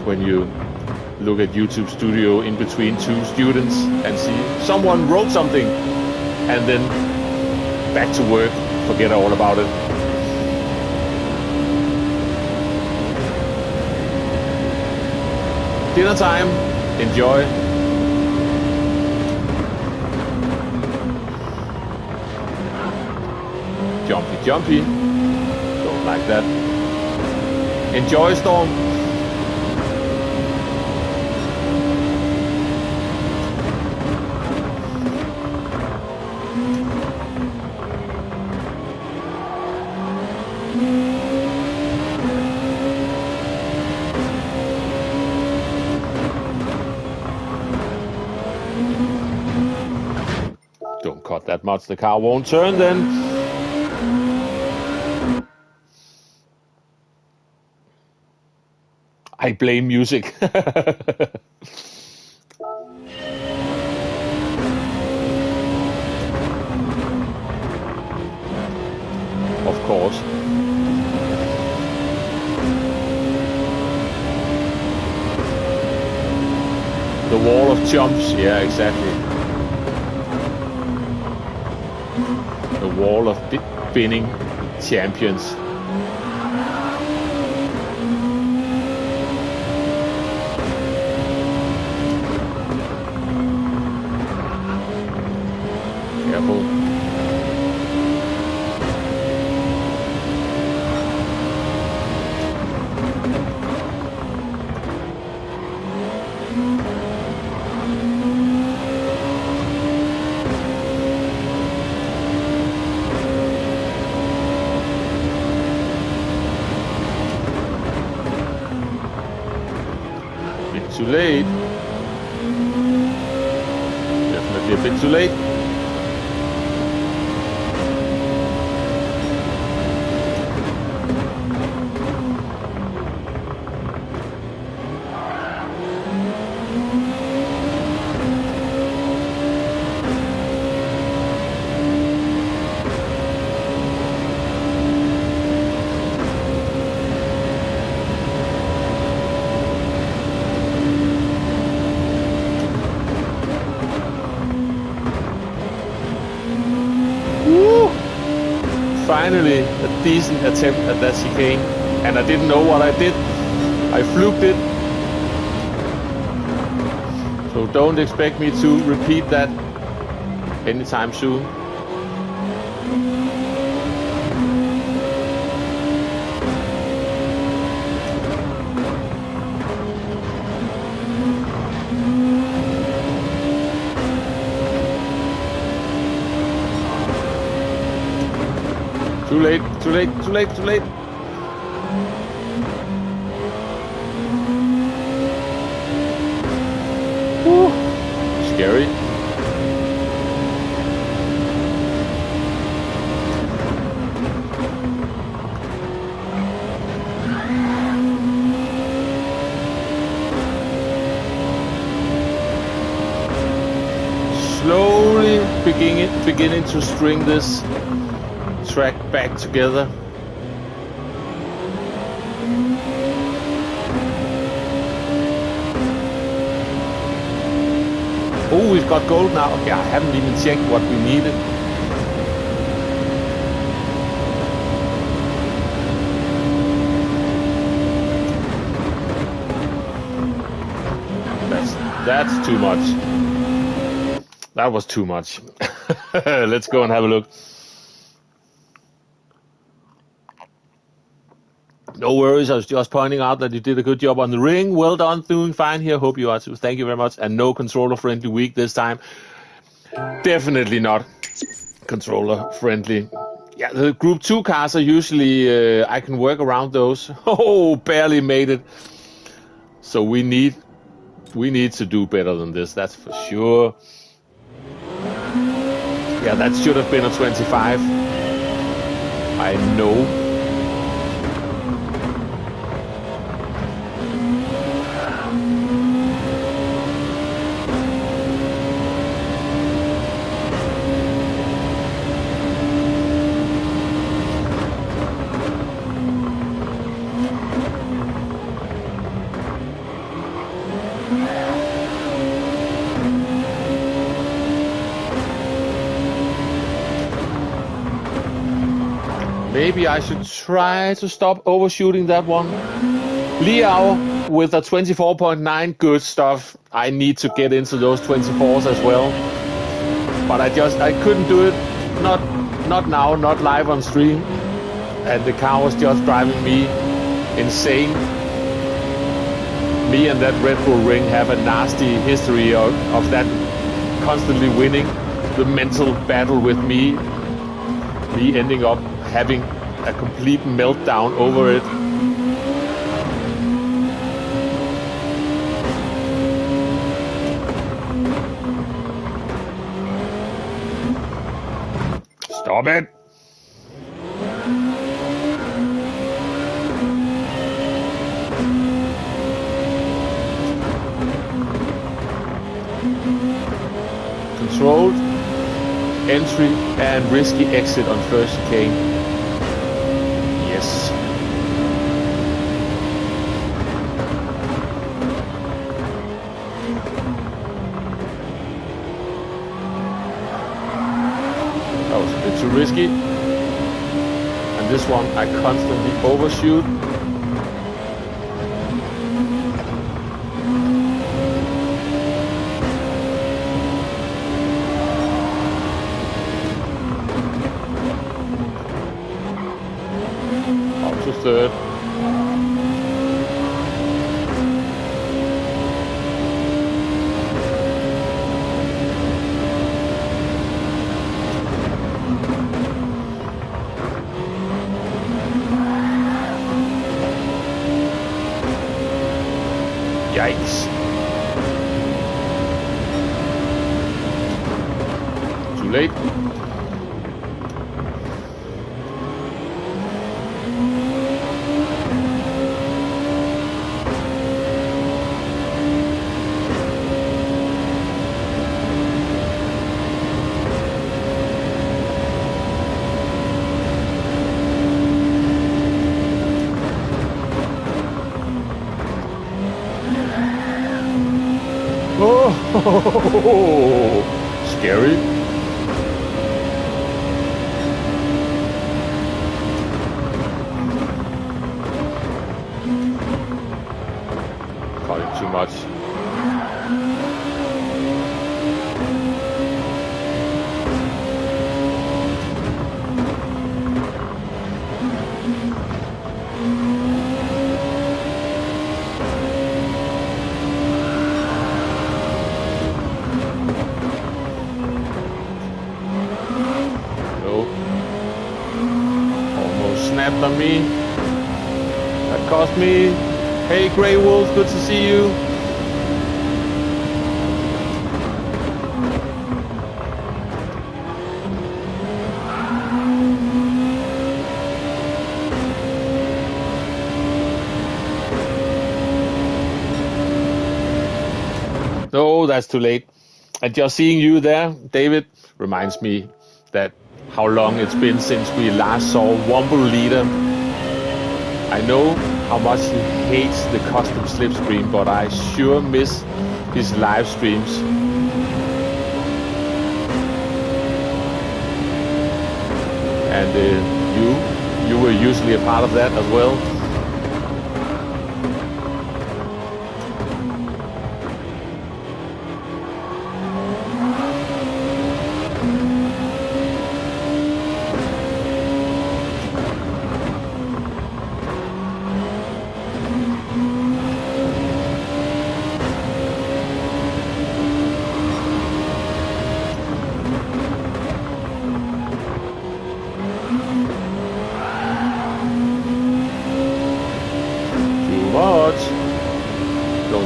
when you look at YouTube Studio in between two students and see someone wrote something and then back to work, forget all about it. Dinner time, enjoy. Jumpy, jumpy. Don't like that. Enjoy, Storm. Don't cut that much, the car won't turn then. I blame music. Of course. The wall of jumps, yeah, exactly. The wall of spinning champions. Careful. Too late. Definitely a bit too late. Finally, a decent attempt at that chicane, and I didn't know what I did. I fluked it. So don't expect me to repeat that anytime soon. Too late, too late, too late, too late. Woo. Scary. Slowly beginning to string this track back together. Oh, we've got gold now. Okay, I haven't even checked what we needed. That's too much. That was too much. Let's go and have a look. No worries, I was just pointing out that you did a good job on the ring. Well done, doing fine here. Hope you are too. Thank you very much. And no controller-friendly week this time. Definitely not controller-friendly. Yeah, the Group 2 cars are usually, I can work around those. Oh, barely made it. So we need to do better than this, that's for sure. Yeah, that should have been a 25. I know. maybe I should try to stop overshooting that one. Liao with a 24.9, good stuff. I need to get into those 24s as well. But I couldn't do it. Not now, not live on stream. And the car was just driving me insane. Me and that Red Bull ring have a nasty history of that constantly winning. The mental battle with me ending up having a complete meltdown over it. Stop it! Controlled entry and risky exit on first chicane. Yes. That was a bit too risky. And this one I constantly overshoot. Third. Yikes. Too late. Oh, scary. Caught too much. On me. That cost me. Hey, Grey Wolf, good to see you. No, that's too late. And just seeing you there, David, reminds me that how long it's been since we last saw Womble Leader. I know how much he hates the custom slipstream, but I sure miss his live streams. And you were usually a part of that as well.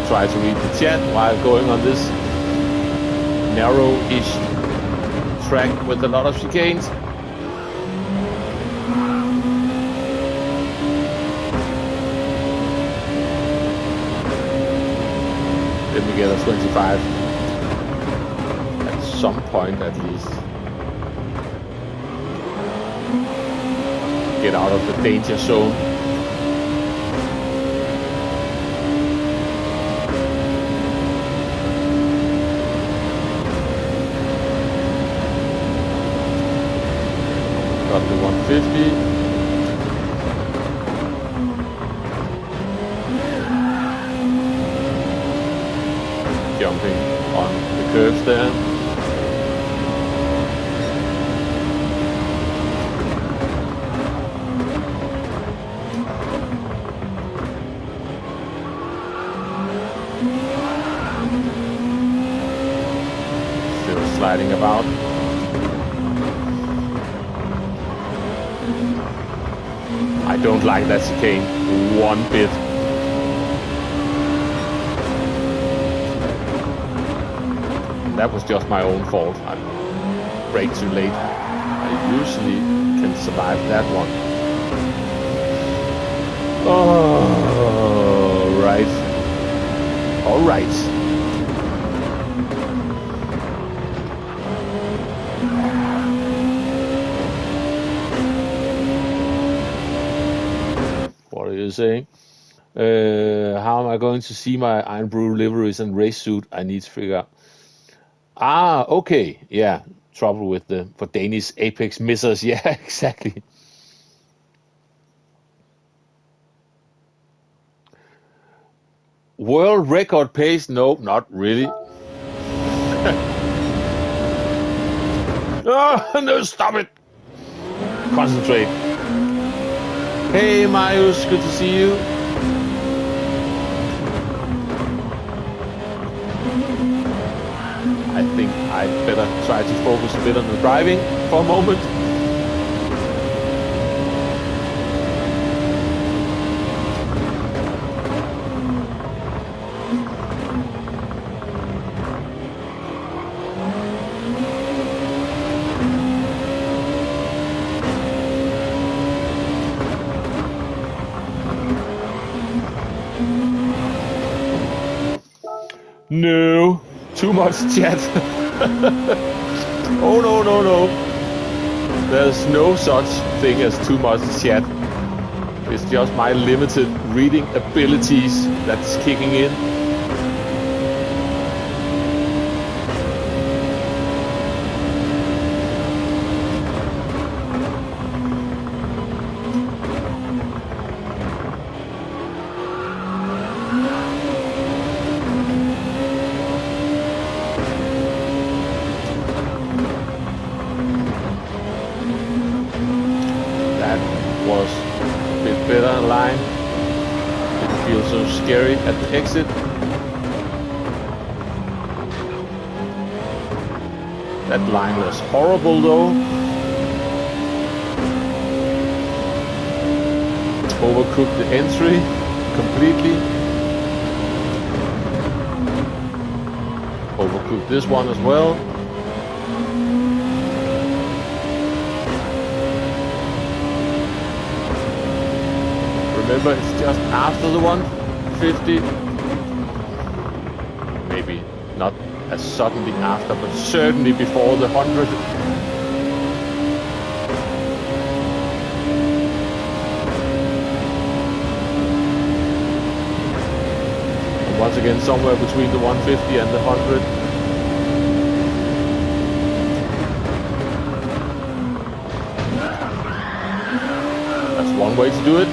Try to read the chat while going on this narrow-ish track with a lot of chicanes. Let me get a 25 at some point at least. Get out of the danger zone. Got the 150. jumping on the curves there. Still sliding about. I don't like that chicane one bit. That was just my own fault. I braked too late. I usually can survive that one. Oh, right. All right. What are you saying? How am I going to see my Iron Brew liveries and race suit? I need to figure out. Ah, okay. Yeah, trouble with for Danish apex missers. Yeah, exactly. World record pace? No, not really. Oh, no, stop it. Concentrate. Hey, Marius, good to see you. I think I'd better try to focus a bit on the driving for a moment. No, too much chat. Oh, no, no, no. There's no such thing as too much chat. It's just my limited reading abilities that's kicking in. Scary at the exit. That line was horrible though. Overcooked the entry completely. Overcooked this one as well. Remember, it's just after the 150. Maybe not as suddenly after, but certainly before the 100. And once again, somewhere between the 150 and the 100. That's one way to do it.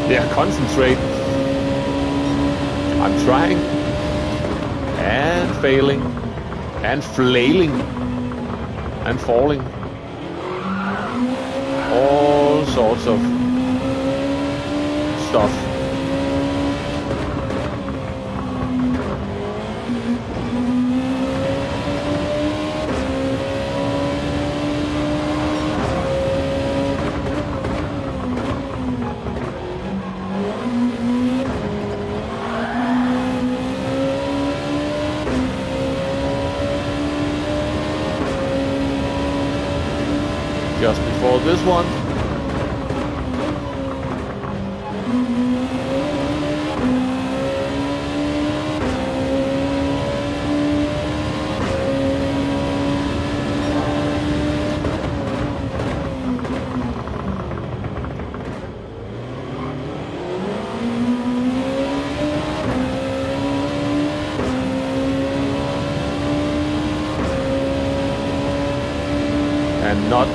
Yeah, concentrate. I'm trying and failing and flailing and falling. All sorts of stuff. Just before this one. And not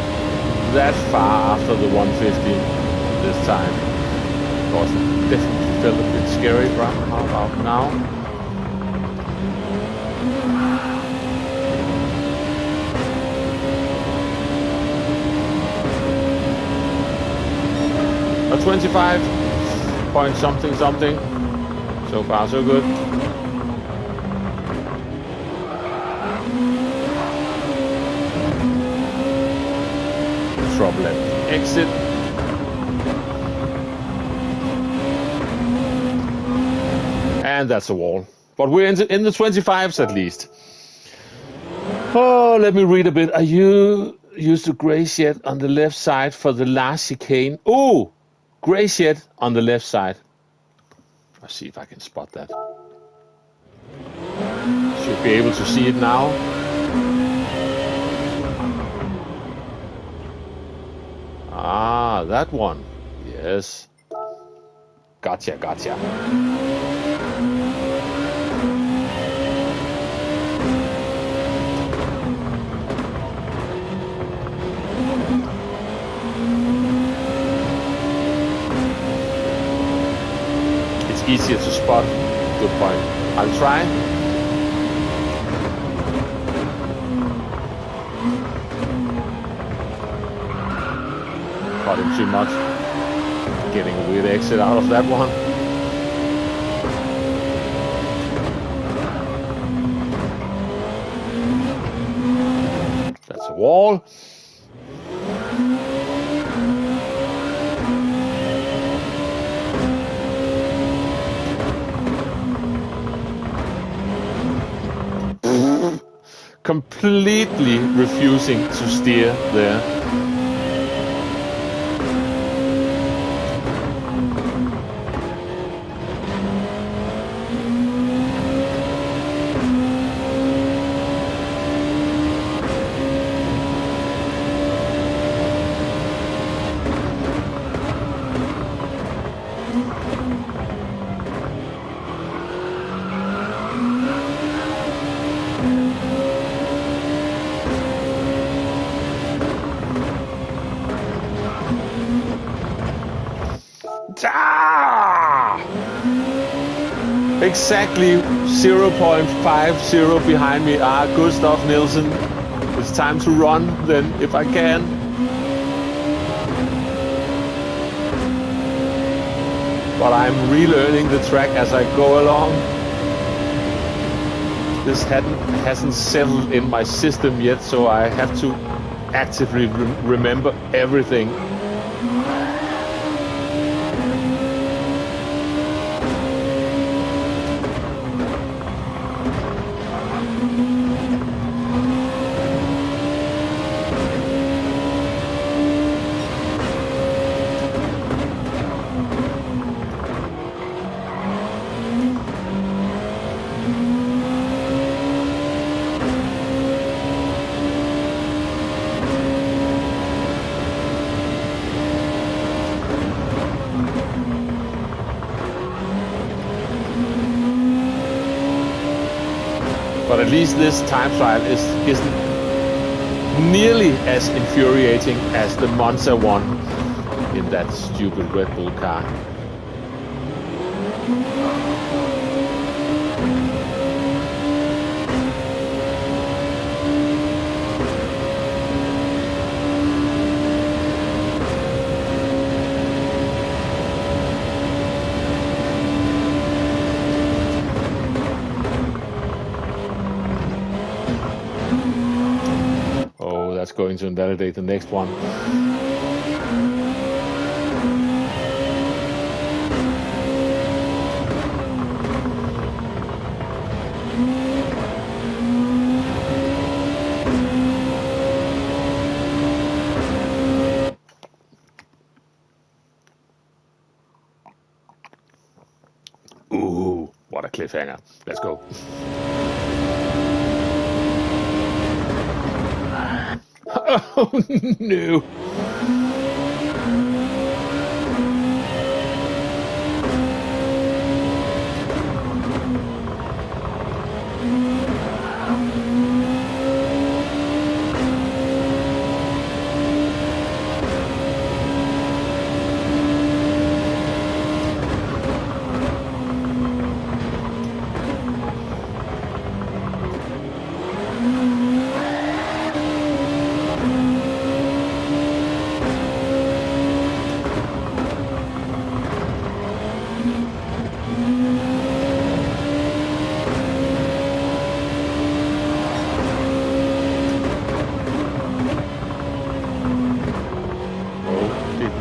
that far after the 150 this time. course, it definitely felt a bit scary. How about now? A 25 point something. So far, so good. Trouble at the exit. And that's a wall. But we're in the 25s at least. Oh, let me read a bit. Are you used to gray shed on the left side for the last chicane? Oh, gray shed on the left side. Let's see if I can spot that. Should be able to see it now. Ah, that one. Yes. Gotcha. It's easier to spot. Good point. I'll try. Caught him too much. Getting a weird exit out of that one. That's a wall. Completely refusing to steer there. Exactly 0.50 behind me. Good stuff, Nielsen. It's time to run then, if I can. But I'm relearning the track as I go along. This hasn't settled in my system yet, so I have to actively remember everything. But at least this time trial isn't nearly as infuriating as the Monza one in that stupid Red Bull car. That's going to invalidate the next one. Ooh, what a cliffhanger. Let's go. Oh no.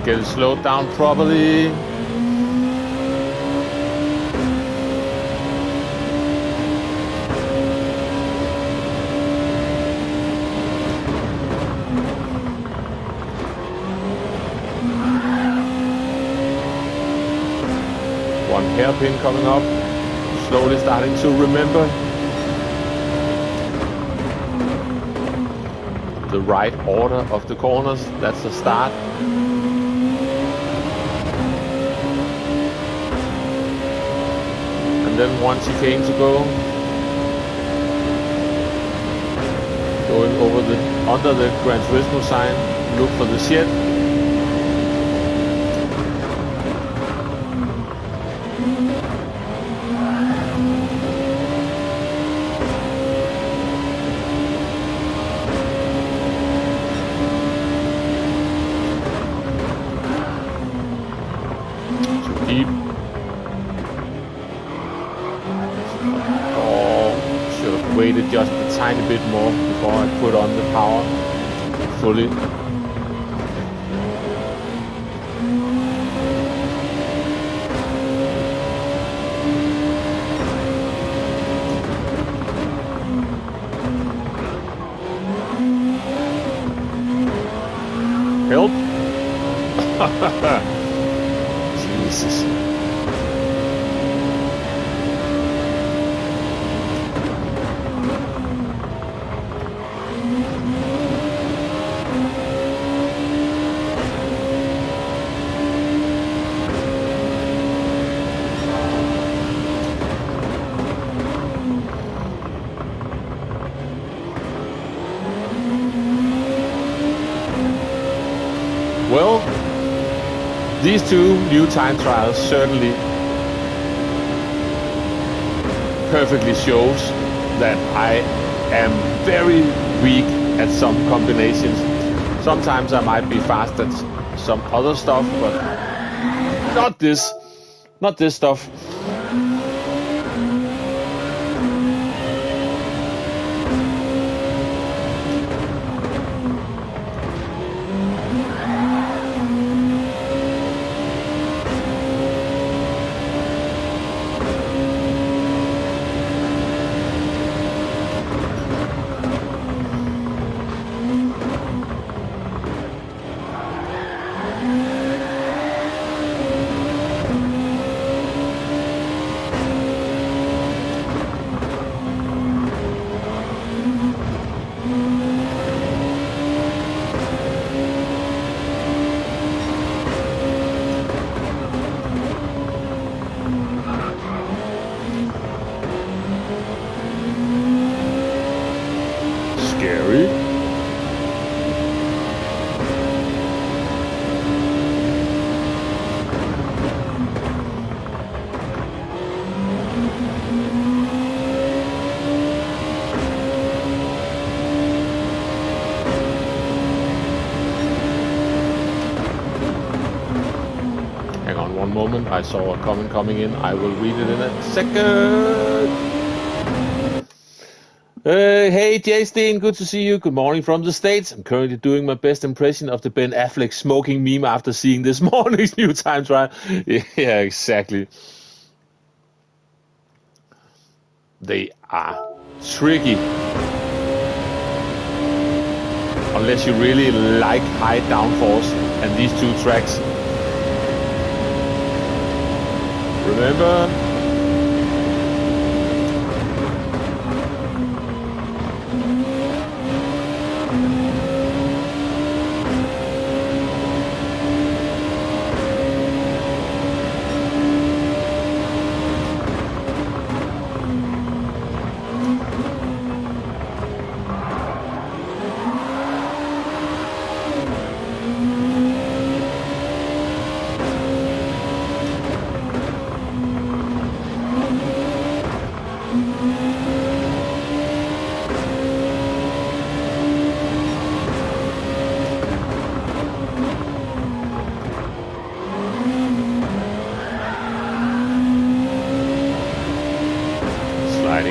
Get it slowed down properly. One hairpin coming up. Slowly starting to remember the right order of the corners. That's the start. And then one chicane to go. Going over under the Gran Turismo sign. Look for the shed. Waited just a tiny bit more before I put on the power fully. Help! Jesus. Well, these two new time trials certainly perfectly shows that I am very weak at some combinations. Sometimes I might be fast at some other stuff, but not this stuff. One moment, I saw a comment coming in. I will read it in a second. Hey J-Steen, good to see you. Good morning from the States. I'm currently doing my best impression of the Ben Affleck smoking meme after seeing this morning's new time trial. Yeah, exactly. They are tricky. Unless you really like high downforce, and these two tracks. Remember?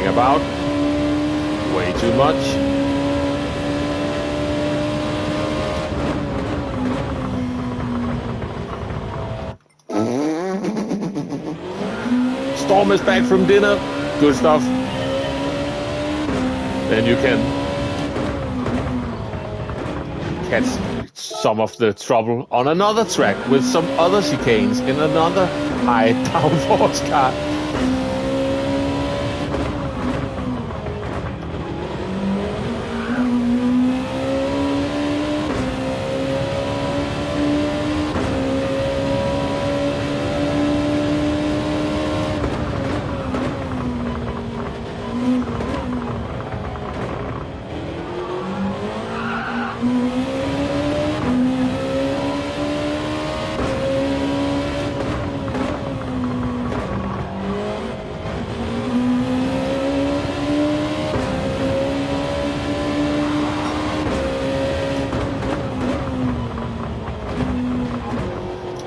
About way too much. Storm is back from dinner. Good stuff. Then you can catch some of the trouble on another track with some other chicanes in another high downforce car.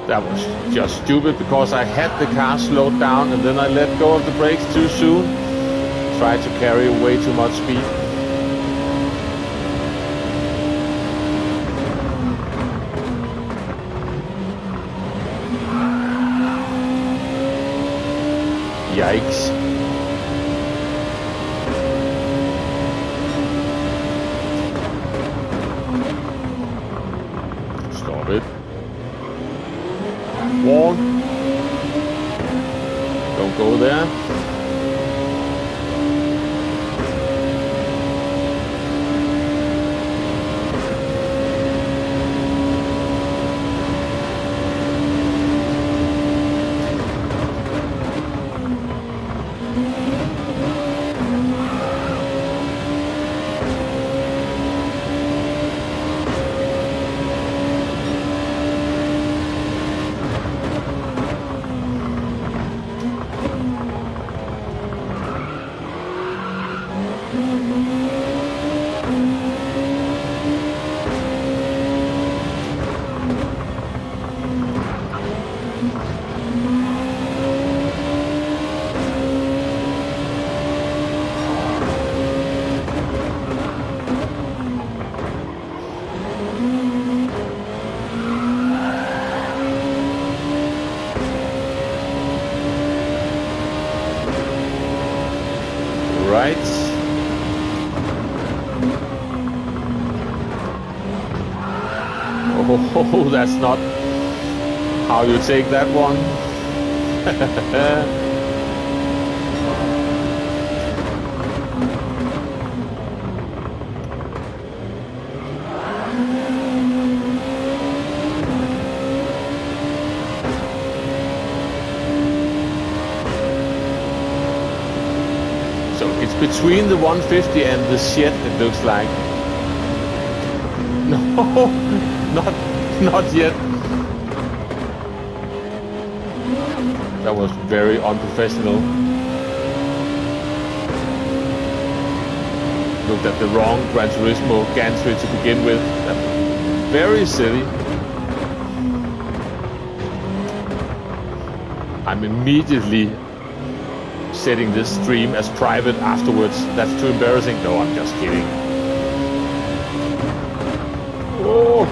That was just stupid because I had the car slowed down and then I let go of the brakes too soon. Tried to carry way too much speed. Yikes. Stop it. Wall. Don't go there. Right. Oh, that's not how you take that one. So it's between the 150 and the shit, it looks like. No, not yet. That was very unprofessional. Looked at the wrong Gran Turismo gantry to begin with. Very silly. I'm immediately setting this stream as private afterwards. That's too embarrassing. No, I'm just kidding. Oh.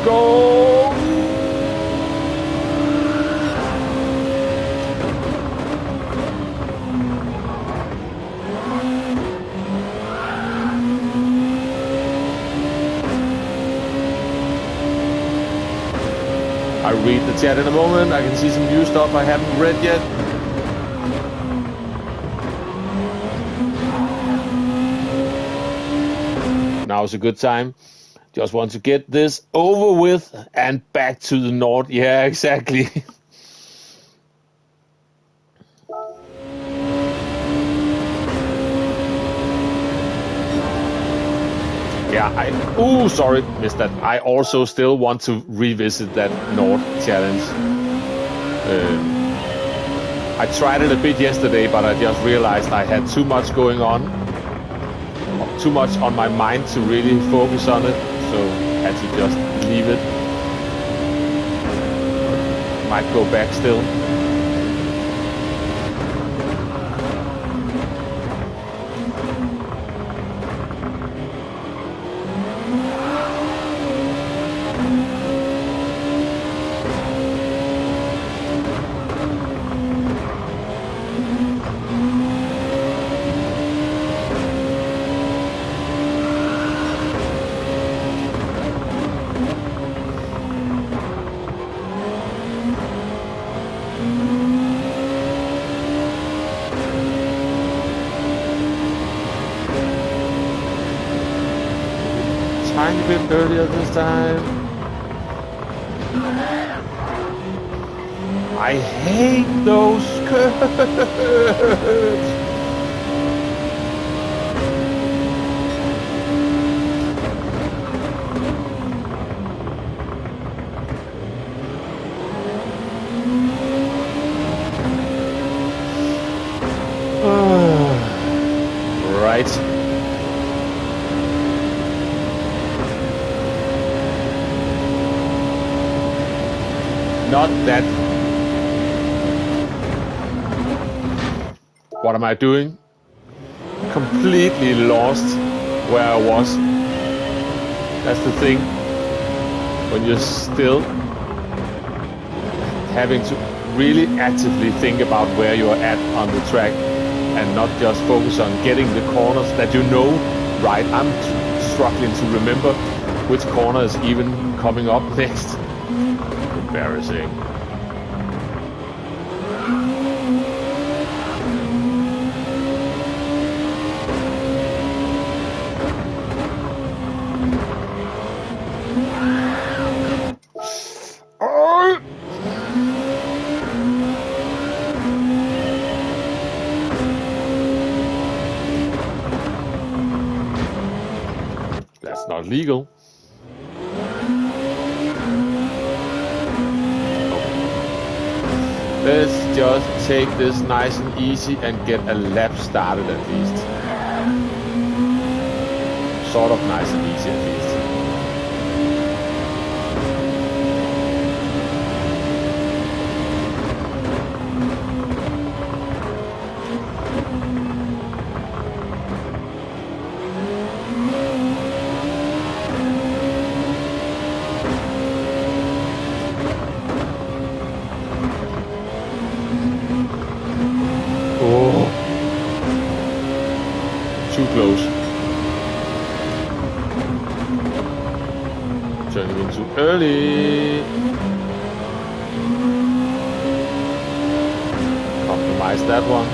Go! I'll read the chat in a moment. I can see some new stuff I haven't read yet. Now's a good time. Just want to get this over with and back to the north. Yeah, exactly. Yeah, oh, sorry, missed that. I also still want to revisit that North challenge. I tried it a bit yesterday, but I just realized I had too much going on. Too much on my mind to really focus on it. So had to just leave it. Might go back still. earlier this time. I hate those curves. Right. Not that. What am I doing? Completely lost where I was. That's the thing. When you're still having to really actively think about where you're at on the track and not just focus on getting the corners that you know, right? I'm struggling to remember which corner is even coming up next. Embarrassing. That's not legal. Let's just take this nice and easy and get a lap started at least. Sort of nice and easy at least. Too close. Turning in too early. Compromise that one.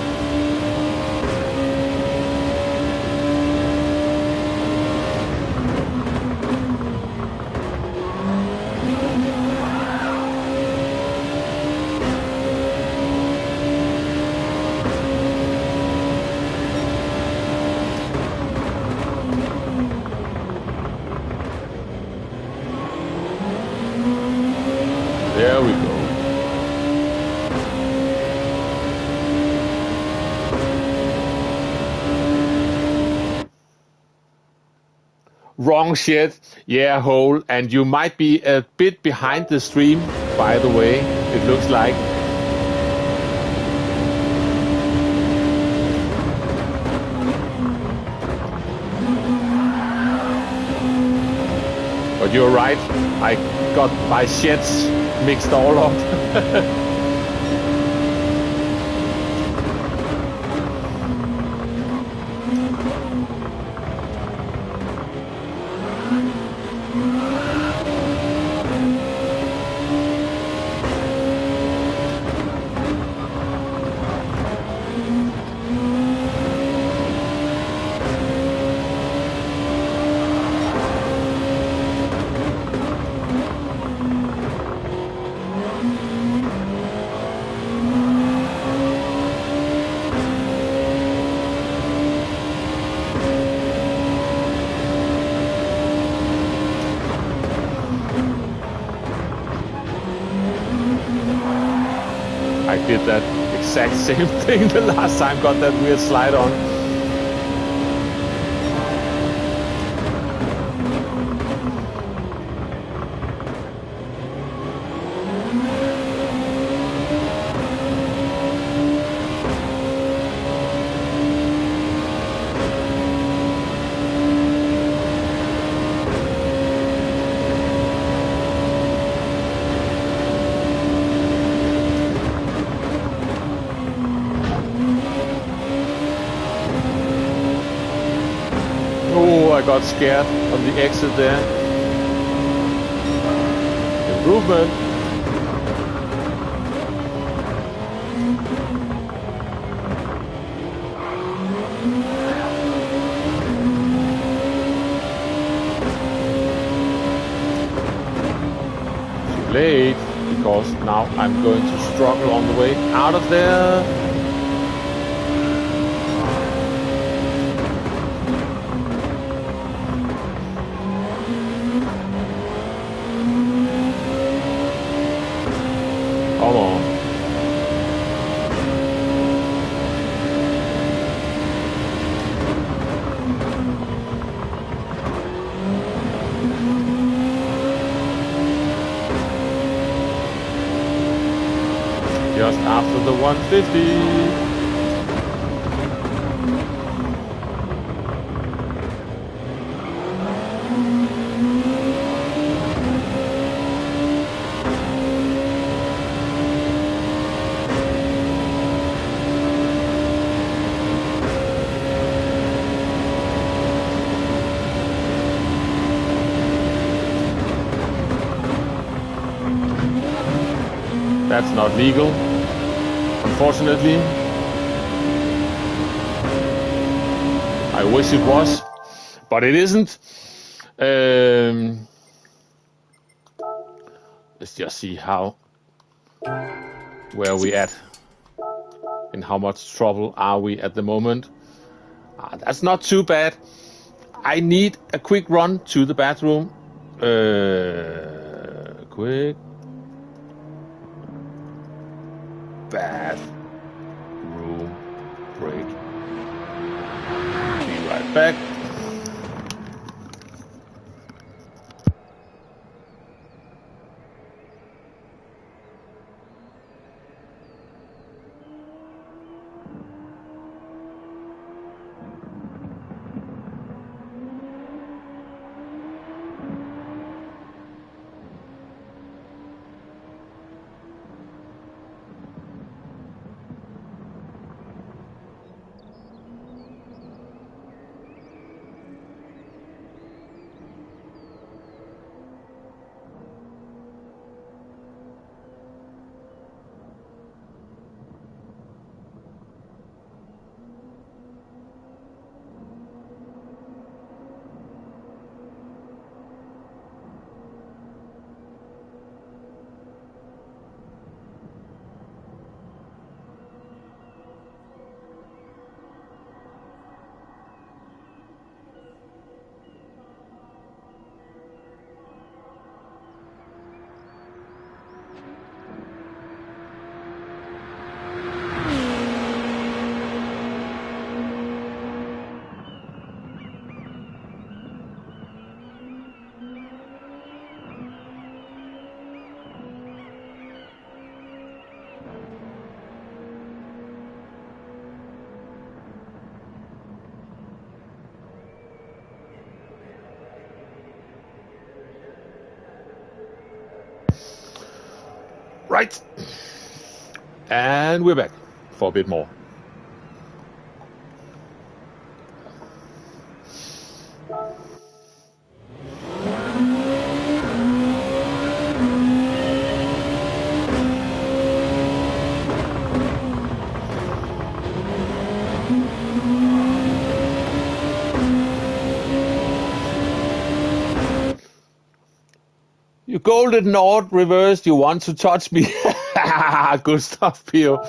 There we go. Wrong shit. Yeah, hole. And you might be a bit behind the stream, by the way, it looks like. But you're right. I got my shits mixed all up. I did that exact same thing the last time, got that weird slide on. I got scared on the exit there. Improvement. late, because now I'm going to struggle on the way out of there. Come on. Just after the 150. That's not legal, unfortunately. I wish it was, but it isn't. Let's just see where we at, and how much trouble are we at the moment. That's not too bad. I need a quick run to the bathroom. Quick bathroom break. Be right back. Right, and we're back for a bit more. You golden Nord reversed, you want to touch me. Good stuff, Pio.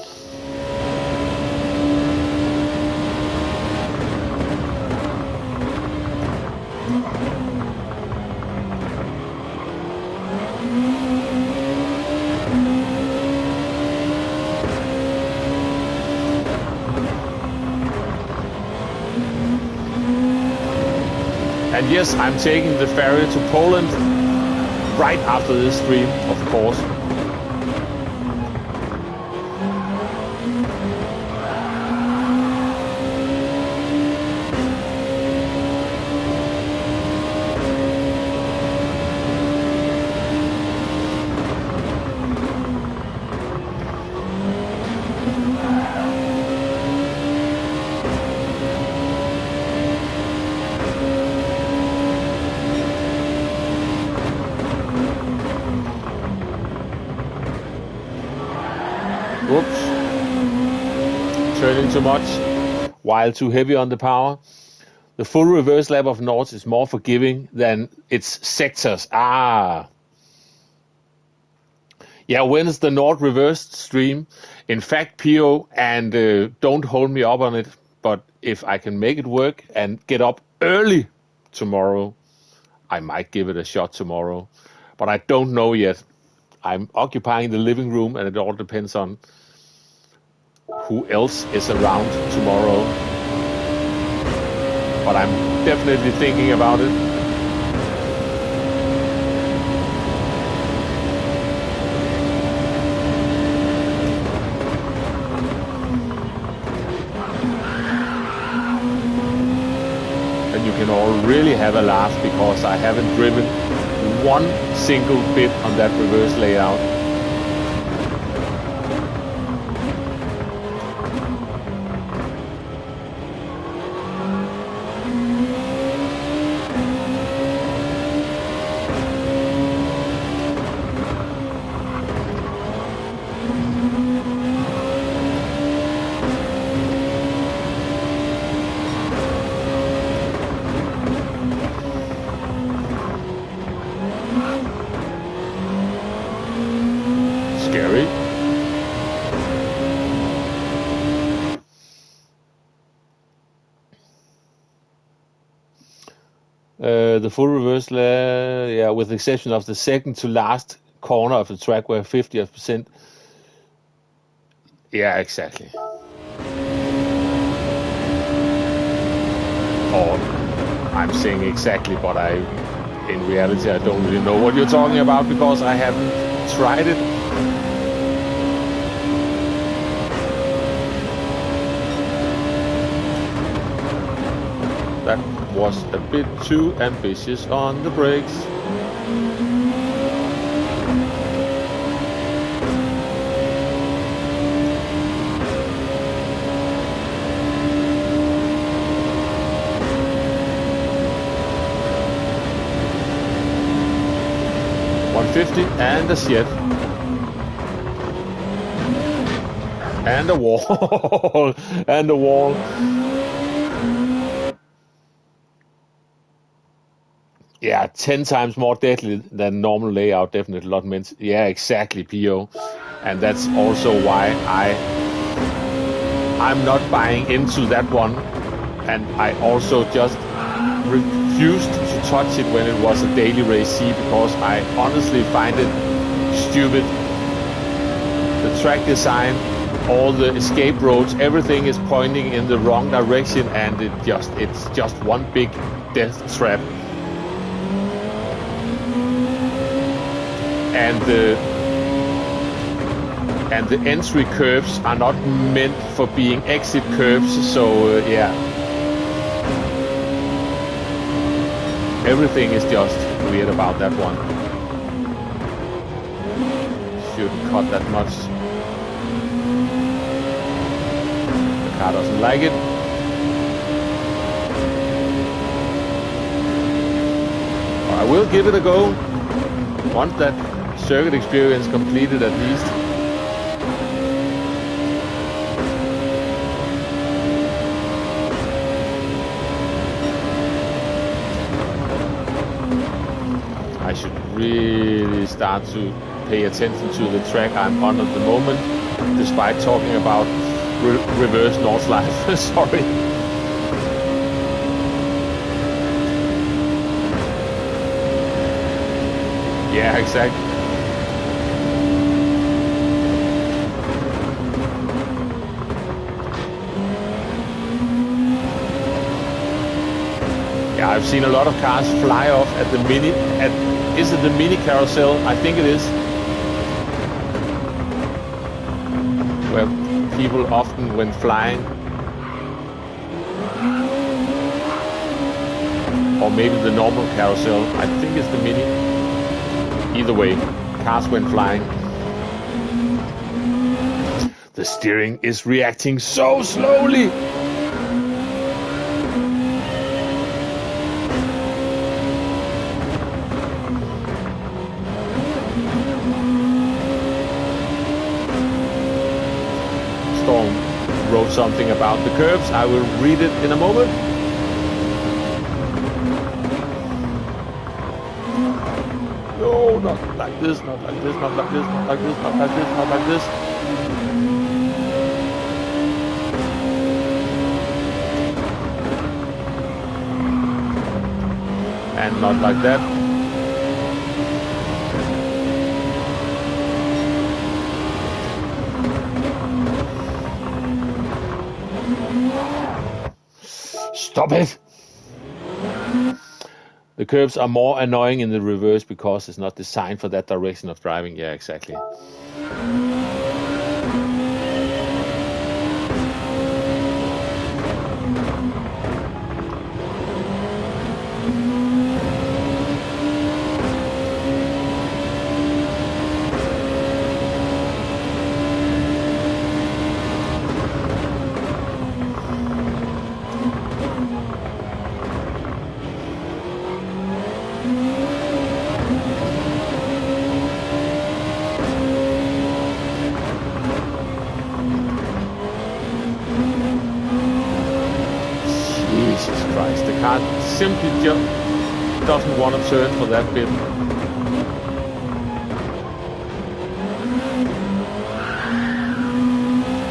And yes, I'm taking the ferry to Poland right after this stream, of course. Whoops. Turning too much while too heavy on the power. The full reverse lap of Nords is more forgiving than its sectors. Yeah, when's the Nord reversed stream? In fact, Pio, and don't hold me up on it, but if I can make it work and get up early tomorrow, I might give it a shot tomorrow. But I don't know yet. I'm occupying the living room, and it all depends on who else is around tomorrow. But I'm definitely thinking about it. And you can all really have a laugh because I haven't driven one single bit on that reverse layout. Scary. The full reverse, yeah, with the exception of the second to last corner of the track where 50%. Yeah, exactly. Or I'm saying exactly, but in reality, I don't really know what you're talking about because I haven't tried it. That was a bit too ambitious on the brakes. And a shed. And a wall. And a wall. Yeah, 10 times more deadly than normal layout, definitely not meant. Yeah, exactly, PO. And that's also why I'm not buying into that one. And I also just refused to touch it when it was a daily race C because I honestly find it stupid. The track design, all the escape roads, everything is pointing in the wrong direction, and it's just one big death trap. And the entry curves are not meant for being exit curves, so yeah. Everything is just weird about that one. Shouldn't cut that much. The car doesn't like it. I will give it a go. Want that circuit experience completed at least. I should really start to pay attention to the track I'm on at the moment, despite talking about reverse North Life. Sorry. Yeah, exactly. Yeah, I've seen a lot of cars fly off at the mini. Is it the mini carousel? I think it is. Where people often, when flying, or maybe the normal carousel. I think it's the mini. Either way, cars went flying. The steering is reacting so slowly. Storm wrote something about the curves. I will read it in a moment. not like this, not like this, not like this, not like this, not like this, not like this. And not like that. Stop it! The curbs are more annoying in the reverse because it's not designed for that direction of driving. Yeah, exactly. The car simply just doesn't want to turn for that bit.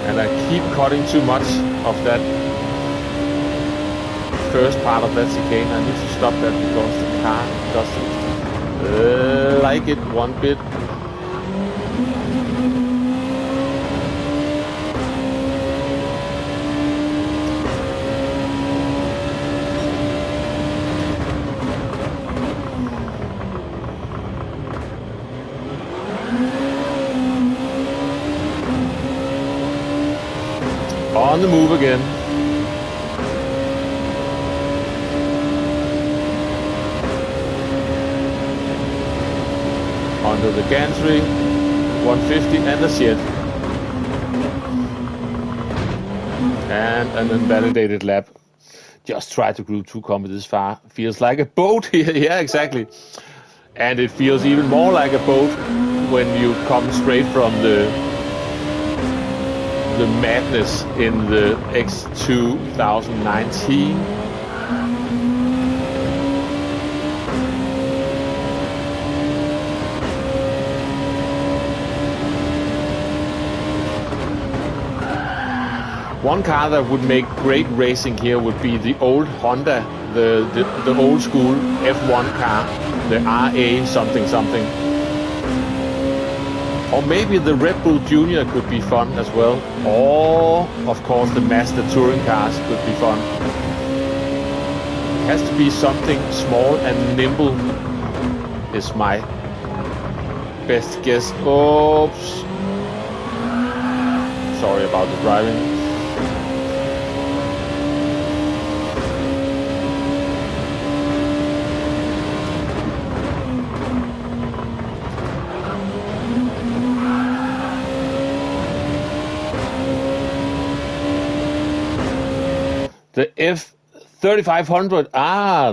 And I keep cutting too much of that first part of that chicane. I need to stop that because the car doesn't like it one bit. On the move again. Under the gantry, 150 and a shed. And an invalidated lap. Just try to group 2 combi this far. Feels like a boat here. Yeah, exactly. And it feels even more like a boat when you come straight from the madness in the X2019. One car that would make great racing here would be the old Honda, the old school F1 car, the RA something something. Or maybe the Red Bull Junior could be fun as well. Or, of course, the Master Touring cars could be fun. It has to be something small and nimble, is my best guess. Oops. Sorry about the driving. The F3500,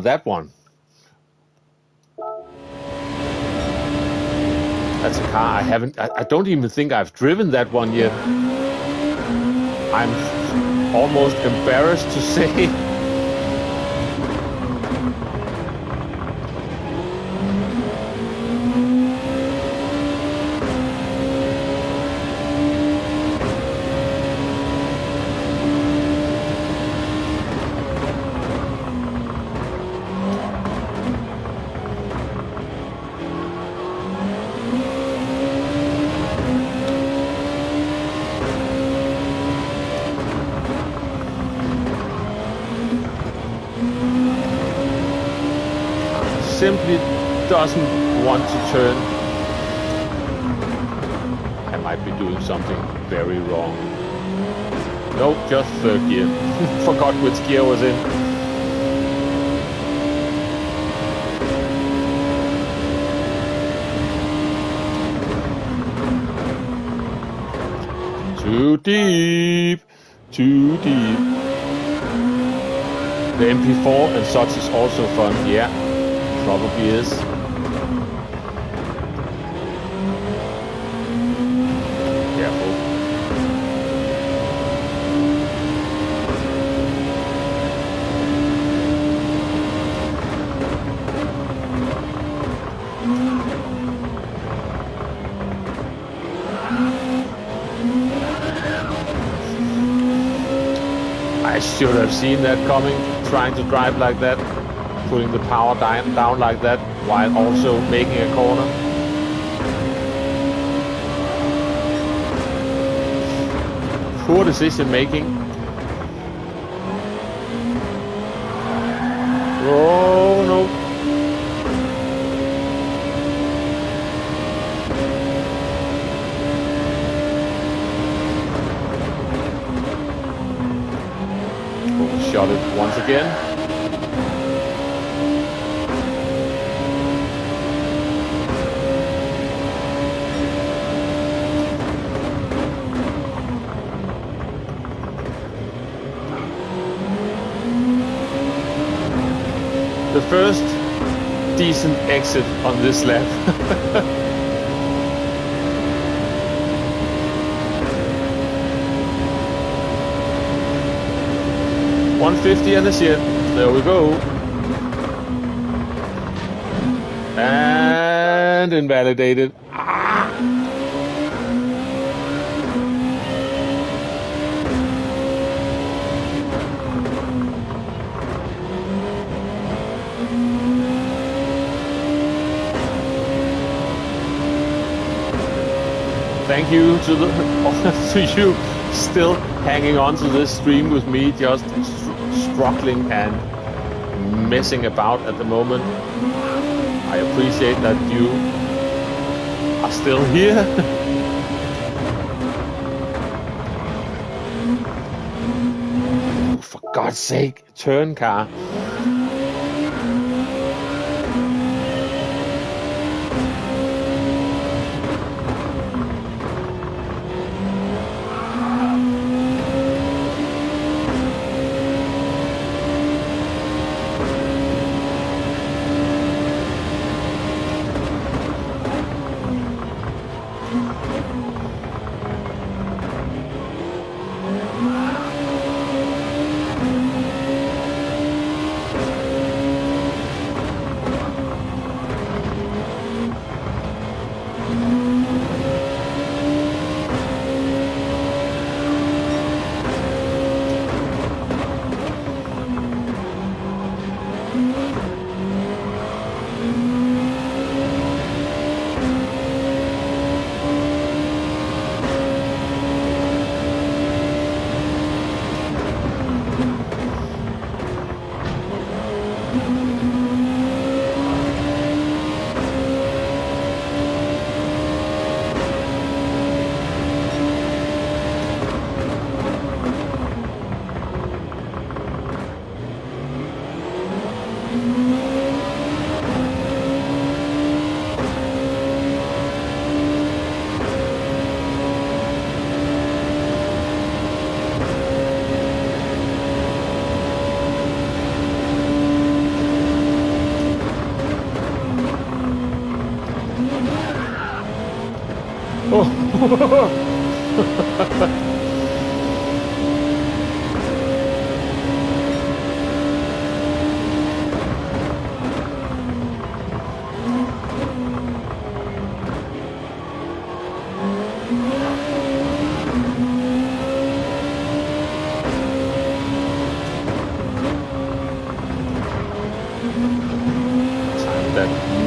that one. That's a car I don't even think I've driven that one yet. I'm almost embarrassed to say. Simply doesn't want to turn. I might be doing something very wrong. Nope, just third gear. Forgot which gear was in. Too deep, too deep. The MP4 and such is also fun, yeah. Probably is. Careful. I should have seen that coming, trying to drive like that, putting the power down like that, while also making a corner. Poor decision making. Oh no. Shot it once again. The first decent exit on this lap. 150 and a shit. There we go. And invalidated. Thank you to you still hanging on to this stream with me, just struggling and messing about at the moment. I appreciate that you are still here. For God's sake, turn, car.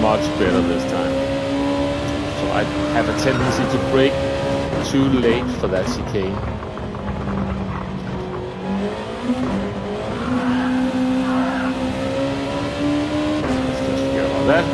Much better this time. So I have a tendency to brake too late for that chicane. Let's just forget about that.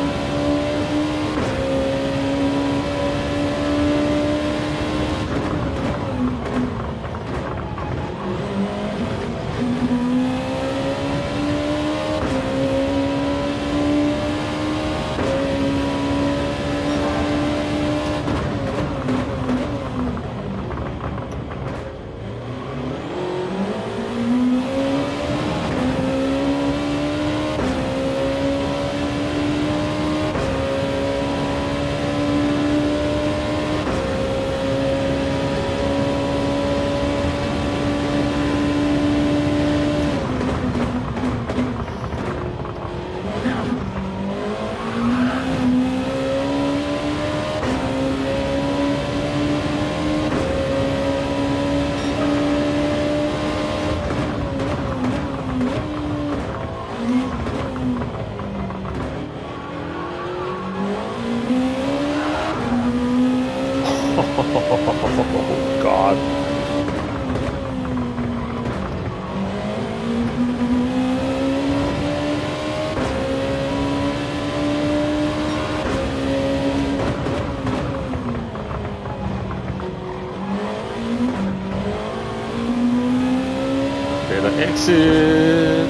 exit.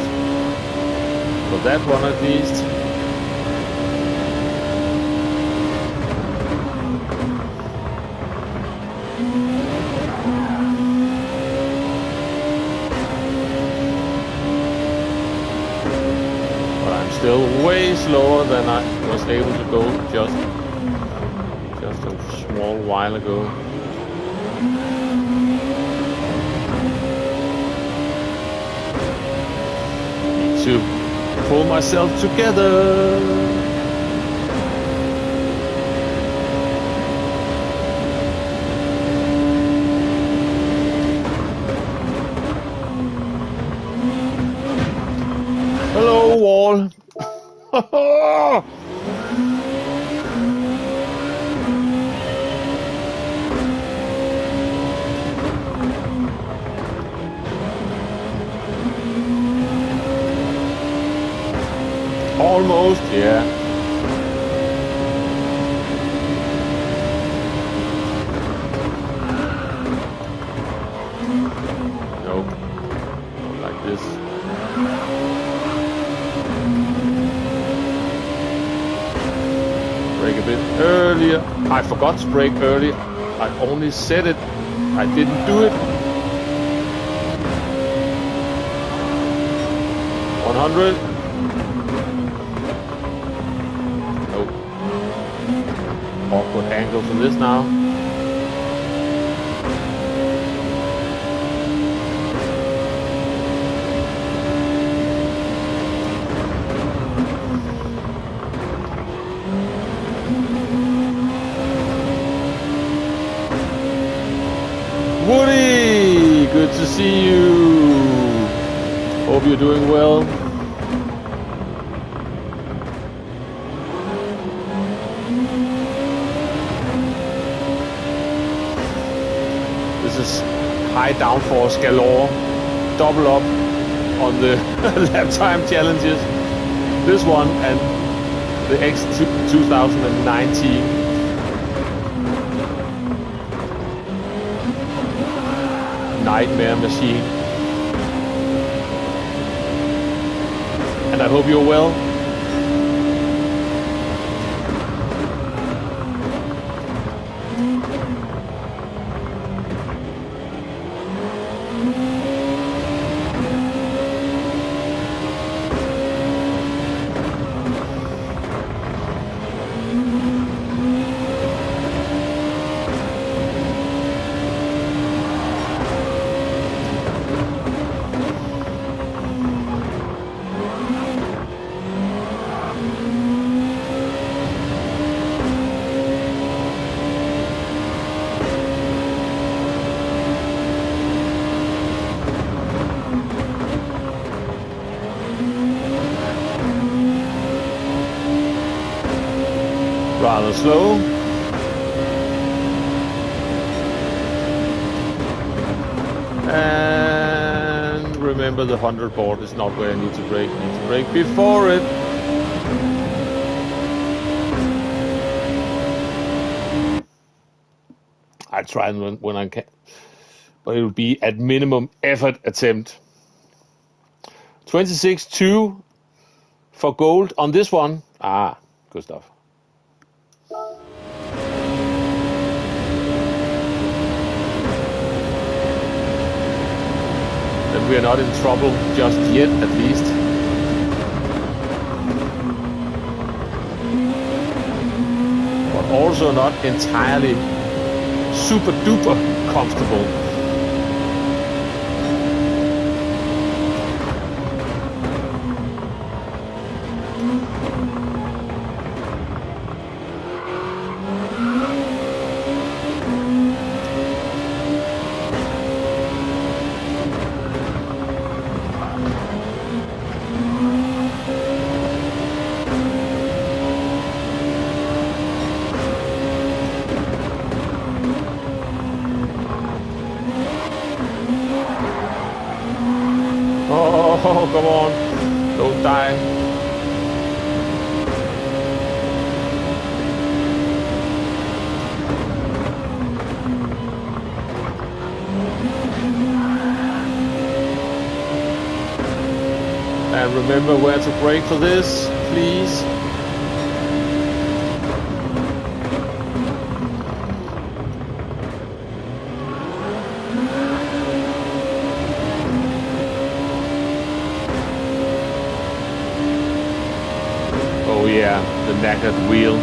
For that one at least. But I'm still way slower than I was able to go just a small while ago. Need to pull myself together. Hello, wall. Almost, yeah. Nope. Not like this. Brake a bit earlier. I forgot to brake early. I only said it. I didn't do it. 100. Awkward angle for this now. Woody, good to see you. Hope you're doing well. High downforce galore, double up on the lap time challenges. This one and the X2019. Nightmare machine. And I hope you're well. Rather slow. And remember, the 100 board is not where I need to brake. I need to brake before it. I try when I can, but it will be at minimum effort attempt. 26.2 for gold on this one. Ah, good stuff. Then we are not in trouble just yet, at least. But also not entirely super duper comfortable. Oh, come on. Don't die. remember where to brake for this, please. Oh yeah, the knackered wheel.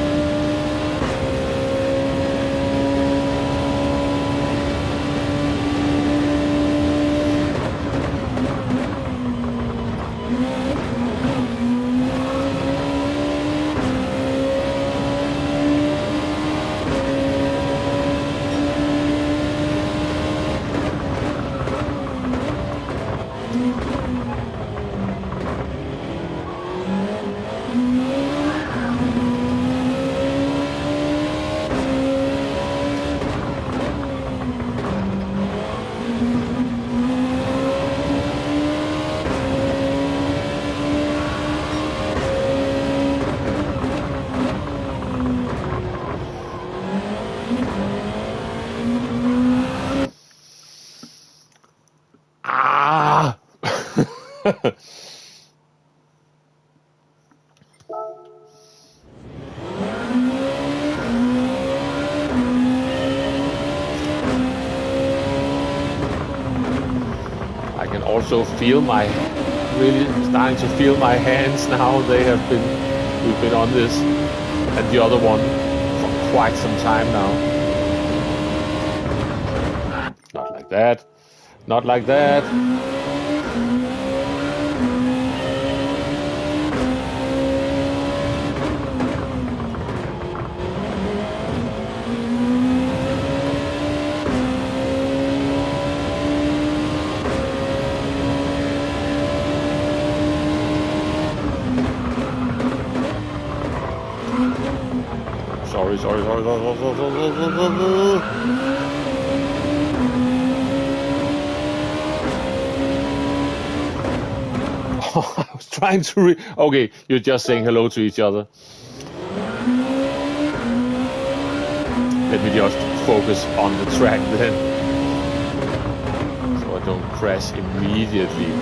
I can also feel really starting to feel my hands now. We've been on this and the other one for quite some time now. Not like that. Not like that. Sorry. I was trying to okay, you're just saying hello to each other. Let me just focus on the track then, so I don't crash immediately.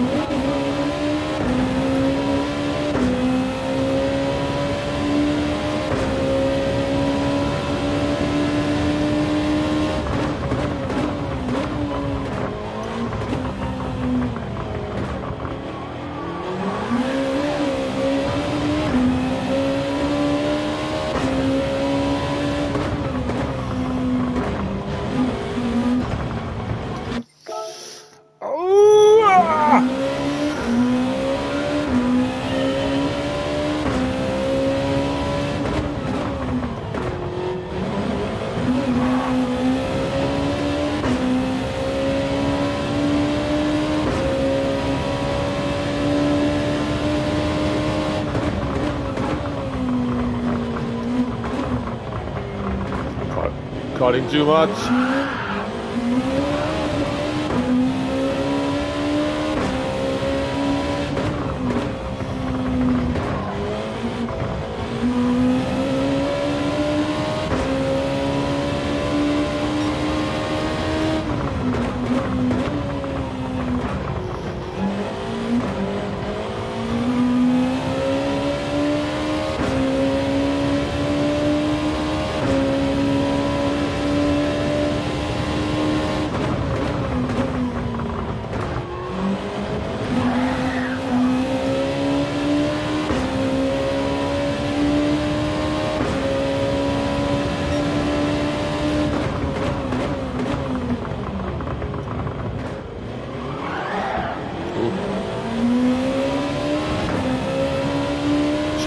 Cutting too much.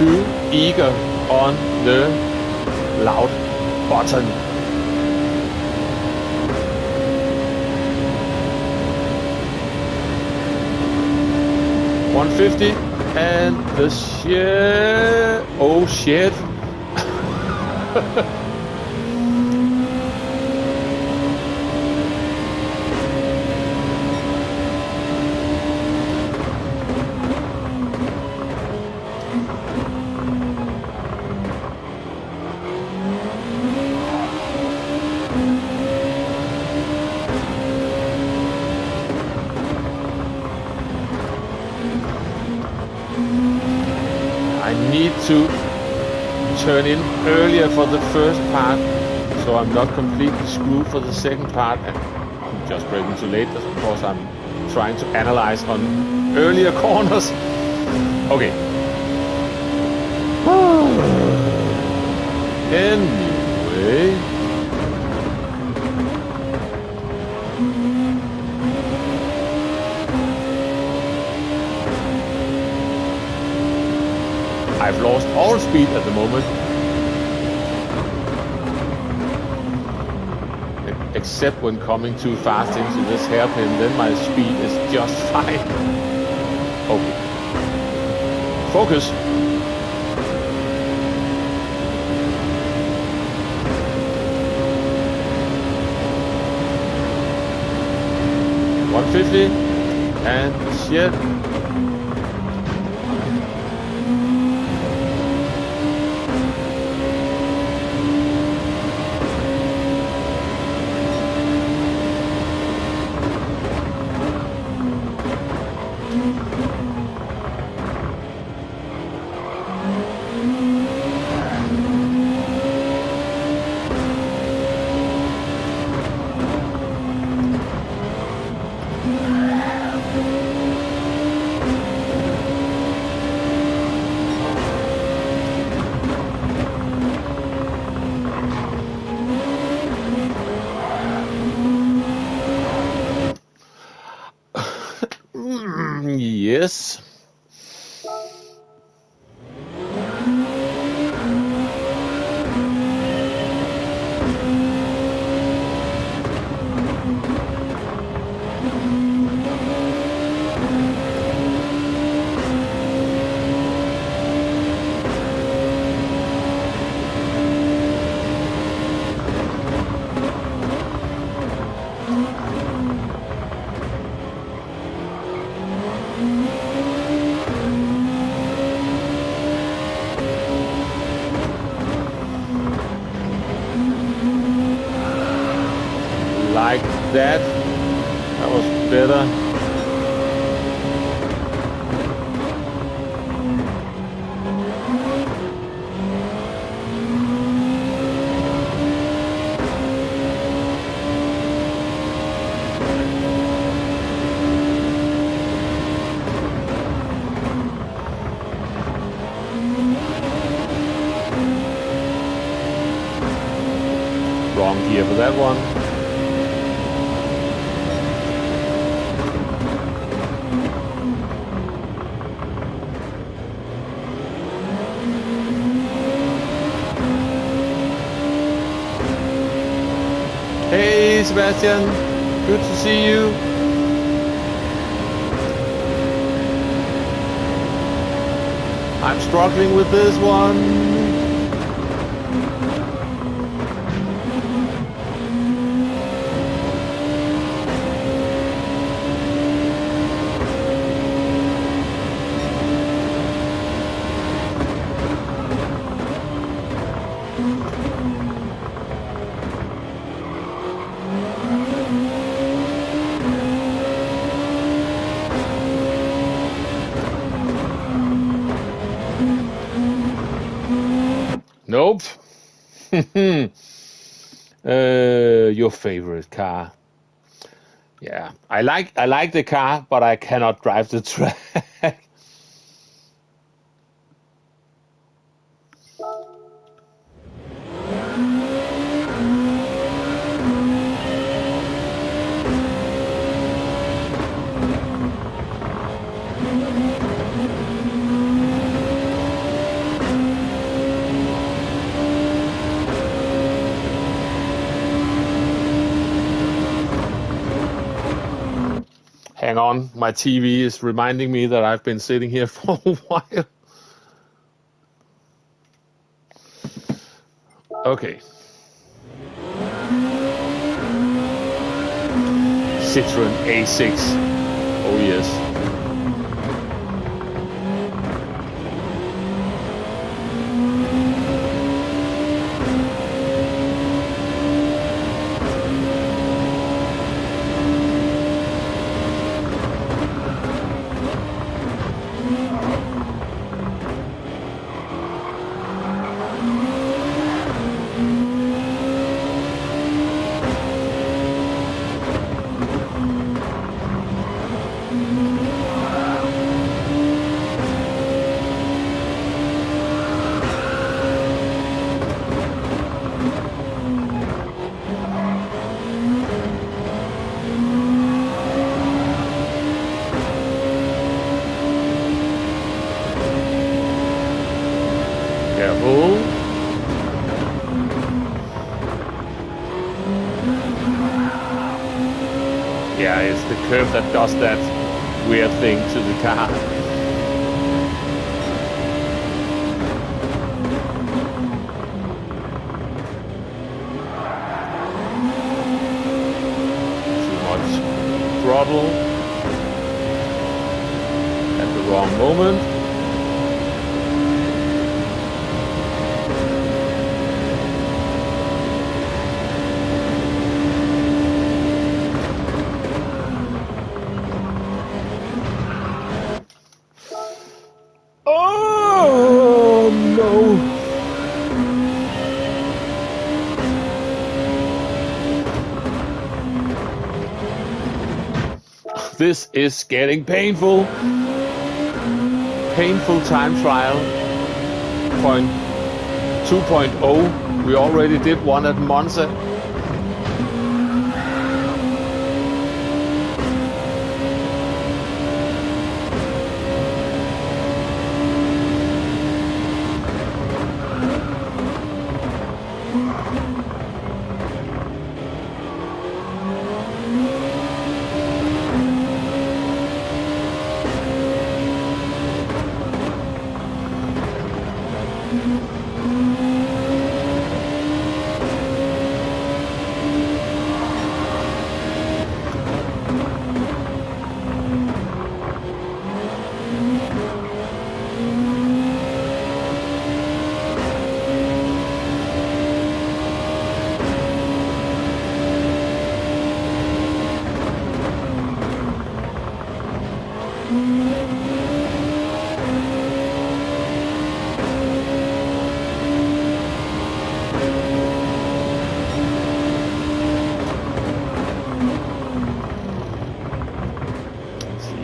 Too eager on the loud button. $150 and the shit. Oh shit. to turn in earlier for the first part, so I'm not completely screwed for the second part. And I'm just braking too late, that's because I'm trying to analyze on earlier corners. Okay. Anyway. I've lost all speed at the moment. Except when coming too fast into this hairpin, then my speed is just fine. Okay. Focus. $150 and shit. Yes. Like that. That was better. Wrong gear for that one. Hey Sebastian, good to see you. I'm struggling with this one. Nope. Your favorite car. Yeah, I like the car, but I cannot drive the track. Hang on, my TV is reminding me that I've been sitting here for a while. Okay. Citroen A6. Oh yes. Yeah, it's the curve that does that weird thing to the car. Too much throttle at the wrong moment. Oh no! This is getting painful. Painful time trial. Point 2.0. We already did one at Monza.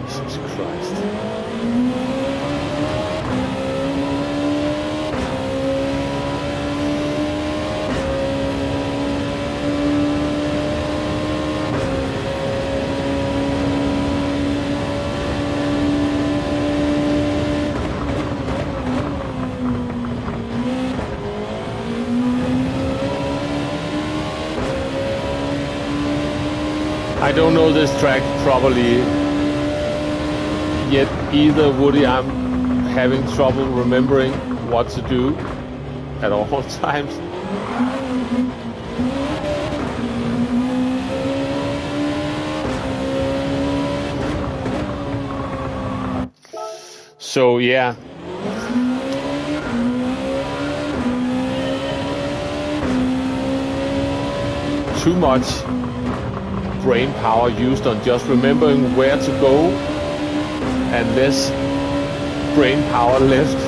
Jesus Christ. I don't know this track properly yet either, Woody. I'm having trouble remembering what to do at all times. So yeah. Too much brain power used on just remembering where to go, and less brain power left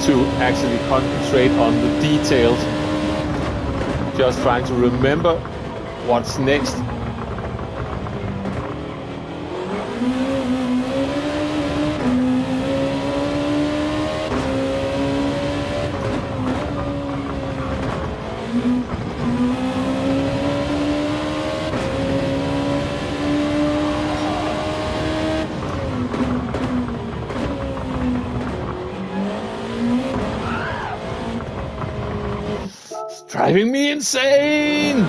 to actually concentrate on the details. Just trying to remember what's next. Driving me insane!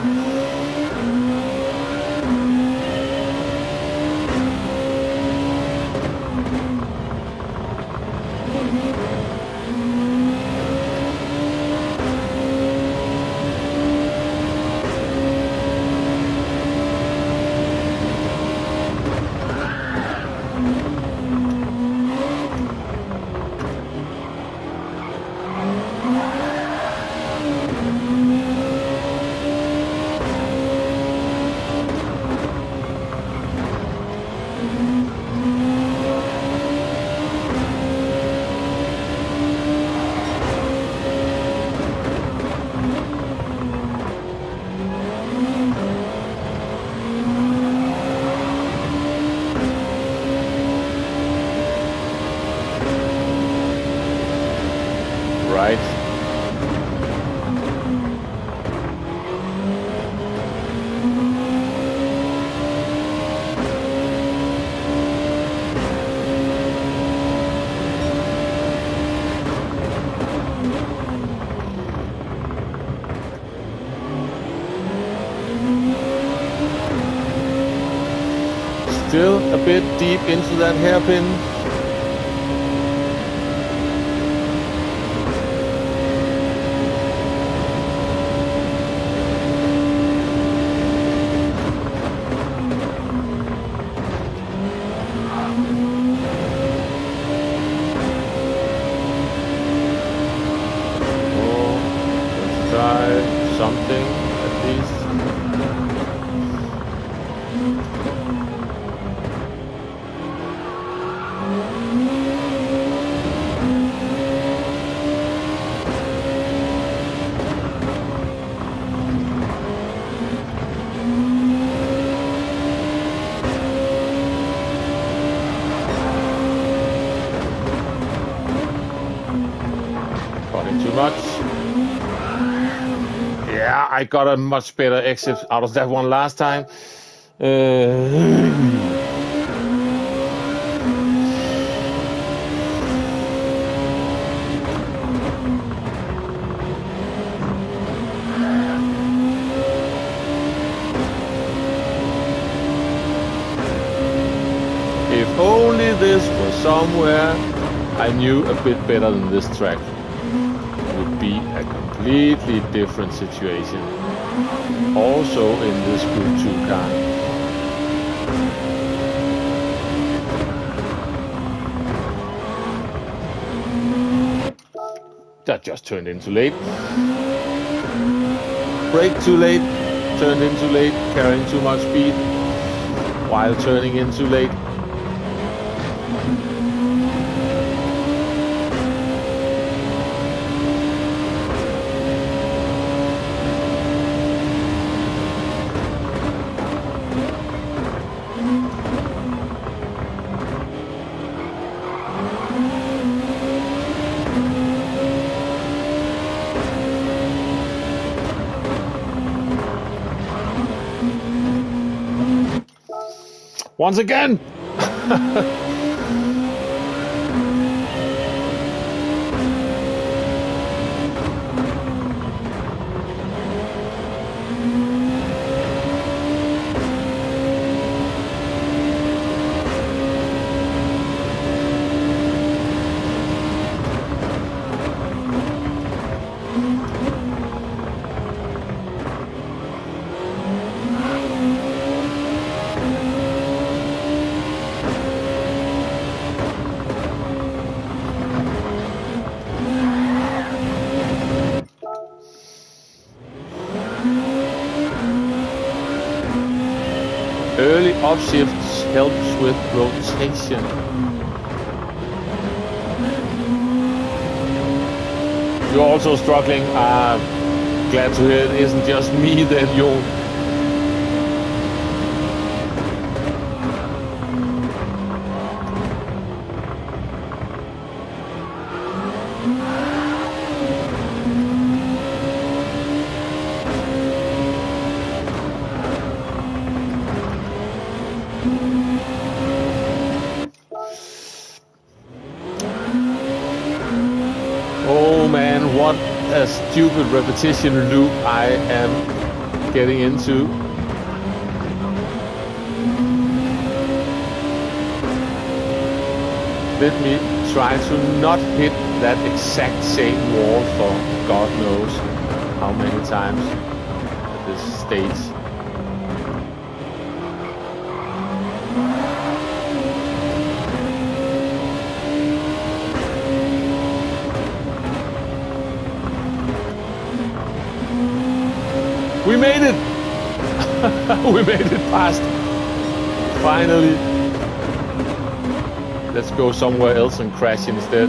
Still a bit deep into that hairpin. Something at least. Cutting too much. Yeah, I got a much better exit out of that one last time. If only this was somewhere I knew a bit better than this track, it would be a completely different situation. Also in this Group 2 car. That just turned in too late. Brake too late, turned in too late, carrying too much speed while turning in too late. Once again! Early upshifts helps with rotation. You're also struggling. Glad to hear it isn't just me then, Jon. Oh man, what a stupid repetition loop I am getting into. Let me try to not hit that exact same wall for God knows how many times at this stage. We made it! We made it past. Finally. Let's go somewhere else and crash instead.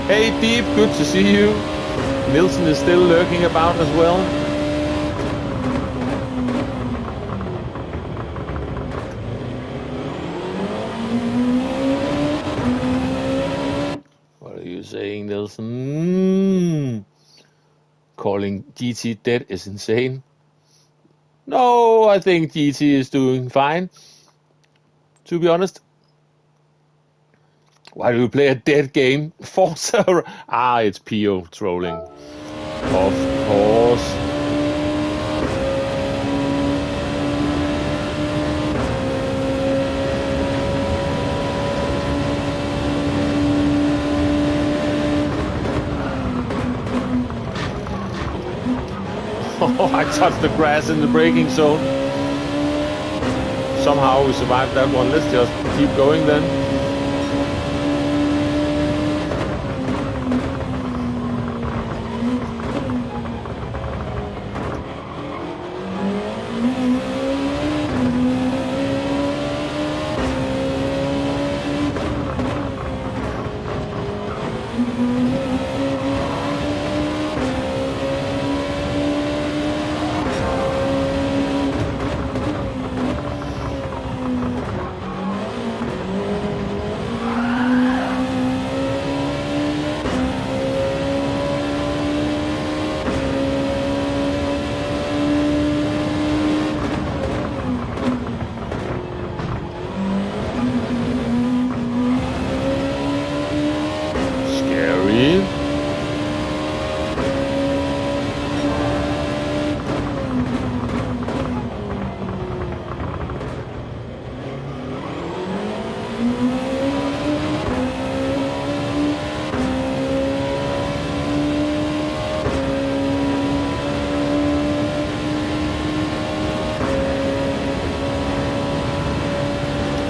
Hey Deep, good to see you. Nielsen is still lurking about as well. What are you saying, Nielsen? Calling GT dead is insane. No, I think GT is doing fine, to be honest. Why do you play a dead game? Forza. It's Pio trolling. Of course. Oh, I touched the grass in the braking zone. Somehow we survived that one. Let's just keep going then.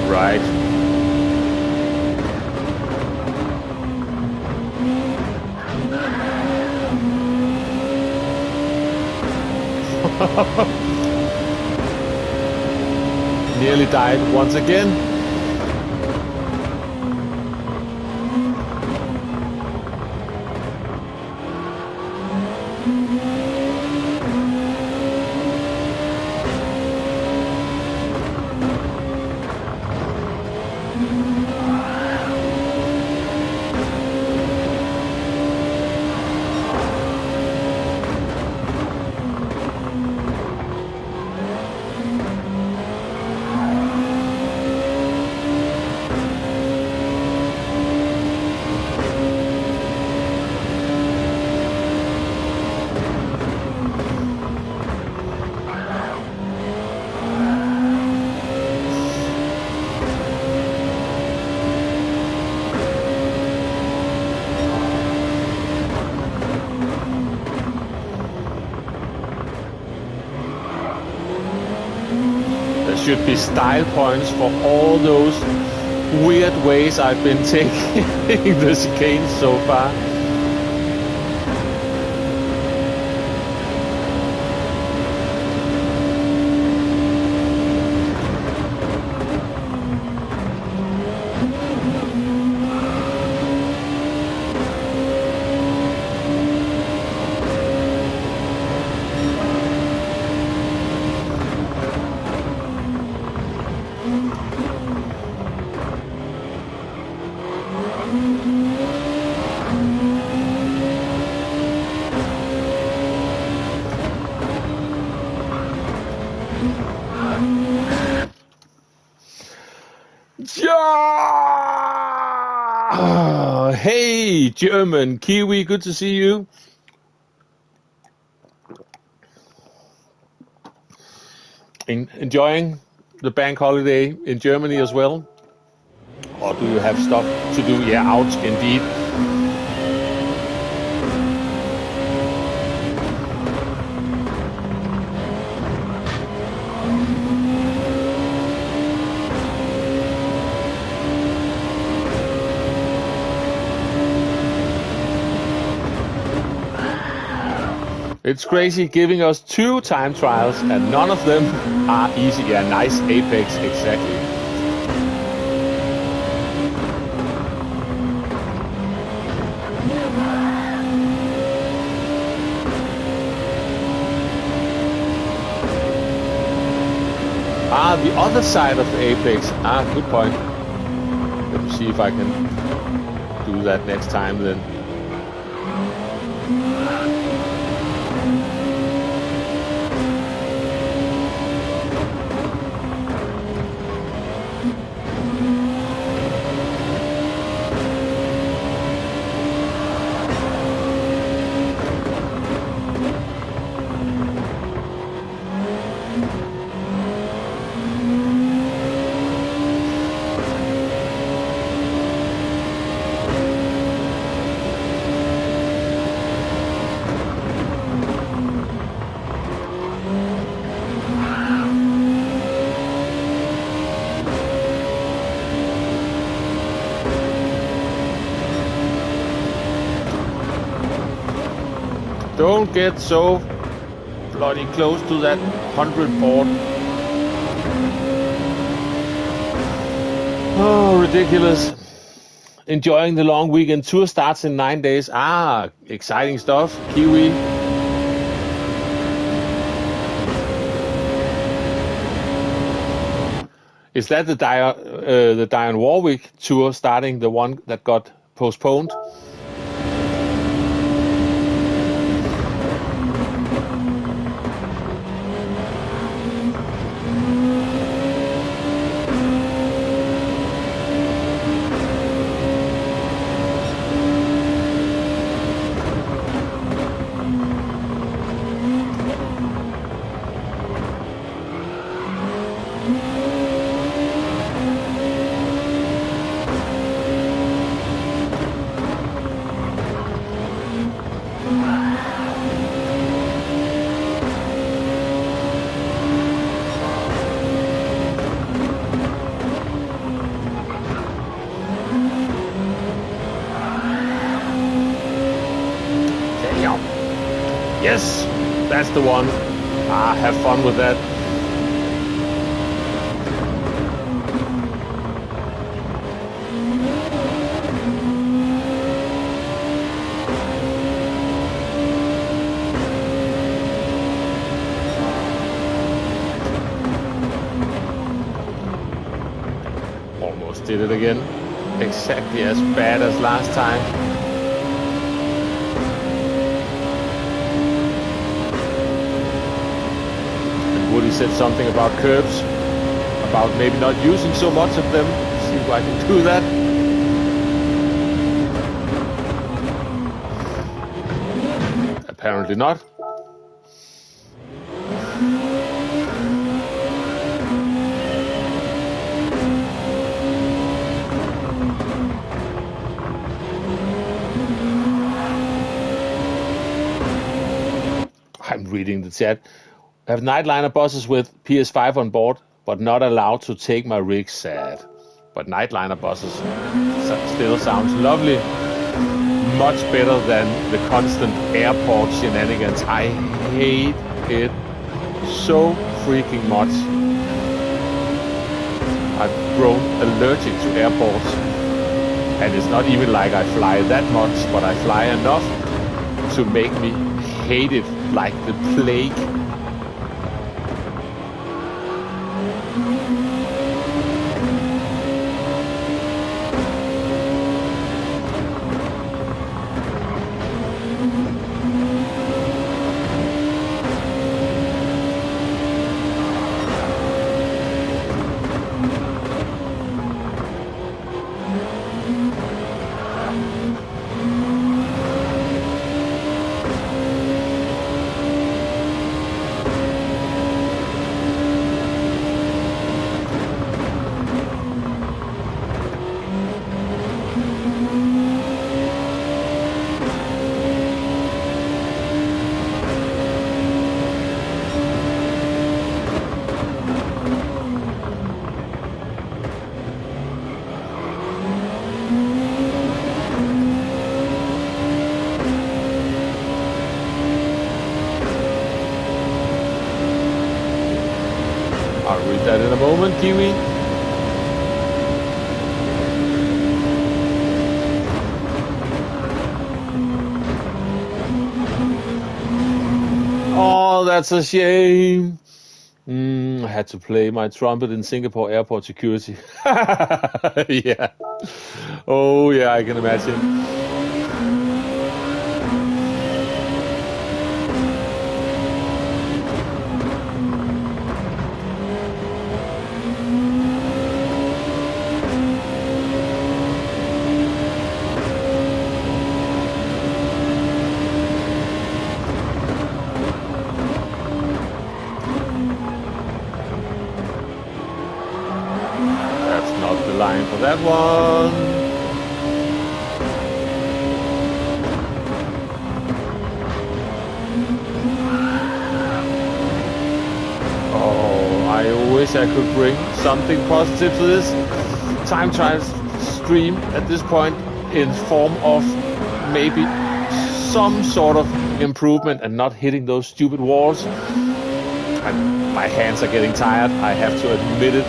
Right. Nearly died once again. Should be style points for all those weird ways I've been taking the chicanes so far. Yeah! Hey, German, Kiwi, good to see you. Enjoying the bank holiday in Germany as well? Or do you have stuff to do? Yeah, ouch, indeed. It's crazy giving us 2 time trials and none of them are easy. Yeah, nice apex, exactly. The other side of the apex. Good point. Let me see if I can do that next time then. Don't get so bloody close to that 100 board. Oh, ridiculous. Enjoying the long weekend. Tour starts in 9 days. Ah, exciting stuff. Kiwi. Is that the Diane Warwick tour starting, the one that got postponed? Yes, that's the one. Ah, have fun with that. Almost did it again. Exactly as bad as last time. Woody said something about curbs, about maybe not using so much of them. See if I can do that. Apparently not. I'm reading the chat. I have nightliner buses with PS5 on board, but not allowed to take my rig. Sad. But nightliner buses still sounds lovely. Much better than the constant airport shenanigans. I hate it so freaking much. I've grown allergic to airports. And it's not even like I fly that much, but I fly enough to make me hate it like the plague. I'll read that in a moment, Kiwi. Oh, that's a shame. I had to play my trumpet in Singapore airport security. Yeah. Oh, yeah, I can imagine. Line for that one. Oh, I wish I could bring something positive to this time trial stream at this point in form of maybe some sort of improvement and not hitting those stupid walls. And my hands are getting tired, I have to admit it.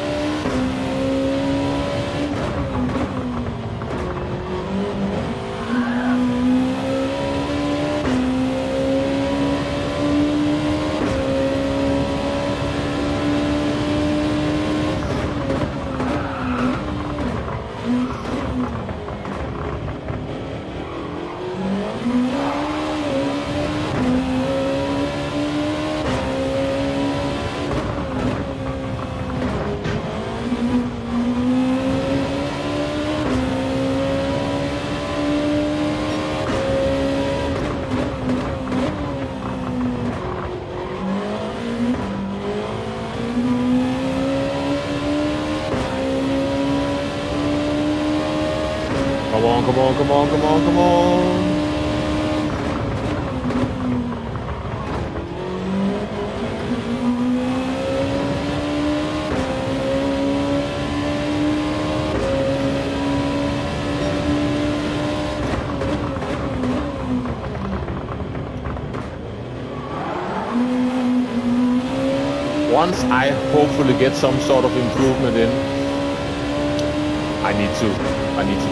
Come on, come on, come on, come on. Once I hopefully get some sort of improvement in, I need to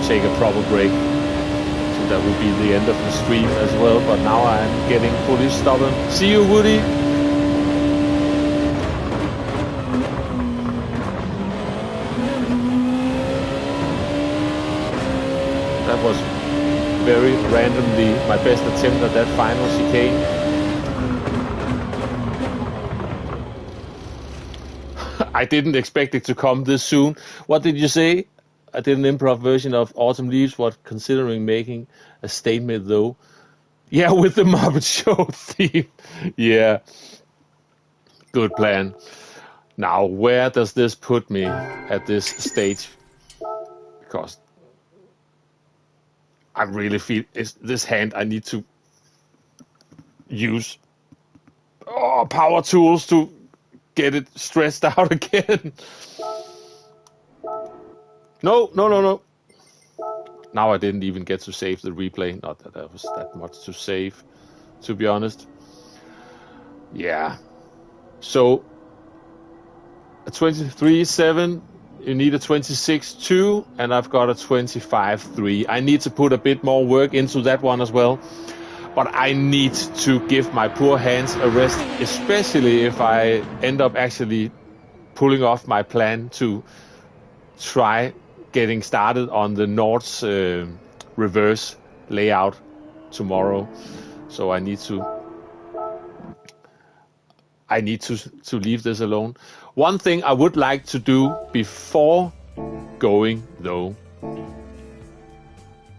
take a proper break. So that will be the end of the stream as well. But now I'm getting fully stubborn. See you, Woody. That was very randomly my best attempt at that final chicane. I didn't expect it to come this soon. What did you say? I did an improv version of Autumn Leaves, what considering making a statement though. Yeah, with the Muppet Show theme. Yeah. Good plan. Now, where does this put me at this stage? Because I really feel this hand I need to use power tools to get it stressed out again. No. Now I didn't even get to save the replay. Not that there was that much to save, to be honest. Yeah. So, a 23.7, you need a 26.2, and I've got a 25.3. I need to put a bit more work into that one as well. But I need to give my poor hands a rest, especially if I end up actually pulling off my plan to try getting started on the Nord's reverse layout tomorrow. So I need to leave this alone. One thing I would like to do before going though,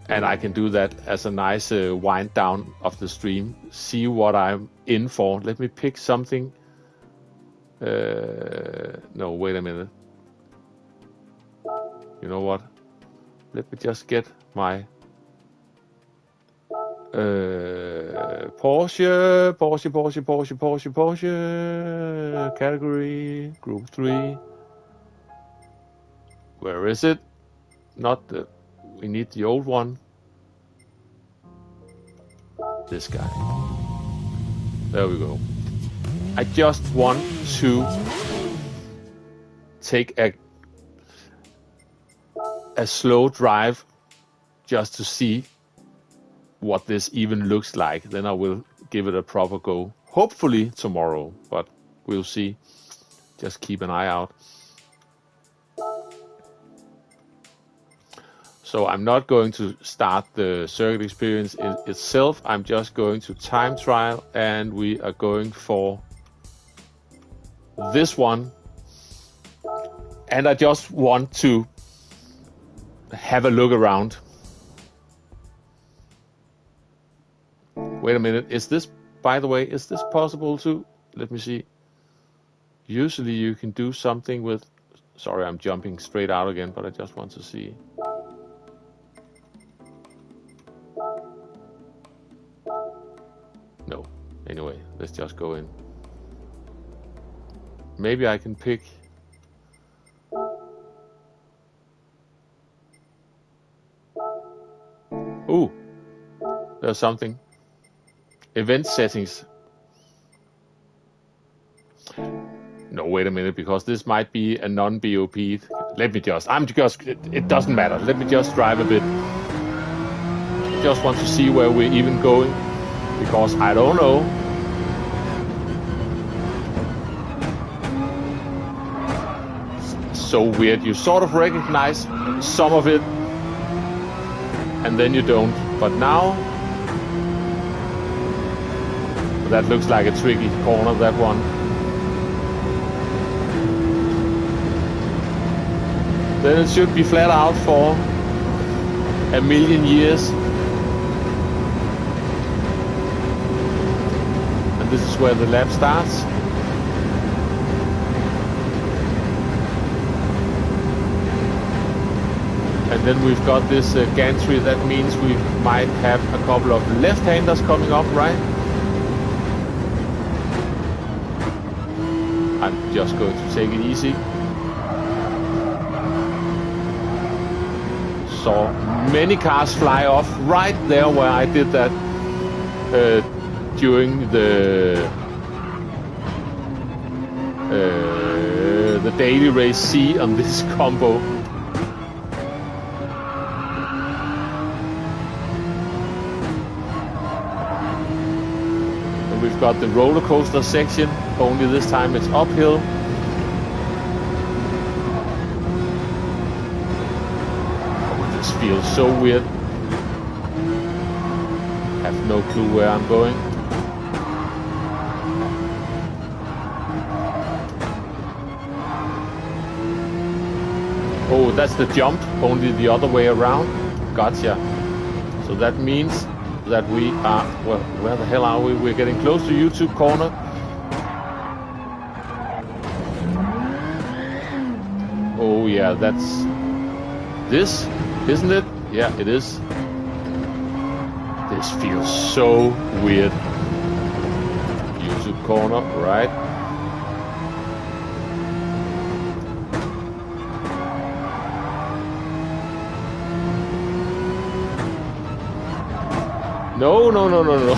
and I can do that as a nice wind down of the stream, see what I'm in for. Let me pick something. No, wait a minute. You know what? Let me just get my Porsche category group 3. Where is it? Not the, we need the old one. This guy. There we go. I just want to take a slow drive just to see what this even looks like. Then I will give it a proper go. Hopefully tomorrow, but we'll see. Just keep an eye out. So I'm not going to start the circuit experience itself. I'm just going to time trial, and we are going for this one. And I just want to have a look around. Wait a minute, is this, by the way, is this possible to, let me see. Usually you can do something with, sorry, I'm jumping straight out again, but I just want to see. No, anyway, let's just go in. Maybe I can pick. Ooh, there's something. Event settings. No, wait a minute, because this might be a non-BOP. Let me just, it doesn't matter. Let me just drive a bit. Just want to see where we're even going, because I don't know. So weird. You sort of recognize some of it, and then you don't. But now, that looks like a tricky corner, that one. Then it should be flat out for a million years. And this is where the lap starts. And then we've got this gantry. That means we might have a couple of left-handers coming up, right? I'm just going to take it easy. Saw many cars fly off right there where I did that during the daily race C on this combo. And we've got the roller coaster section, only this time it's uphill. Feels so weird. Have no clue where I'm going. Oh, that's the jump, only the other way around. Gotcha. So that means that we are, well, where the hell are we? We're getting close to YouTube corner. Oh yeah, that's this. Isn't it? Yeah, it is. This feels so weird. YouTube corner, right? No, no, no, no, no.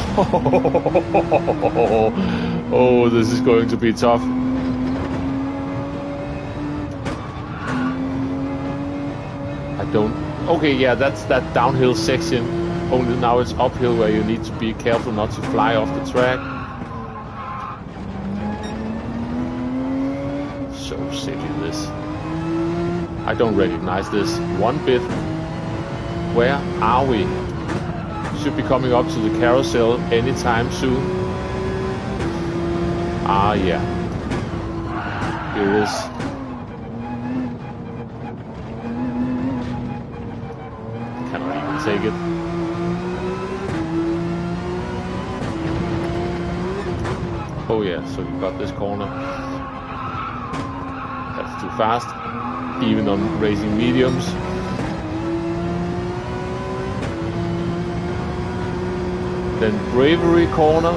Oh, this is going to be tough. I don't... Okay, yeah, that's that downhill section. Only now it's uphill where you need to be careful not to fly off the track. So silly, this. I don't recognize this one bit. Where are we? Should be coming up to the carousel anytime soon. Ah, yeah. Here it is. Take it. Oh yeah, so you got this corner. That's too fast, even on racing mediums. Then Bravery corner,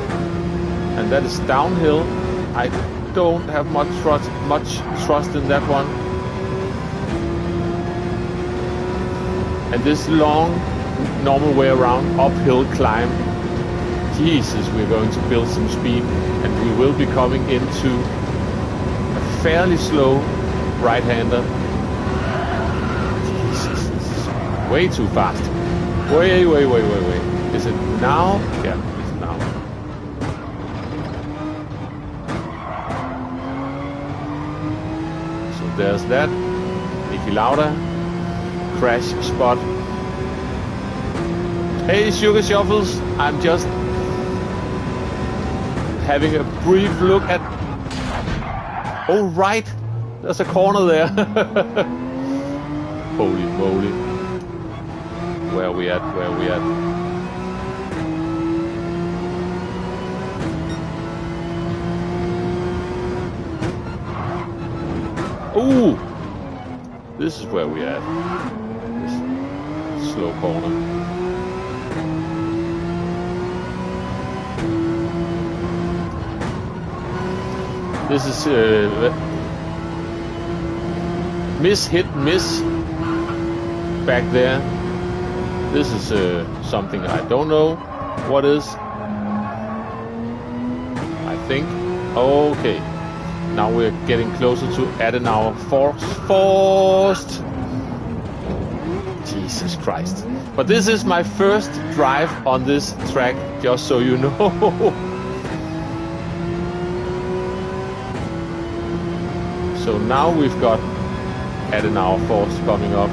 and that is downhill. I don't have much trust in that one. And this long normal way around uphill climb. Jesus, we're going to build some speed, and we will be coming into a fairly slow right-hander. Jesus, this is way too fast. Wait. Is it now? Yeah, it's now. So there's that. Niki Lauda. Crash spot. Hey, Sugar Shuffles, I'm just having a brief look at... Oh, right, there's a corner there. Holy moly. Where are we at? Ooh, this is where we at. This slow corner. This is miss, hit, miss back there. This is something I don't know what is. think. Okay. Now we're getting closer to Adenauer Forst. Jesus Christ. But this is my first drive on this track, just so you know. So now we've got Adenauer Forst coming up.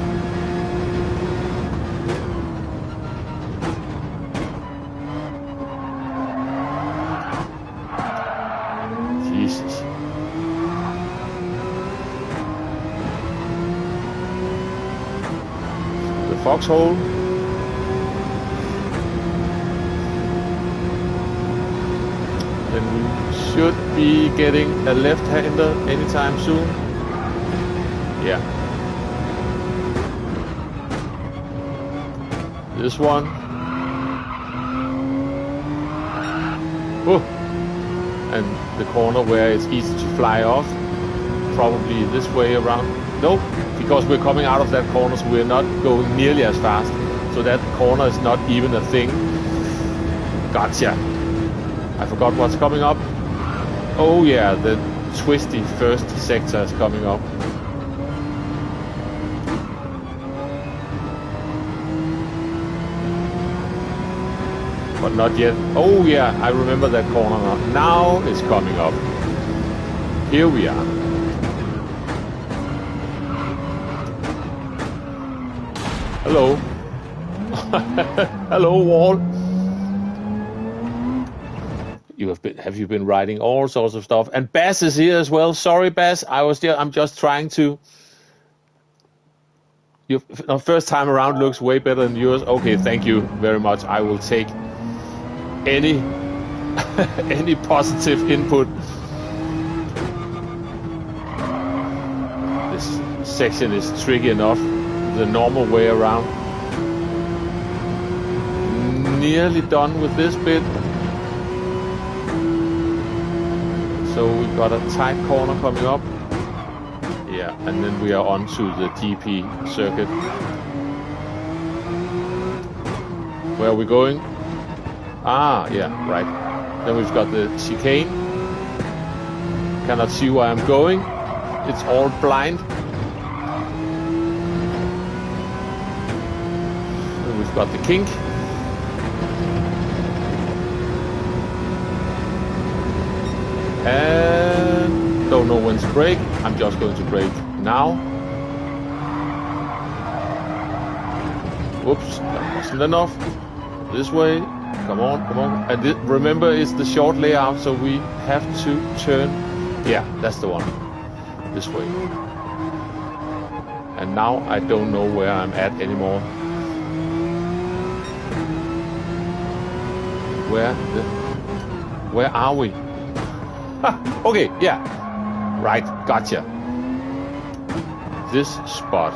Jesus. The foxhole. Then we should be getting a left-hander anytime soon. Yeah. This one. Oh. And the corner where it's easy to fly off. Probably this way around. Nope, because we're coming out of that corner, so we're not going nearly as fast. So that corner is not even a thing. Gotcha. I forgot what's coming up. Oh yeah, the twisty first sector is coming up. But not yet. Oh yeah, I remember that corner now. Now it's coming up. Here we are. Hello. Hello, wall. Have you been writing all sorts of stuff? And Bass is here as well. Sorry, Bass. I'm just trying to. Your first time around looks way better than yours. Okay, thank you very much. I will take any any positive input. This section is tricky enough. The normal way around. Nearly done with this bit. So we've got a tight corner coming up. Yeah, and then we are on to the GP circuit. Where are we going? Ah, yeah, right. Then we've got the chicane. Cannot see where I'm going. It's all blind. Then we've got the kink. And don't know when to brake. I'm just going to brake now. Whoops, that wasn't enough. This way. Come on, come on. And remember, it's the short layout, so we have to turn. Yeah, that's the one. This way. And now I don't know where I'm at anymore. Where are we? Okay, yeah. Right, gotcha. This spot.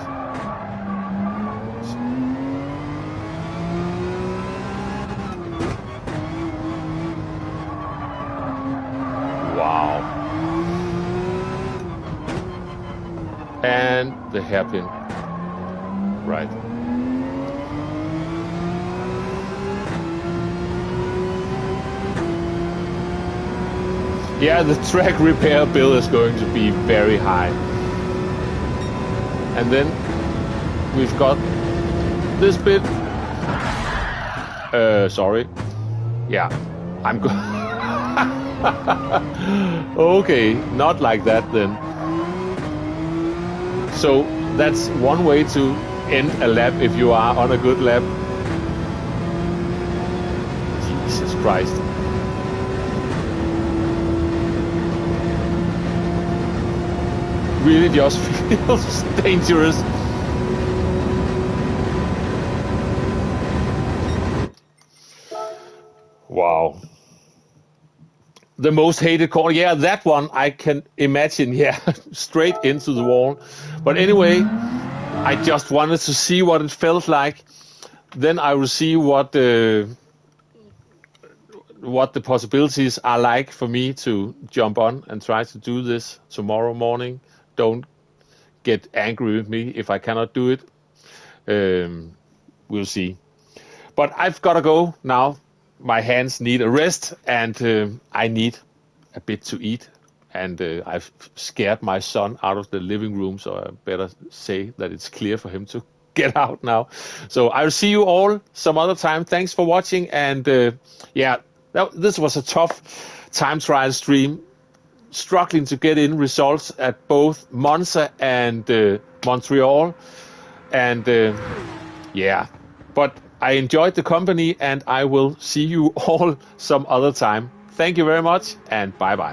Wow. And the hairpin. Right. Yeah, the track repair bill is going to be very high. And then we've got this bit. Sorry. Yeah, I'm going. Okay, not like that then. So that's one way to end a lap if you are on a good lap. Jesus Christ. Really just feels dangerous. Wow. The most hated corner. Yeah, that one I can imagine. Yeah, straight into the wall. But anyway, I just wanted to see what it felt like. Then I will see what the possibilities are like for me to jump on and try to do this tomorrow morning. Don't get angry with me if I cannot do it. We'll see. But I've got to go now. My hands need a rest, and I need a bit to eat. And I've scared my son out of the living room, so I better say that it's clear for him to get out now. So I'll see you all some other time. Thanks for watching. And this was a tough time trial stream. Struggling to get in results at both Monza and Montreal. And but I enjoyed the company, and I will see you all some other time. Thank you very much, and bye-bye.